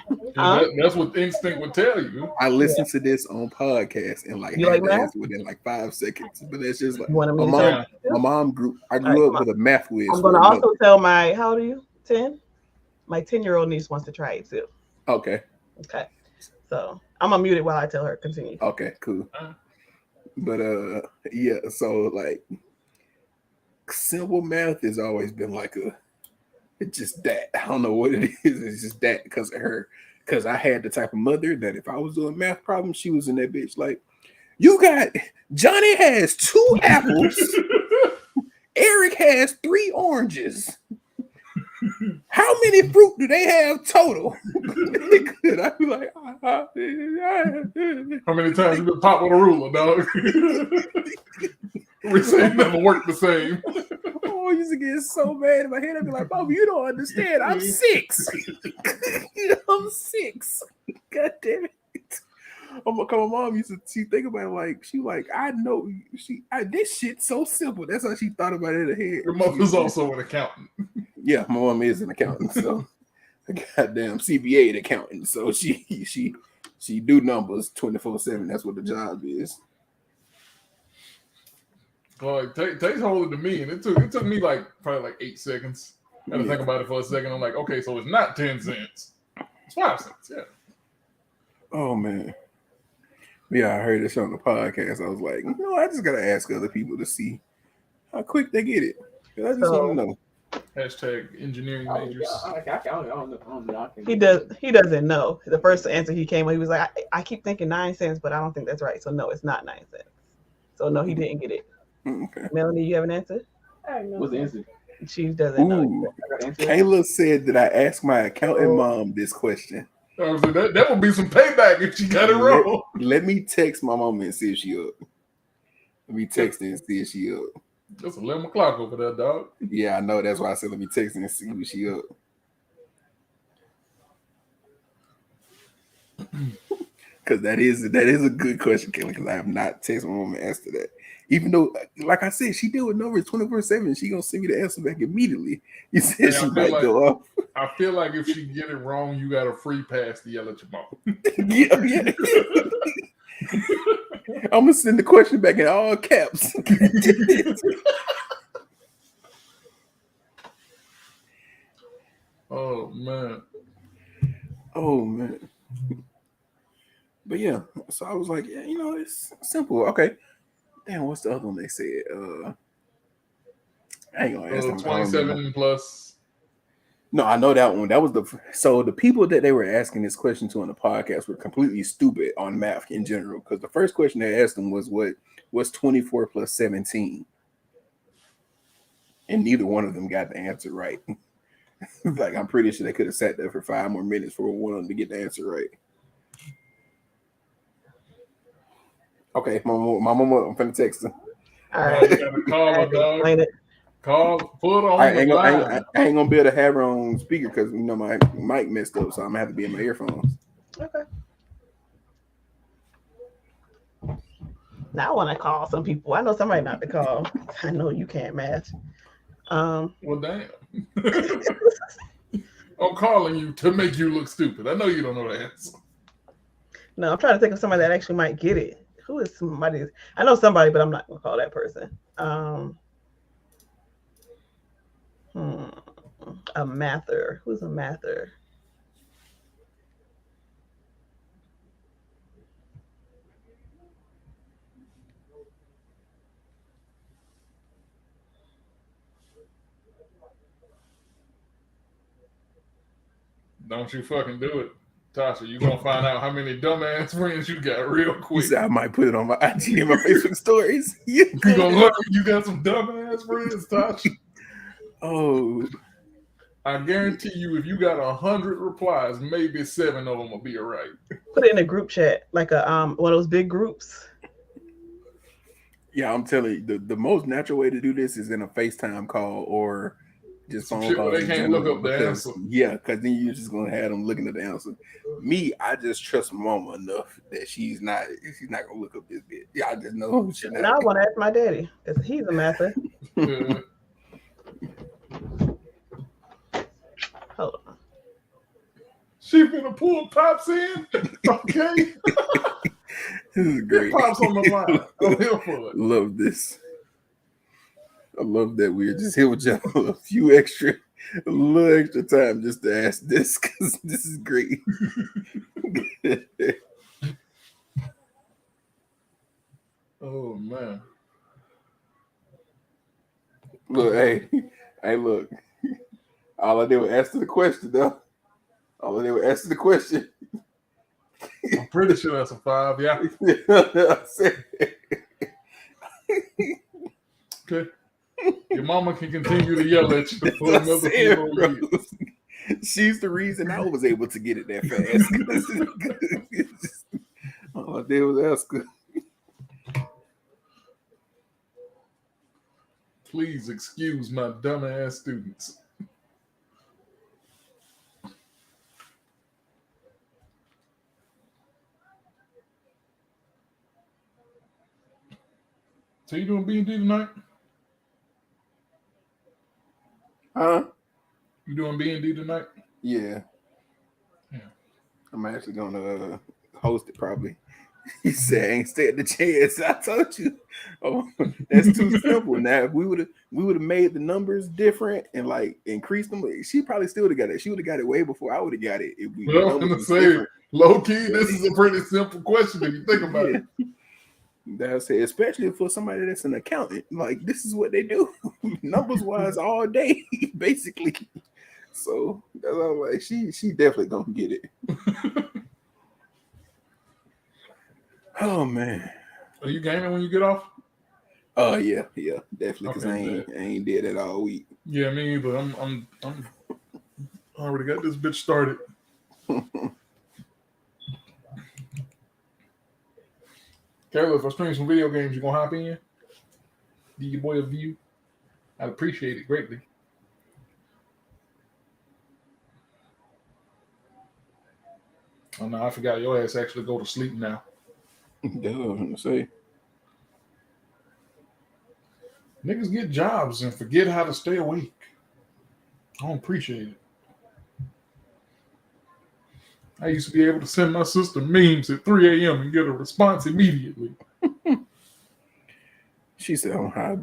That's what instinct would tell you. I listened to this on podcast and like You had like to math? answer within like 5 seconds. But that's just like You want me my to mom. tell you? My mom grew. I All grew right, up come with a math whiz. I'm going to also tell my, how old are you? 10? My 10-year-old niece wants to try it too. Okay. Okay. So I'm going to mute it while I tell her continue. Okay. Cool. But yeah. So like, simple math has always been like it's just that. I don't know what it is. It's just that because of her. Because I had the type of mother that if I was doing math problems, she was in that bitch like, you got Johnny has 2 apples. Eric has 3 oranges. How many fruit do they have total? And I'd be like, How many times you been popped with a ruler, dog? We say it never worked the same. oh, I used to get so mad in my head. I'd be like, Mom, you don't understand. I'm 6. I'm 6. God damn it. My mom used to think about it like she like I know this shit's so simple. That's how she thought about it in her head. Your mother's also an accountant. Yeah, my mom is an accountant, so a goddamn CPA accountant. So she do numbers 24/7. That's what the job is. Well, Tate's holding to me, and it took me probably 8 seconds. I had to think about it for a second. I'm like, okay, so it's not 10 cents. It's 5 cents, yeah. Oh man. Yeah, I heard this on the podcast. I was like, I just gotta ask other people to see how quick they get it. I just want to know. Hashtag engineering majors. I don't know. He doesn't know. The first answer he came with, he was like, I keep thinking 9 cents, but I don't think that's right. So no, it's not 9 cents. So no, he didn't get it. Okay. Melanie, you have an answer? What's the answer? She doesn't know. Ooh, I got an answer. Kayla said that I asked my accountant mom this question. That would be some payback if she got it wrong. Let me text my mom and see if she up. Let me text her and see if she up. It's 11 o'clock over there, dog. Yeah, I know. That's why I said let me text her and see if she up. Because that is a good question, Kayla. Because I have not texted my mom and asked her that. Even though, like I said, she deal with numbers 24/7. She gonna send me the answer back immediately. You said she might go off. I feel like if she get it wrong, you got a free pass to yell at your mom. Yeah. I'm gonna send the question back in all caps. Oh man. But yeah, so I was like, yeah, it's simple. Okay. Damn, what's the other one they said? I ain't gonna ask them. 27 plus No, I know that one. That was so the people that they were asking this question to on the podcast were completely stupid on math in general. Because the first question they asked them was what's 24 plus 17? And neither one of them got the answer right. Like I'm pretty sure they could have sat there for 5 more minutes for one of them to get the answer right. Okay, my mama, I'm finna text her. All Oh, right. you gotta call her, dog. Explain it. Call, put on I the ain't line. gonna be able to have her on speaker because you know my mic messed up, so I'm gonna have to be in my earphones. Okay. Now I want to call some people. I know somebody not to call. I know you can't match. Well, damn. I'm calling you to make you look stupid. I know you don't know the answer. No, I'm trying to think of somebody that actually might get it. Who is somebody? I know somebody, but I'm not gonna call that person. A mather. Who's a mather? Don't you fucking do it. Tasha, you gonna find out how many dumbass friends you got real You quick. said I might put it on my IG and my Facebook stories. You gonna look, you got some dumbass friends, Tasha. Oh, I guarantee you, if you got 100 replies, maybe 7 of them will be alright. Put it in a group chat, like a one of those big groups. yeah, I'm telling you, the most natural way to do this is in a FaceTime call or just Some phone shit call. where they can't look up the answer. Yeah, because then you're just gonna have them looking at the answer. Me, I just trust my mama enough that she's not gonna look up this bit. Yeah, I just know she's not. Now I want to ask my daddy because he's a mather. Yeah. Hold on. She finna pull Pops in? Okay. This is great. Get Pops on the line. I'm here for it. Love this. I love that we're just here with y'all a little extra time just to ask this because this is great. Oh man. Look, hey, look. All I did was answer the question, though. All I did was answer the question. I'm pretty sure that's a 5, yeah. Okay. Your mama can continue to yell at you for another few more years. She's the reason I was able to get it that fast. All I did was ask her. Please excuse my dumbass students. So you doing B&D tonight? Huh? You doing B&D tonight? Yeah. Yeah. I'm actually gonna host it probably. He said, I ain't stand the chance. I told you. Oh, that's too simple. Now, if we would have made the numbers different and like increased them, she probably still would have got it. She would have got it way before I would have got it. If we Well, I'm gonna say, low key, this is a pretty simple question if you think about it. That's it, especially for somebody that's an accountant. Like this is what they do, numbers wise, all day, basically. So that's all like she definitely gonna get it. Oh man. Are you gaming when you get off? Oh yeah, definitely. Because Okay, I ain't did that all week. Yeah, me either. I'm already got this bitch started. Carol, if I stream some video games, you gonna hop in? Give your boy a view. I'd appreciate it greatly. Oh no, I forgot your ass actually go to sleep now. Duh, I'm gonna say. Niggas get jobs and forget how to stay awake. I don't appreciate it. I used to be able to send my sister memes at 3 a.m. and get a response immediately. She said, "I'm high,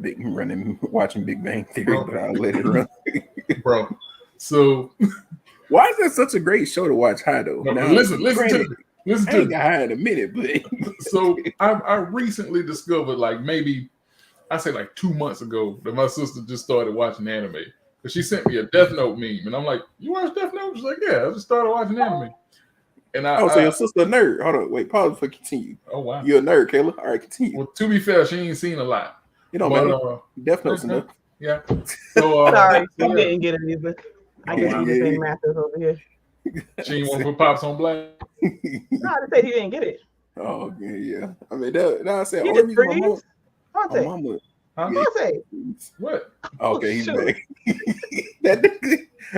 watching Big Bang Theory, but I'll let it run." Bro, so why is that such a great show to watch high though? No, now, listen to I ain't got high in a minute, but so I recently discovered, like maybe I say like 2 months ago, that my sister just started watching anime. But she sent me a Death Note meme, and I'm like, "You watch Death Note?" She's like, "Yeah, I just started watching anime." And so your sister a nerd. Hold on, wait, pause before continue. Oh wow, you're a nerd, Kayla. All right, continue. Well, to be fair, she ain't seen a lot. You don't matter. Death Note's enough. Yeah. So sorry, you didn't get it either. I guess yeah. he's the same masters over here. She ain't want to put Pops on blast. No, I just said he didn't get it. Oh yeah. I mean, that I said He only just reason my freeze. mama. What? Okay, he's shoot. back. that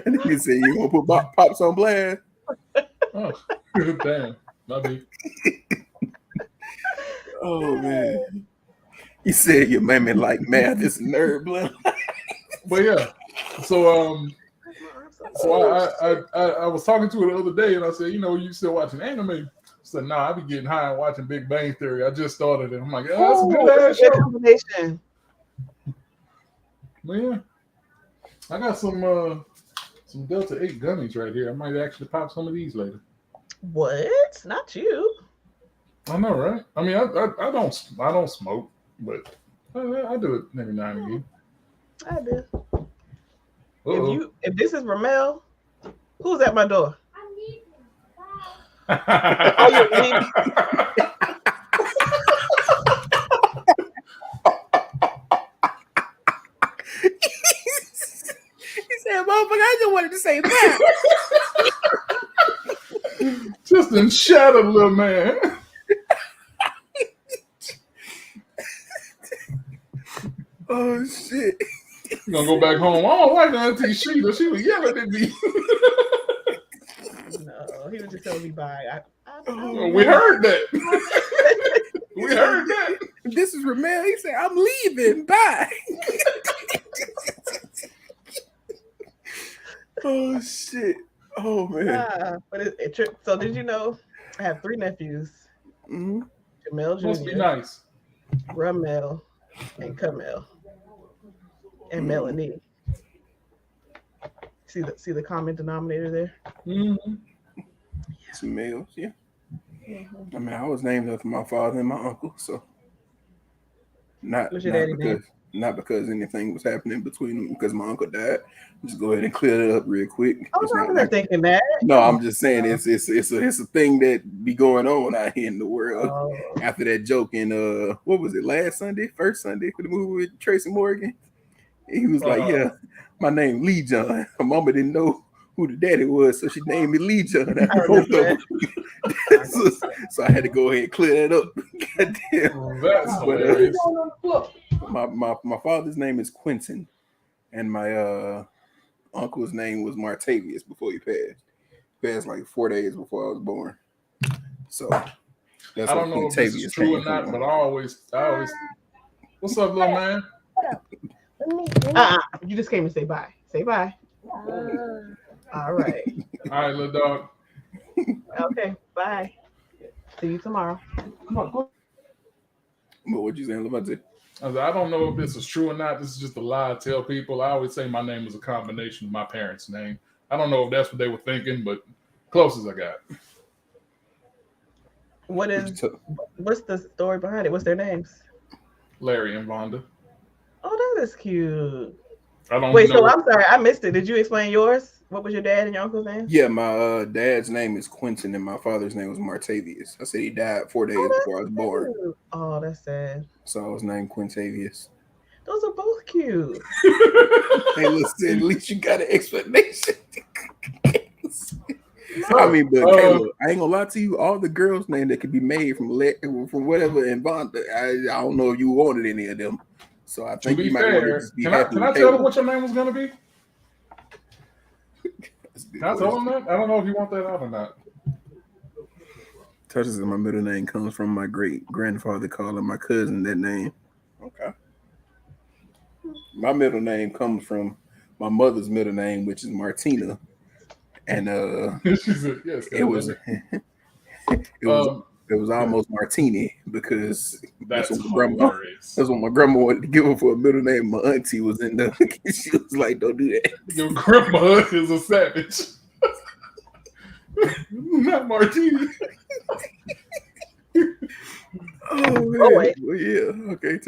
nigga said you want to put Pops on blast. Oh, damn. Love you. Oh man. He said your mammy like math is a nerd, blood. But yeah. So I was talking to her the other day, and I said, you still watching anime? She said, "No, I be getting high and watching Big Bang Theory. I just started it." I'm like, "Yeah, that's a good ass show." Combination. But yeah, I got some Delta 8 gummies right here. I might actually pop some of these later. What? Not you. I know, right? I mean, I don't smoke, but I do it every now and again. I do. Uh-oh. If this is Ramel, who's at my door? Oh, you need He said, "Motherfucker, I just wanted to say that." Just in shattered, little man. Oh shit. You gonna go back home? I don't like Auntie Sheila. She was yelling at me. No, he was just telling me bye. We heard that. We heard that. This is Ramel. He said, "I'm leaving. Bye." Oh shit. Oh man. But so did you know I have 3 nephews? Mm-hmm. Jamel Jr., Must be nice. Ramel, and Kamel, and Melanie. See the common denominator there? Mm-hmm. Some males, yeah. I mean, I was named after my father and my uncle, so not because anything was happening between them because my uncle died. Just go ahead and clear it up real quick. Oh, I'm not thinking that. No, I'm just saying it's a thing that be going on out here in the world. After that joke in what was it, first Sunday for the movie with Tracy Morgan? He was like, "Yeah, my name Lee John." Her mama didn't know who the daddy was, so she named me Lee John after both of them. So I had to go ahead and clear that up. Goddamn. That's hilarious. My father's name is Quentin, and my uncle's name was Martavius before he passed. He passed like 4 days before I was born. So that's I don't know if this is true or not, but I always. What's up, little man? You just came to say bye. Say bye. All right. All right, little dog. Okay. Bye. See you tomorrow. Come on, go. But what you saying, Levante? I don't know if this is true or not. This is just a lie I tell people. I always say my name is a combination of my parents' name. I don't know if that's what they were thinking, but close as I got. What's the story behind it? What's their names? Larry and Vonda. Oh, that is cute. I don't Wait, know. so I'm sorry, I missed it. Did you explain yours? What was your dad and your uncle's name? Yeah, my dad's name is Quentin and my father's name was Martavius. I said he died 4 days before I was born. Oh, that's sad. So I was named Quintavious. Those are both cute. Hey, listen, at least you got an explanation. I mean, but Caleb, I ain't gonna lie to you. All the girls' names that could be made from whatever in Vonda, I don't know if you wanted any of them. So I think you might want to just be happy. Can I tell them what your name was gonna be? Can I tell them that? I don't know if you want that out or not. Touches my middle name comes from my great grandfather calling my cousin that name. Okay. My middle name comes from my mother's middle name, which is Martina. And She said, yes, it was almost Martini because that's what my grandma wanted to give her for a middle name. My auntie was in the she was like, "Don't do that." Your grandma is a savage. Not Martini. Oh man. Well, yeah. Okay.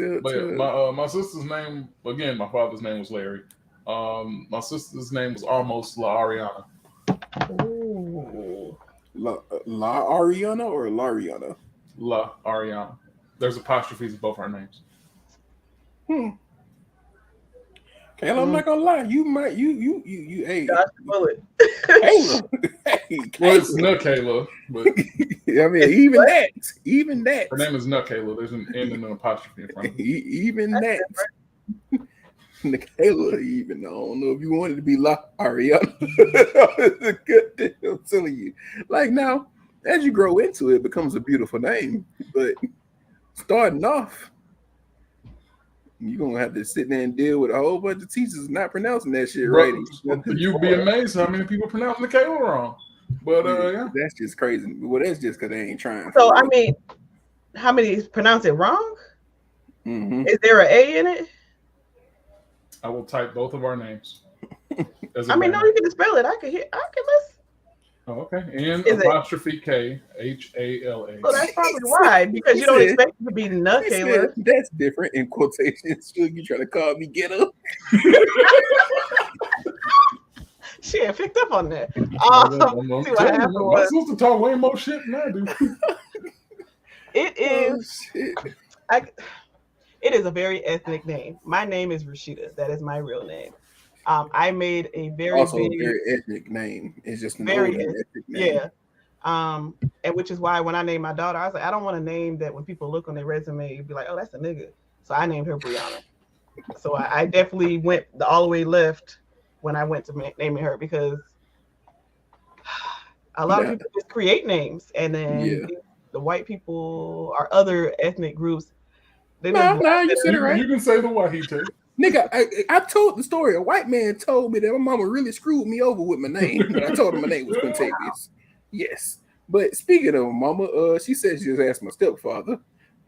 My sister's name, again, my father's name was Larry. My sister's name was almost La Ariana. Ooh. La Ariana or Lariana? La Ariana. There's apostrophes in both our names. Kayla, I'm not gonna lie. You might you hey Dodge the bullet. Kayla. Hey, Well, it's Kayla. Nut Kayla, but I mean, even that, her name is Nut Kayla. There's an N and an apostrophe in front of it. even that. Kayla, even I don't know if you wanted to be La Ariana. It's a good thing, I'm telling you. Like now, as you grow into it, it becomes a beautiful name. But starting off, you're gonna have to sit there and deal with a whole bunch of teachers not pronouncing that shit right. You'd be amazed how many people pronounce the Kayla wrong. But yeah. That's just crazy. Well, that's just because they ain't trying. So I mean, how many pronounce it wrong? Mm-hmm. Is there an A in it? I will type both of our names. I mean, no, you can spell it. I can listen. Oh, okay. N Is apostrophe K HALA. So that's probably why, because you don't expect it to be Nut Kayla. That's different in quotations. You trying to call me ghetto? Shit, picked up on that. See what happened My sister talk way more shit than I do. It is. Oh, shit. It is a very ethnic name. My name is Rashida. That is my real name. I made a very ethnic name. It's just an very ethnic name. Yeah. And which is why when I named my daughter, I was like, I don't want a name that when people look on their resume, you'd be like, oh, that's a nigga. So I named her Brianna. So I definitely went all the way left when I went to naming her, because a lot of people just create names, and then the white people or other ethnic groups. You said it right. You can say the Wahite. Nigga, I told the story. A white man told me that my mama really screwed me over with my name, but I told her my name was Quintavious. Yes. But speaking of mama, she said she just asked my stepfather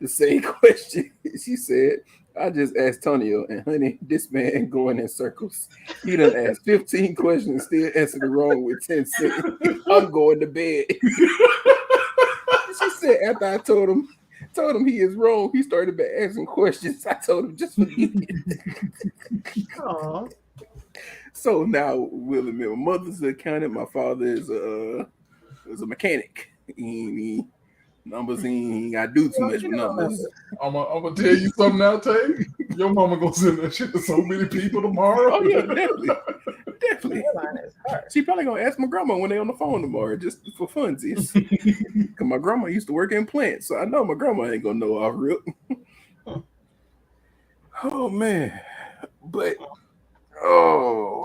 the same question. She said, I just asked Tonio, and honey, this man going in circles. He done asked 15 questions, still answered it wrong with 10 seconds. I'm going to bed. She said after I told him he is wrong, he started back asking questions. I told him just forget it. Aww. So now we'll admit, my mother's an accountant, my father is a mechanic. He ain't gotta do too much with numbers. I'm gonna tell you something now, Tay. Your mama gonna send that shit to so many people tomorrow. Oh yeah, definitely. She probably gonna ask my grandma when they on the phone tomorrow, just for funsies. Cause my grandma used to work in plants, so I know my grandma ain't gonna know off rip. Oh man, but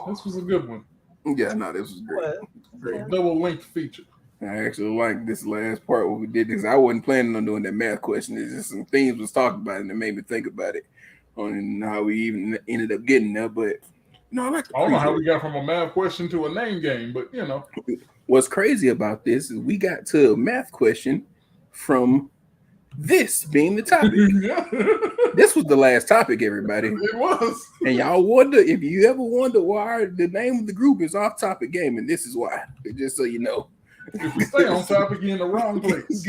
this was a good one. Yeah, no, this was great. Great double length feature. I actually like this last part when we did this. I wasn't planning on doing that math question. It's just some things was talking about it that made me think about it on how we even ended up getting there. But I like. I don't know how we got from a math question to a name game, but What's crazy about this is we got to a math question from this being the topic. This was the last topic, everybody. It was. And y'all wonder, if you ever wonder why the name of the group is Off Topic Gaming, this is why. Just so you know. If we stay on topic, you're in the wrong place.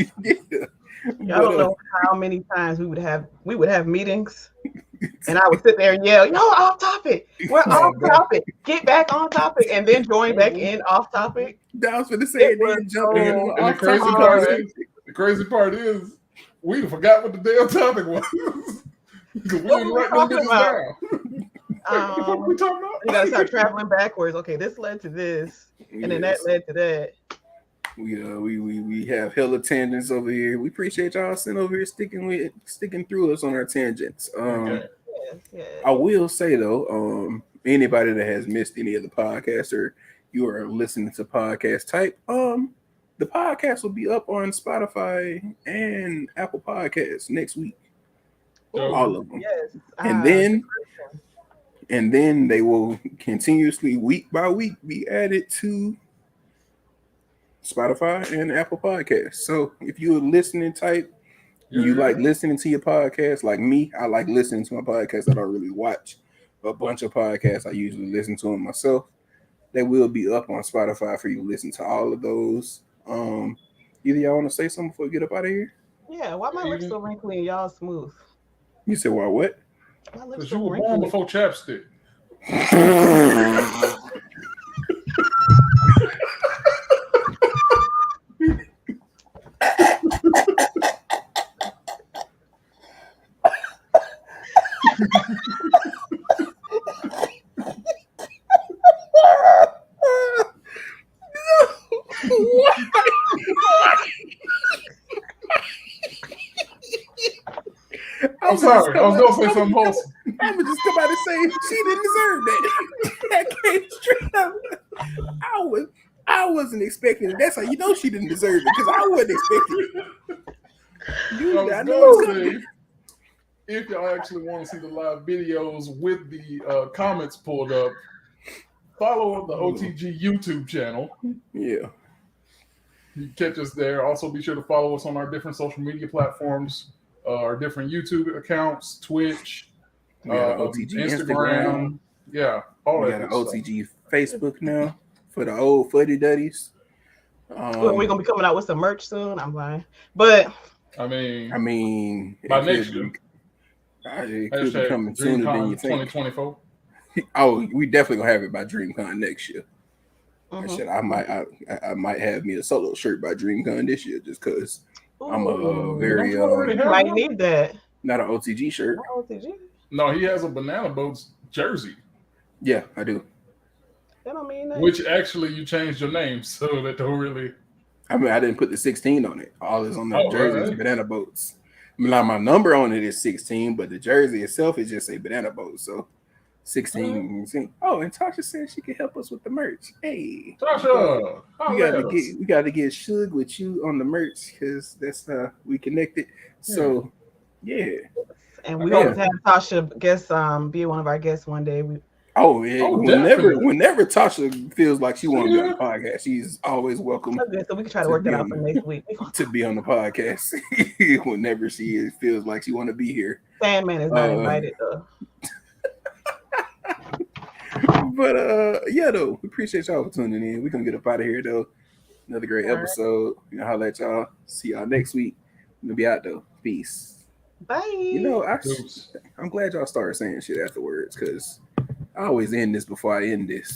Y'all don't know how many times we would have meetings, and I would sit there and yell, "Yo, off topic! We're off topic! Get back on topic!" and then join back in off topic. That was for the same then jump in. And the crazy part is, we forgot what the damn topic was. Because we didn't write them bitches down. What are we talking about? You gotta start traveling backwards. Okay, this led to this, and then that led to that. We have hell attendance over here. We appreciate y'all sitting over here sticking through us on our tangents. I will say though, anybody that has missed any of the podcasts or you are listening to podcast type, the podcast will be up on Spotify and Apple Podcasts next week. All of them. Yes. And then they will continuously week by week be added to Spotify and Apple Podcasts. So if you're a listening type, you like listening to your podcast, like me, I like listening to my podcast. I don't really watch a bunch of podcasts. I usually listen to them myself. They will be up on Spotify for you to listen to all of those. Either y'all want to say something before we get up out of here? Yeah, why my lips so wrinkly and y'all smooth? You said why what? Because you were born before chapstick. I'm sorry. I was gonna say something wholesome. I'm gonna just come out and say she didn't deserve that. That came straight up. I wasn't expecting it. That's how you know she didn't deserve it, because I wasn't expecting it. Usually, I know it's coming. If y'all actually want to see the live videos with the comments pulled up, follow the OTG YouTube channel. Yeah. You can catch us there. Also, be sure to follow us on our different social media platforms, our different YouTube accounts, Twitch, We got an OTG Instagram. Yeah, all We that got an good stuff. OTG Facebook now for the old fuddy duddies. We're gonna be coming out with some merch soon. I'm lying, but I mean, by next year. It could be coming sooner than you think. 2024. Oh, we definitely gonna have it by DreamCon next year. Mhm. I might have me a solo shirt by DreamCon this year, just because I'm a very Don't you already have might one? need that. not an OTG shirt. Not OTG. No, he has a Banana Boats jersey. Yeah, I do. That don't mean that. Which actually you changed your name, so that don't really. I mean, I didn't put the 16 on it. All is on the Oh, jersey is right. Banana Boats. I mean, like my number on it is 16, but the jersey itself is just a Banana Boat. So 16. Oh, and Tasha said she could help us with the merch. Hey, Tasha, we got to get Shug with you on the merch, because that's we connected. So yeah. And we hope to have Tasha be one of our guests one day. Whenever Tasha feels like she wants to be on the podcast, she's always welcome. Okay, so we can try to work that out for next week. To be on the podcast. Whenever she feels like she want to be here. Sandman is not invited though. But yeah, though, we appreciate y'all for tuning in. We're gonna get up out of here though. Another great episode. Holla at y'all. See y'all next week. I'm gonna be out though. Peace. Bye. I'm glad y'all started saying shit afterwards, because I always end this before I end this.